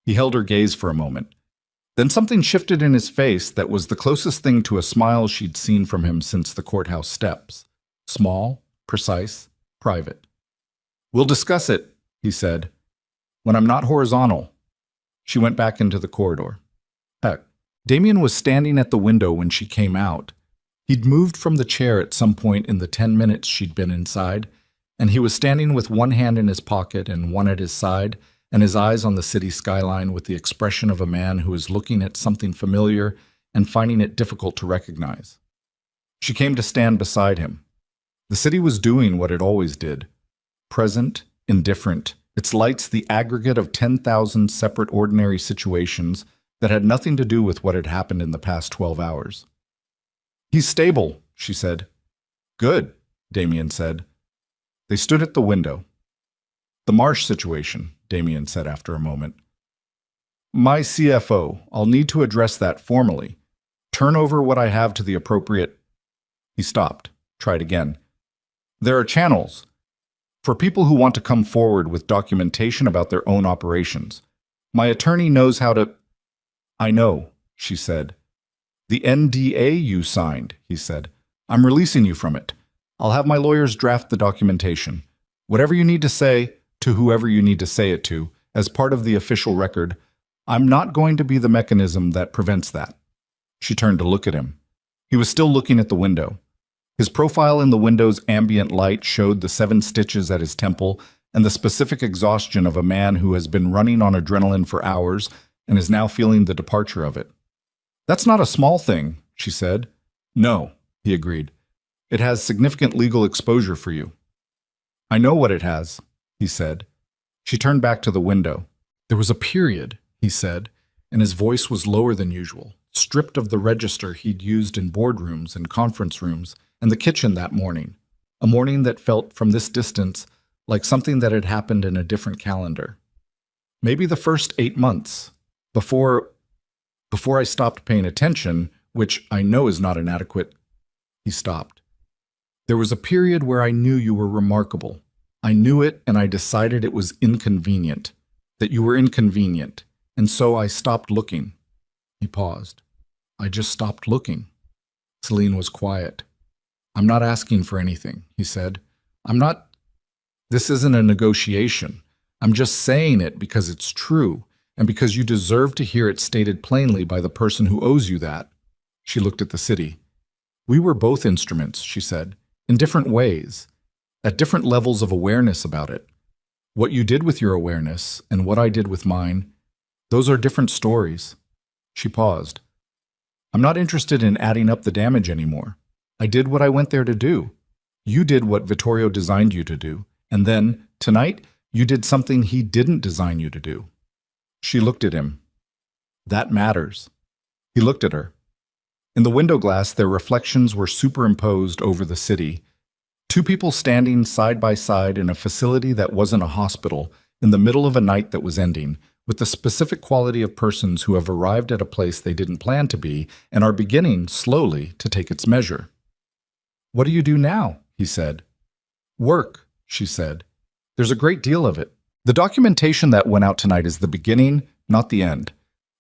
He held her gaze for a moment. Then something shifted in his face that was the closest thing to a smile she'd seen from him since the courthouse steps. Small, precise, private. "We'll discuss it," he said. "When I'm not horizontal." She went back into the corridor. Heck, Damien was standing at the window when she came out. He'd moved from the chair at some point in the 10 minutes she'd been inside, and he was standing with one hand in his pocket and one at his side, and his eyes on the city skyline with the expression of a man who is looking at something familiar and finding it difficult to recognize. She came to stand beside him. The city was doing what it always did. Present, indifferent, its lights the aggregate of 10,000 separate ordinary situations that had nothing to do with what had happened in the past 12 hours. "He's stable," she said. "Good," Damien said. They stood at the window. "The Marsh situation," Damien said after a moment. "My CFO, I'll need to address that formally. Turn over what I have to the appropriate—" He stopped, tried again. "There are channels for people who want to come forward with documentation about their own operations. My attorney knows how to—" "I know," she said. "The NDA you signed," he said. "I'm releasing you from it. I'll have my lawyers draft the documentation. Whatever you need to say, to whoever you need to say it to, as part of the official record, I'm not going to be the mechanism that prevents that." She turned to look at him. He was still looking at the window. His profile in the window's ambient light showed the 7 stitches at his temple and the specific exhaustion of a man who has been running on adrenaline for hours and is now feeling the departure of it. "That's not a small thing," she said. "No," he agreed. "It has significant legal exposure for you." "I know what it has," he said. She turned back to the window. "There was a period," he said, and his voice was lower than usual, stripped of the register he'd used in boardrooms and conference rooms and the kitchen that morning, a morning that felt from this distance like something that had happened in a different calendar. "Maybe the first 8 months, before I stopped paying attention, which I know is not inadequate." He stopped. "There was a period where I knew you were remarkable. I knew it, and I decided it was inconvenient, that you were inconvenient, and so I stopped looking." He paused. "I just stopped looking." Celine was quiet. "I'm not asking for anything," he said. This isn't a negotiation. I'm just saying it because it's true, and because you deserve to hear it stated plainly by the person who owes you that." She looked at the city. "We were both instruments," she said, "in different ways, at different levels of awareness about it. What you did with your awareness and what I did with mine, those are different stories." She paused. "I'm not interested in adding up the damage anymore. I did what I went there to do. You did what Vittorio designed you to do, and then, tonight, you did something he didn't design you to do." She looked at him. "That matters." He looked at her. In the window glass, their reflections were superimposed over the city. 2 people standing side by side in a facility that wasn't a hospital, in the middle of a night that was ending, with the specific quality of persons who have arrived at a place they didn't plan to be and are beginning, slowly, to take its measure. "What do you do now?" he said. "Work," she said. "There's a great deal of it. The documentation that went out tonight is the beginning, not the end.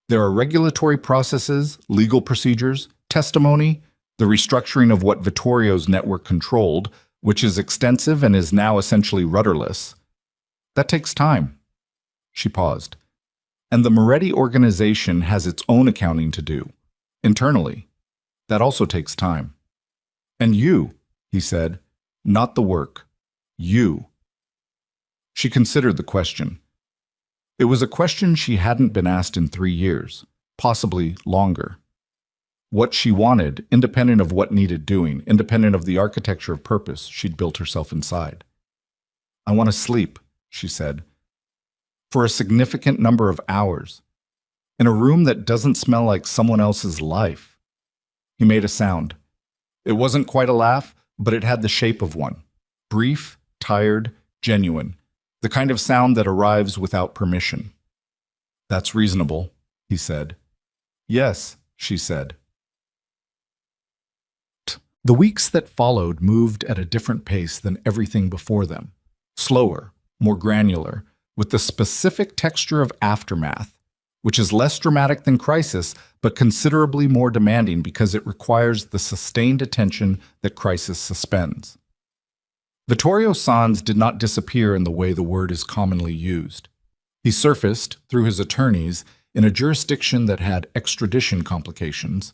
There are regulatory processes, legal procedures, testimony, the restructuring of what Vittorio's network controlled, which is extensive and is now essentially rudderless. That takes time." She paused. "And the Moretti organization has its own accounting to do, internally. That also takes time. And you," he said, "not the work. You." She considered the question. It was a question she hadn't been asked in 3 years, possibly longer. What she wanted, independent of what needed doing, independent of the architecture of purpose she'd built herself inside. "I want to sleep," she said, "for a significant number of hours, in a room that doesn't smell like someone else's life." He made a sound. It wasn't quite a laugh, but it had the shape of one. Brief, tired, genuine. The kind of sound that arrives without permission. "That's reasonable," he said. "Yes," she said. The weeks that followed moved at a different pace than everything before them. Slower, more granular, with the specific texture of aftermath, which is less dramatic than crisis, but considerably more demanding because it requires the sustained attention that crisis suspends. Vittorio Sans did not disappear in the way the word is commonly used. He surfaced, through his attorneys, in a jurisdiction that had extradition complications,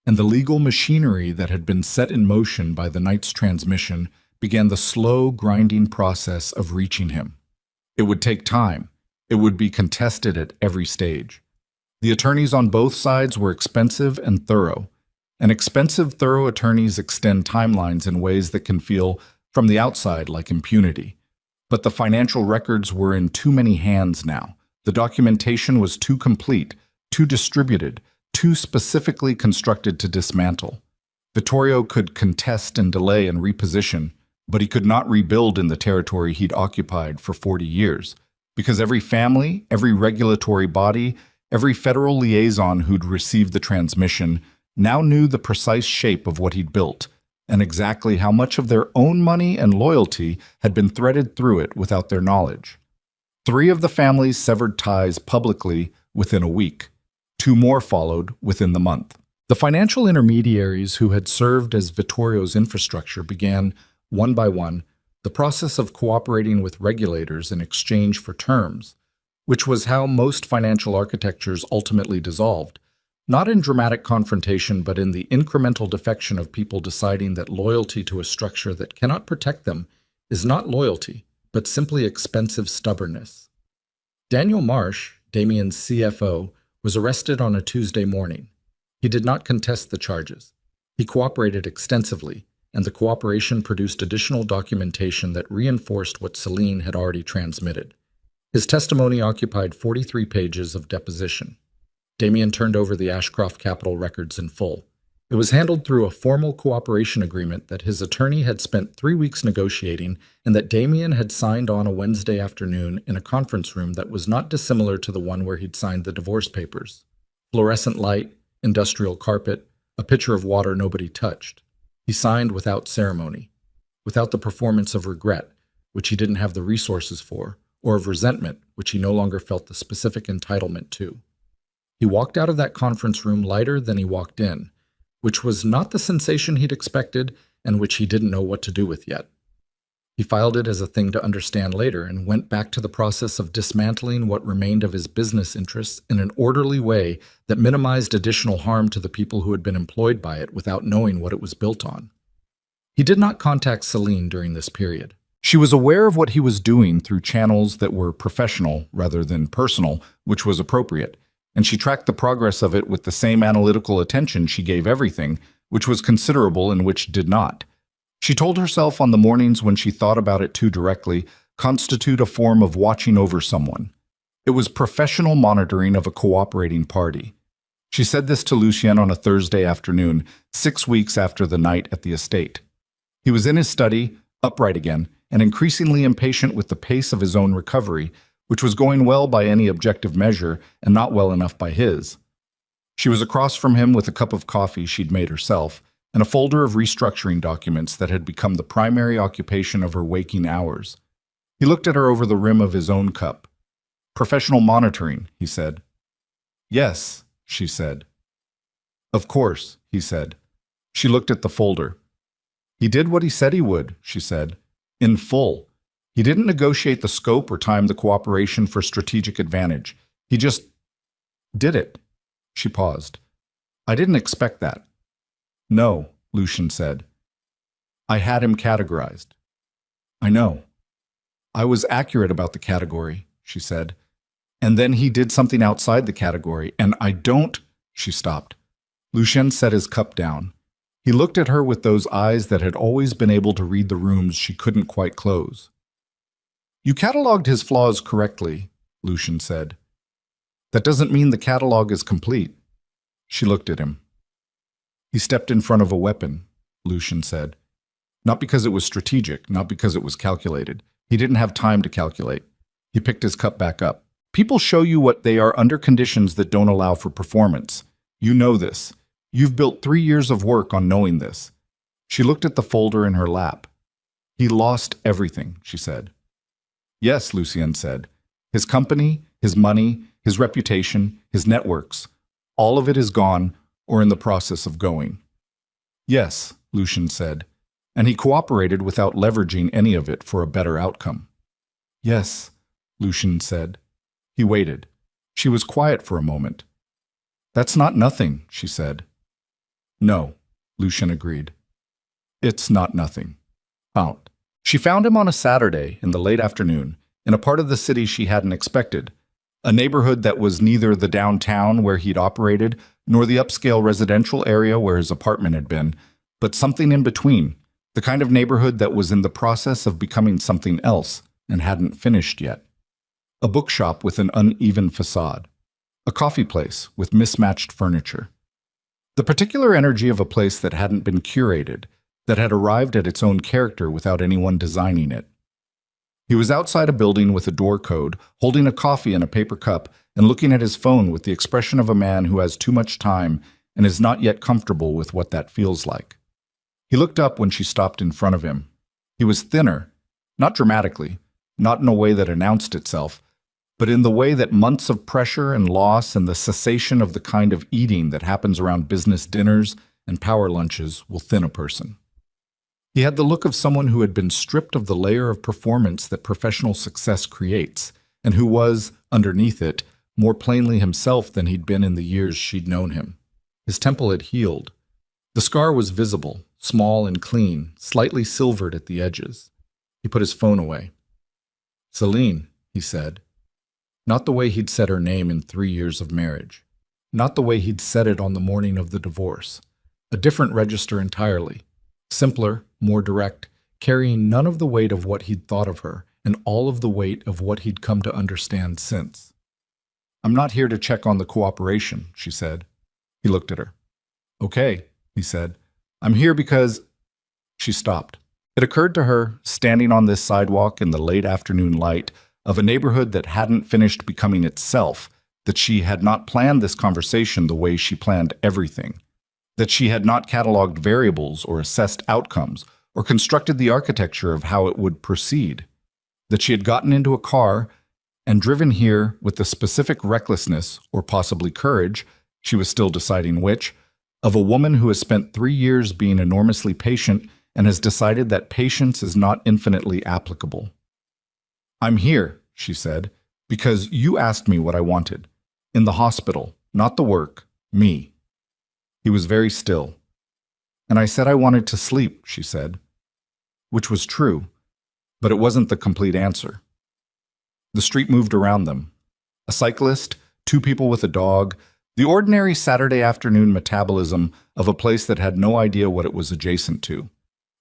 and the legal machinery that had been set in motion by the night's transmission began the slow, grinding process of reaching him. It would take time, It would be contested at every stage. The attorneys on both sides were expensive and thorough. And expensive, thorough attorneys extend timelines in ways that can feel, from the outside, like impunity. But the financial records were in too many hands now. The documentation was too complete, too distributed, too specifically constructed to dismantle. Vittorio could contest and delay and reposition, but he could not rebuild in the territory he'd occupied for 40 years, because every family, every regulatory body, every federal liaison who'd received the transmission now knew the precise shape of what he'd built, and exactly how much of their own money and loyalty had been threaded through it without their knowledge. 3 of the families severed ties publicly within a week. 2 more followed within the month. The financial intermediaries who had served as Vittorio's infrastructure began, one by one, the process of cooperating with regulators in exchange for terms, which was how most financial architectures ultimately dissolved, not in dramatic confrontation, but in the incremental defection of people deciding that loyalty to a structure that cannot protect them is not loyalty, but simply expensive stubbornness. Daniel Marsh, Damien's CFO, was arrested on a Tuesday morning. He did not contest the charges. He cooperated extensively, and the cooperation produced additional documentation that reinforced what Celine had already transmitted. His testimony occupied 43 pages of deposition. Damien turned over the Ashcroft Capital records in full. It was handled through a formal cooperation agreement that his attorney had spent 3 weeks negotiating and that Damien had signed on a Wednesday afternoon in a conference room that was not dissimilar to the one where he'd signed the divorce papers. Fluorescent light, industrial carpet, a pitcher of water nobody touched. He signed without ceremony, without the performance of regret, which he didn't have the resources for, or of resentment, which he no longer felt the specific entitlement to. He walked out of that conference room lighter than he walked in, which was not the sensation he'd expected and which he didn't know what to do with yet. He filed it as a thing to understand later and went back to the process of dismantling what remained of his business interests in an orderly way that minimized additional harm to the people who had been employed by it without knowing what it was built on. He did not contact Celine during this period. She was aware of what he was doing through channels that were professional rather than personal, which was appropriate, and she tracked the progress of it with the same analytical attention she gave everything, which was considerable and which did not. She told herself on the mornings when she thought about it too directly constitute a form of watching over someone. It was professional monitoring of a cooperating party. She said this to Lucien on a Thursday afternoon, 6 weeks after the night at the estate. He was in his study, upright again, and increasingly impatient with the pace of his own recovery, which was going well by any objective measure and not well enough by his. She was across from him with a cup of coffee she'd made herself and a folder of restructuring documents that had become the primary occupation of her waking hours. He looked at her over the rim of his own cup. "Professional monitoring," he said. "Yes," she said. "Of course," he said. She looked at the folder. "He did what he said he would," she said, "in full. He didn't negotiate the scope or time the cooperation for strategic advantage. He just did it." She paused. "I didn't expect that." "No," Lucien said. "I had him categorized." "I know." "I was accurate about the category," she said. "And then he did something outside the category, and I don't—" She stopped. Lucien set his cup down. He looked at her with those eyes that had always been able to read the rooms she couldn't quite close. "You cataloged his flaws correctly," Lucien said. "That doesn't mean the catalog is complete." She looked at him. "He stepped in front of a weapon," Lucien said. "Not because it was strategic, not because it was calculated. He didn't have time to calculate." He picked his cup back up. "People show you what they are under conditions that don't allow for performance. You know this. You've built 3 years of work on knowing this." She looked at the folder in her lap. "He lost everything," she said. "Yes," Lucien said. "His company, his money, his reputation, his networks, all of it is gone or in the process of going." "Yes," Lucien said, "and he cooperated without leveraging any of it for a better outcome." "Yes," Lucien said. He waited. She was quiet for a moment. "That's not nothing," she said. "No," Lucien agreed. "It's not nothing." Out. She found him on a Saturday in the late afternoon, in a part of the city she hadn't expected, A neighborhood that was neither the downtown where he'd operated, nor the upscale residential area where his apartment had been, but something in between, the kind of neighborhood that was in the process of becoming something else and hadn't finished yet. A bookshop with an uneven facade. A coffee place with mismatched furniture. The particular energy of a place that hadn't been curated, that had arrived at its own character without anyone designing it. He was outside a building with a door code, holding a coffee in a paper cup and looking at his phone with the expression of a man who has too much time and is not yet comfortable with what that feels like. He looked up when she stopped in front of him. He was thinner, not dramatically, not in a way that announced itself, but in the way that months of pressure and loss and the cessation of the kind of eating that happens around business dinners and power lunches will thin a person. He had the look of someone who had been stripped of the layer of performance that professional success creates, and who was, underneath it, more plainly himself than he'd been in the years she'd known him. His temple had healed. The scar was visible, small and clean, slightly silvered at the edges. He put his phone away. "Celine," he said. Not the way he'd said her name in 3 years of marriage. Not the way he'd said it on the morning of the divorce. A different register entirely. Simpler, more direct, carrying none of the weight of what he'd thought of her and all of the weight of what he'd come to understand since. "I'm not here to check on the cooperation," she said. He looked at her. "Okay," he said. "I'm here because—" She stopped. It occurred to her, standing on this sidewalk in the late afternoon light of a neighborhood that hadn't finished becoming itself, that she had not planned this conversation the way she planned everything. That she had not cataloged variables or assessed outcomes or constructed the architecture of how it would proceed. That she had gotten into a car and driven here with the specific recklessness, or possibly courage, she was still deciding which, of a woman who has spent 3 years being enormously patient and has decided that patience is not infinitely applicable. "I'm here," she said, "because you asked me what I wanted. In the hospital, not the work, me." He was very still. "And I said I wanted to sleep," she said. Which was true, but it wasn't the complete answer. The street moved around them. A cyclist, 2 people with a dog, the ordinary Saturday afternoon metabolism of a place that had no idea what it was adjacent to.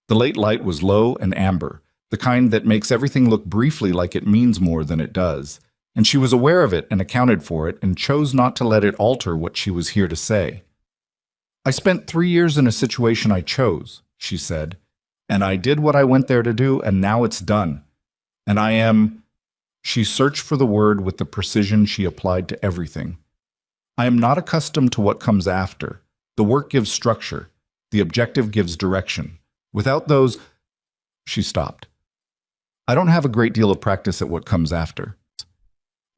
The late light was low and amber, the kind that makes everything look briefly like it means more than it does, and she was aware of it and accounted for it and chose not to let it alter what she was here to say. "I spent 3 years in a situation I chose," she said, "and I did what I went there to do, and now it's done. And I am—" She searched for the word with the precision she applied to everything. "I am not accustomed to what comes after. The work gives structure. The objective gives direction. Without those—" She stopped. "I don't have a great deal of practice at what comes after."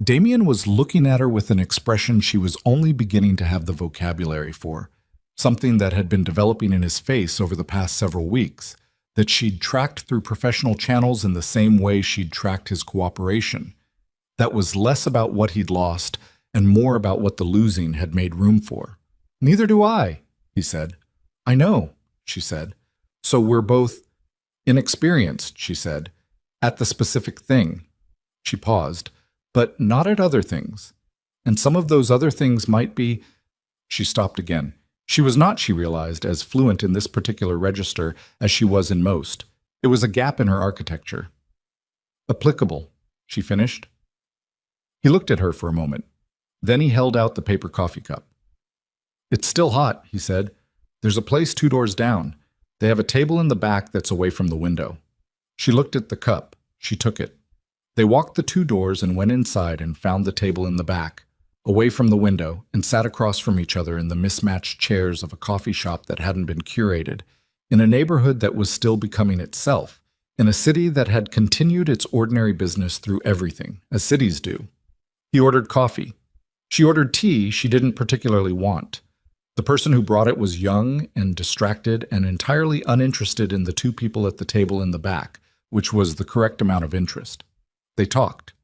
Damien was looking at her with an expression she was only beginning to have the vocabulary for, something that had been developing in his face over the past several weeks, that she'd tracked through professional channels in the same way she'd tracked his cooperation. That was less about what he'd lost and more about what the losing had made room for. "Neither do I," he said. "I know," she said. "So we're both inexperienced," she said, "at the specific thing." She paused, "but not at other things. And some of those other things might be—" She stopped again. She was not, she realized, as fluent in this particular register as she was in most. It was a gap in her architecture. "Applicable," she finished. He looked at her for a moment. Then he held out the paper coffee cup. "It's still hot," he said. "There's a place 2 doors down. They have a table in the back that's away from the window." She looked at the cup. She took it. They walked the 2 doors and went inside and found the table in the back, away from the window, and sat across from each other in the mismatched chairs of a coffee shop that hadn't been curated, in a neighborhood that was still becoming itself, in a city that had continued its ordinary business through everything, as cities do. He ordered coffee. She ordered tea she didn't particularly want. The person who brought it was young and distracted and entirely uninterested in the 2 people at the table in the back, which was the correct amount of interest. They talked.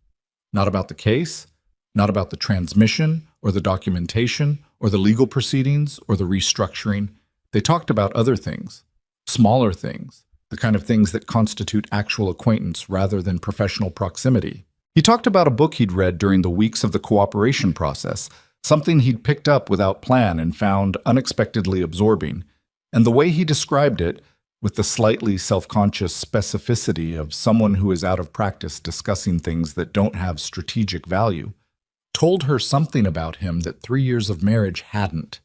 Not about the case, not about the transmission, or the documentation, or the legal proceedings, or the restructuring. They talked about other things, smaller things, the kind of things that constitute actual acquaintance rather than professional proximity. He talked about a book he'd read during the weeks of the cooperation process, something he'd picked up without plan and found unexpectedly absorbing. And the way he described it, with the slightly self-conscious specificity of someone who is out of practice discussing things that don't have strategic value, told her something about him that 3 years of marriage hadn't.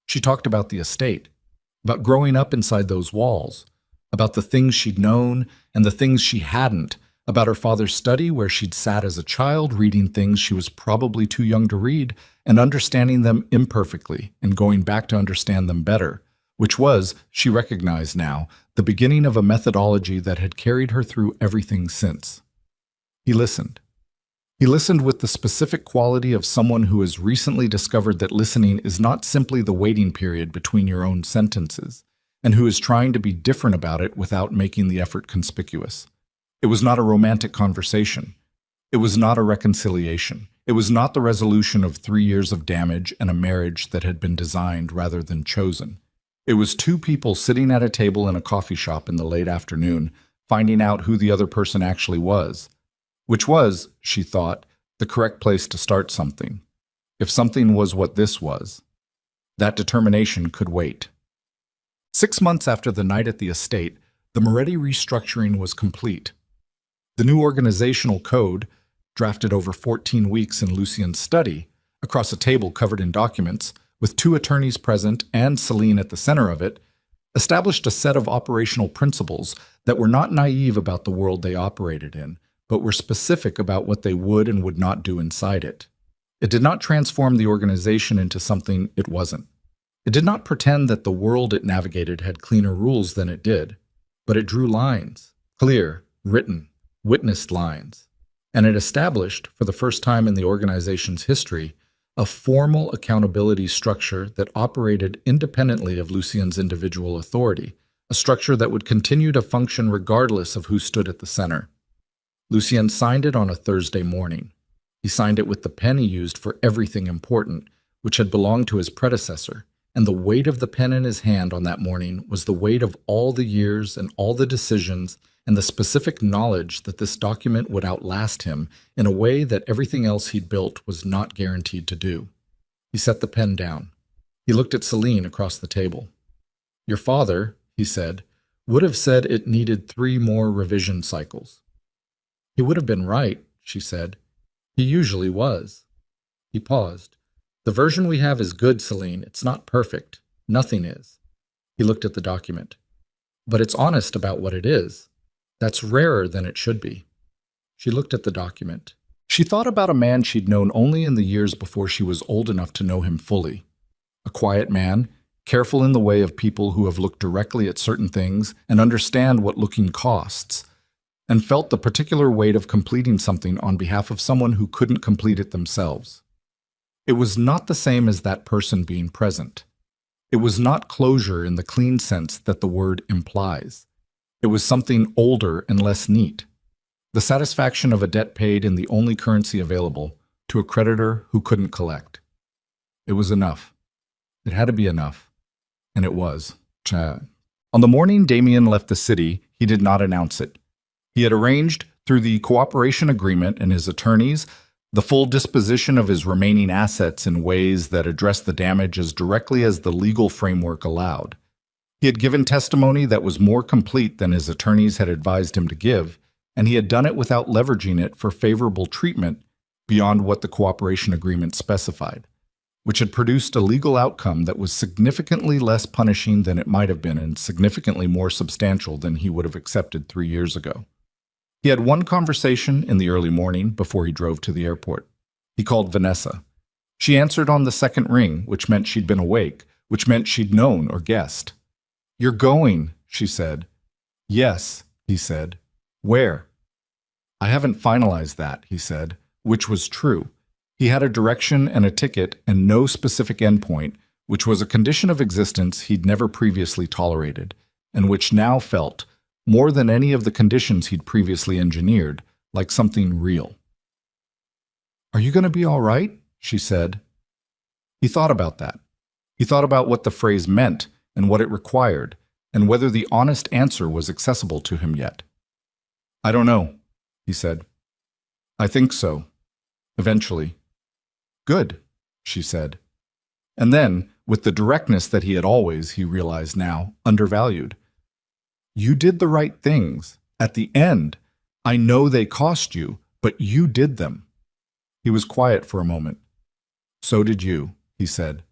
She talked about the estate, about growing up inside those walls, about the things she'd known and the things she hadn't, about her father's study where she'd sat as a child reading things she was probably too young to read and understanding them imperfectly and going back to understand them better, which was, she recognized now, the beginning of a methodology that had carried her through everything since. He listened. He listened with the specific quality of someone who has recently discovered that listening is not simply the waiting period between your own sentences, and who is trying to be different about it without making the effort conspicuous. It was not a romantic conversation. It was not a reconciliation. It was not the resolution of 3 years of damage and a marriage that had been designed rather than chosen. It was two people sitting at a table in a coffee shop in the late afternoon, finding out who the other person actually was. Which was, she thought, the correct place to start something. If something was what this was, that determination could wait. 6 months after the night at the estate, the Moretti restructuring was complete. The new organizational code, drafted over 14 weeks in Lucien's study, across a table covered in documents, with 2 attorneys present and Celine at the center of it, established a set of operational principles that were not naive about the world they operated in, but were specific about what they would and would not do inside it. It did not transform the organization into something it wasn't. It did not pretend that the world it navigated had cleaner rules than it did, but it drew lines, clear, written, witnessed lines, and it established, for the first time in the organization's history, a formal accountability structure that operated independently of Lucien's individual authority, a structure that would continue to function regardless of who stood at the center. Lucien signed it on a Thursday morning. He signed it with the pen he used for everything important, which had belonged to his predecessor, and the weight of the pen in his hand on that morning was the weight of all the years and all the decisions and the specific knowledge that this document would outlast him in a way that everything else he'd built was not guaranteed to do. He set the pen down. He looked at Celine across the table. "Your father," he said, "would have said it needed 3 more revision cycles." "He would have been right," she said. "He usually was." He paused. "The version we have is good, Celine. It's not perfect. Nothing is." He looked at the document. "But it's honest about what it is. That's rarer than it should be." She looked at the document. She thought about a man she'd known only in the years before she was old enough to know him fully. A quiet man, careful in the way of people who have looked directly at certain things and understand what looking costs, and felt the particular weight of completing something on behalf of someone who couldn't complete it themselves. It was not the same as that person being present. It was not closure in the clean sense that the word implies. It was something older and less neat. The satisfaction of a debt paid in the only currency available to a creditor who couldn't collect. It was enough. It had to be enough. And it was. On the morning Damien left the city, he did not announce it. He had arranged, through the cooperation agreement and his attorneys, the full disposition of his remaining assets in ways that addressed the damage as directly as the legal framework allowed. He had given testimony that was more complete than his attorneys had advised him to give, and he had done it without leveraging it for favorable treatment beyond what the cooperation agreement specified, which had produced a legal outcome that was significantly less punishing than it might have been and significantly more substantial than he would have accepted 3 years ago. He had one conversation in the early morning before he drove to the airport. He called Vanessa. She answered on the second ring, which meant she'd been awake, which meant she'd known or guessed. "You're going," she said. "Yes," he said. "Where?" "I haven't finalized that," he said, which was true. He had a direction and a ticket and no specific endpoint, which was a condition of existence he'd never previously tolerated, and which now felt, more than any of the conditions he'd previously engineered, like something real. "Are you going to be all right?" she said. He thought about that. He thought about what the phrase meant and what it required, and whether the honest answer was accessible to him yet. "I don't know," he said. I think so. Eventually. Good, she said. And then, with the directness that he had always, he realized now, undervalued. You did the right things. At the end, I know they cost you, but you did them. He was quiet for a moment. So did you, he said.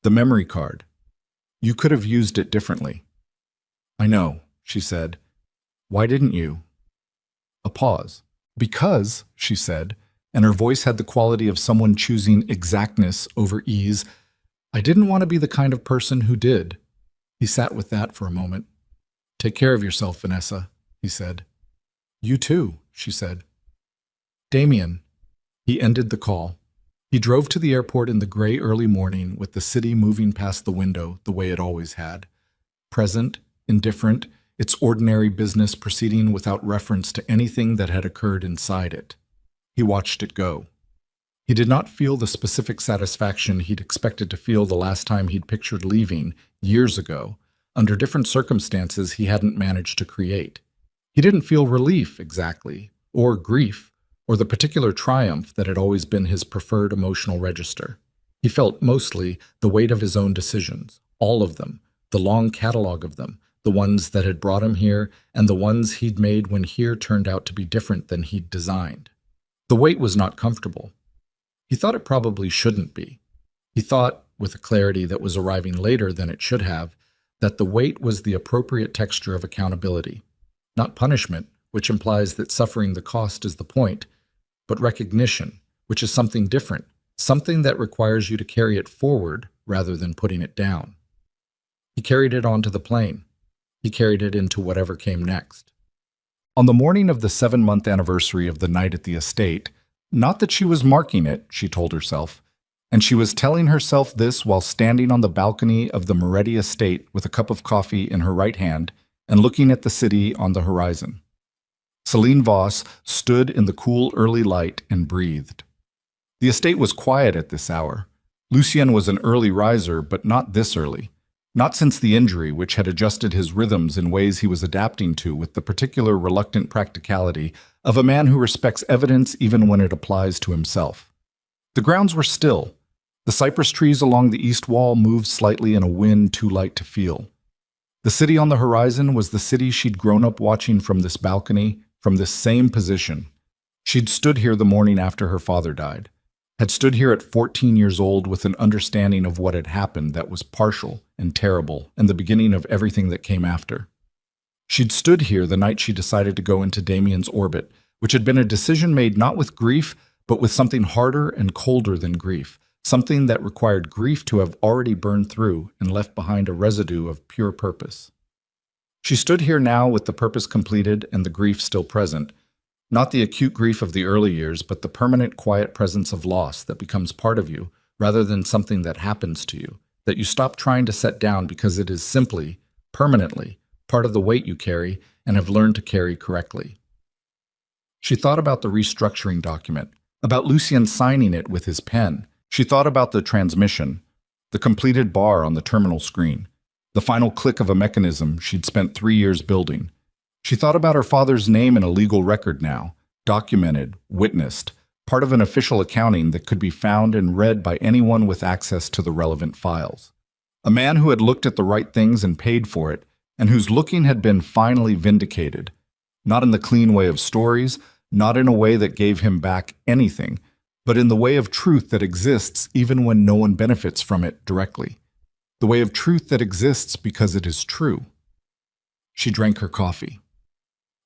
The memory card. You could have used it differently. I know, she said. Why didn't you? A pause. Because, she said, and her voice had the quality of someone choosing exactness over ease, I didn't want to be the kind of person who did. He sat with that for a moment. Take care of yourself, Vanessa, he said. You too, she said. Damien. He ended the call. He drove to the airport in the gray early morning with the city moving past the window the way it always had. Present, indifferent, its ordinary business proceeding without reference to anything that had occurred inside it. He watched it go. He did not feel the specific satisfaction he'd expected to feel the last time he'd pictured leaving, years ago, under different circumstances he hadn't managed to create. He didn't feel relief, exactly, or grief, or the particular triumph that had always been his preferred emotional register. He felt mostly the weight of his own decisions, all of them, the long catalog of them, the ones that had brought him here, and the ones he'd made when here turned out to be different than he'd designed. The weight was not comfortable. He thought it probably shouldn't be. He thought, with a clarity that was arriving later than it should have, that the weight was the appropriate texture of accountability. Not punishment, which implies that suffering the cost is the point, but recognition, which is something different, something that requires you to carry it forward rather than putting it down. He carried it onto the plane. He carried it into whatever came next. On the morning of the 7-month anniversary of the night at the estate, not that she was marking it, she told herself, and she was telling herself this while standing on the balcony of the Moretti estate with a cup of coffee in her right hand and looking at the city on the horizon. Celine Voss stood in the cool early light and breathed. The estate was quiet at this hour. Lucien was an early riser, but not this early. Not since the injury, which had adjusted his rhythms in ways he was adapting to with the particular reluctant practicality of a man who respects evidence even when it applies to himself. The grounds were still. The cypress trees along the east wall moved slightly in a wind too light to feel. The city on the horizon was the city she'd grown up watching from this balcony, from this same position. She'd stood here the morning after her father died, had stood here at 14 years old with an understanding of what had happened that was partial and terrible and the beginning of everything that came after. She'd stood here the night she decided to go into Damien's orbit, which had been a decision made not with grief, but with something harder and colder than grief, something that required grief to have already burned through and left behind a residue of pure purpose. She stood here now with the purpose completed and the grief still present, not the acute grief of the early years, but the permanent quiet presence of loss that becomes part of you rather than something that happens to you, that you stop trying to set down because it is simply, permanently, part of the weight you carry and have learned to carry correctly. She thought about the restructuring document, about Lucien signing it with his pen. She thought about the transmission, the completed bar on the terminal screen, the final click of a mechanism she'd spent 3 years building. She thought about her father's name in a legal record now, documented, witnessed, part of an official accounting that could be found and read by anyone with access to the relevant files. A man who had looked at the right things and paid for it, and whose looking had been finally vindicated, not in the clean way of stories, not in a way that gave him back anything, but in the way of truth that exists even when no one benefits from it directly. The way of truth that exists because it is true. She drank her coffee.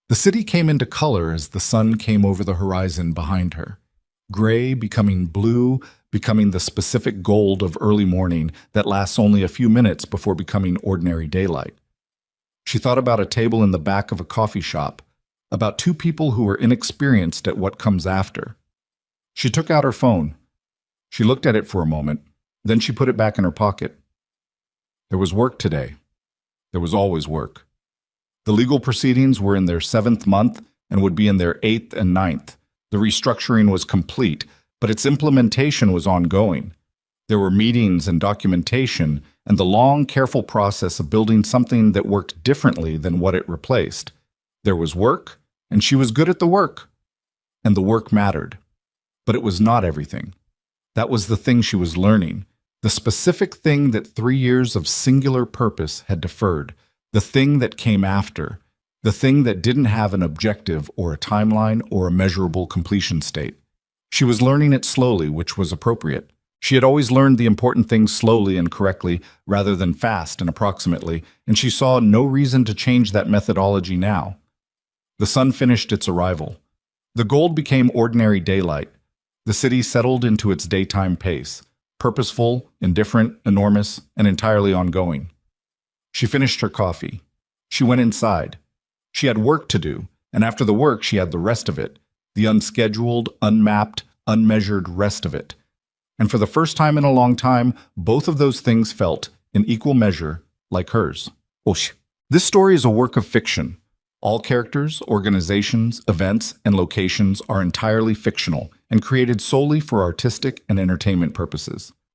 The city came into color as the sun came over the horizon behind her. Gray becoming blue, becoming the specific gold of early morning that lasts only a few minutes before becoming ordinary daylight. She thought about a table in the back of a coffee shop, about two people who were inexperienced at what comes after. She took out her phone. She looked at it for a moment, then she put it back in her pocket. There was work today. There was always work. The legal proceedings were in their 7th month and would be in their 8th and 9th. The restructuring was complete, but its implementation was ongoing. There were meetings and documentation and the long, careful process of building something that worked differently than what it replaced. There was work, and she was good at the work. and the work mattered. But it was not everything. That was the thing she was learning, the specific thing that 3 years of singular purpose had deferred, the thing that came after, the thing that didn't have an objective or a timeline or a measurable completion state. She was learning it slowly, which was appropriate. She had always learned the important things slowly and correctly rather than fast and approximately, and she saw no reason to change that methodology now. The sun finished its arrival. The gold became ordinary daylight. The city settled into its daytime pace, purposeful, indifferent, enormous, and entirely ongoing. She finished her coffee. She went inside. She had work to do, and after the work she had the rest of it, the unscheduled, unmapped, unmeasured rest of it. And for the first time in a long time, both of those things felt, in equal measure, like hers. This story is a work of fiction. All characters, organizations, events, and locations are entirely fictional and created solely for artistic and entertainment purposes.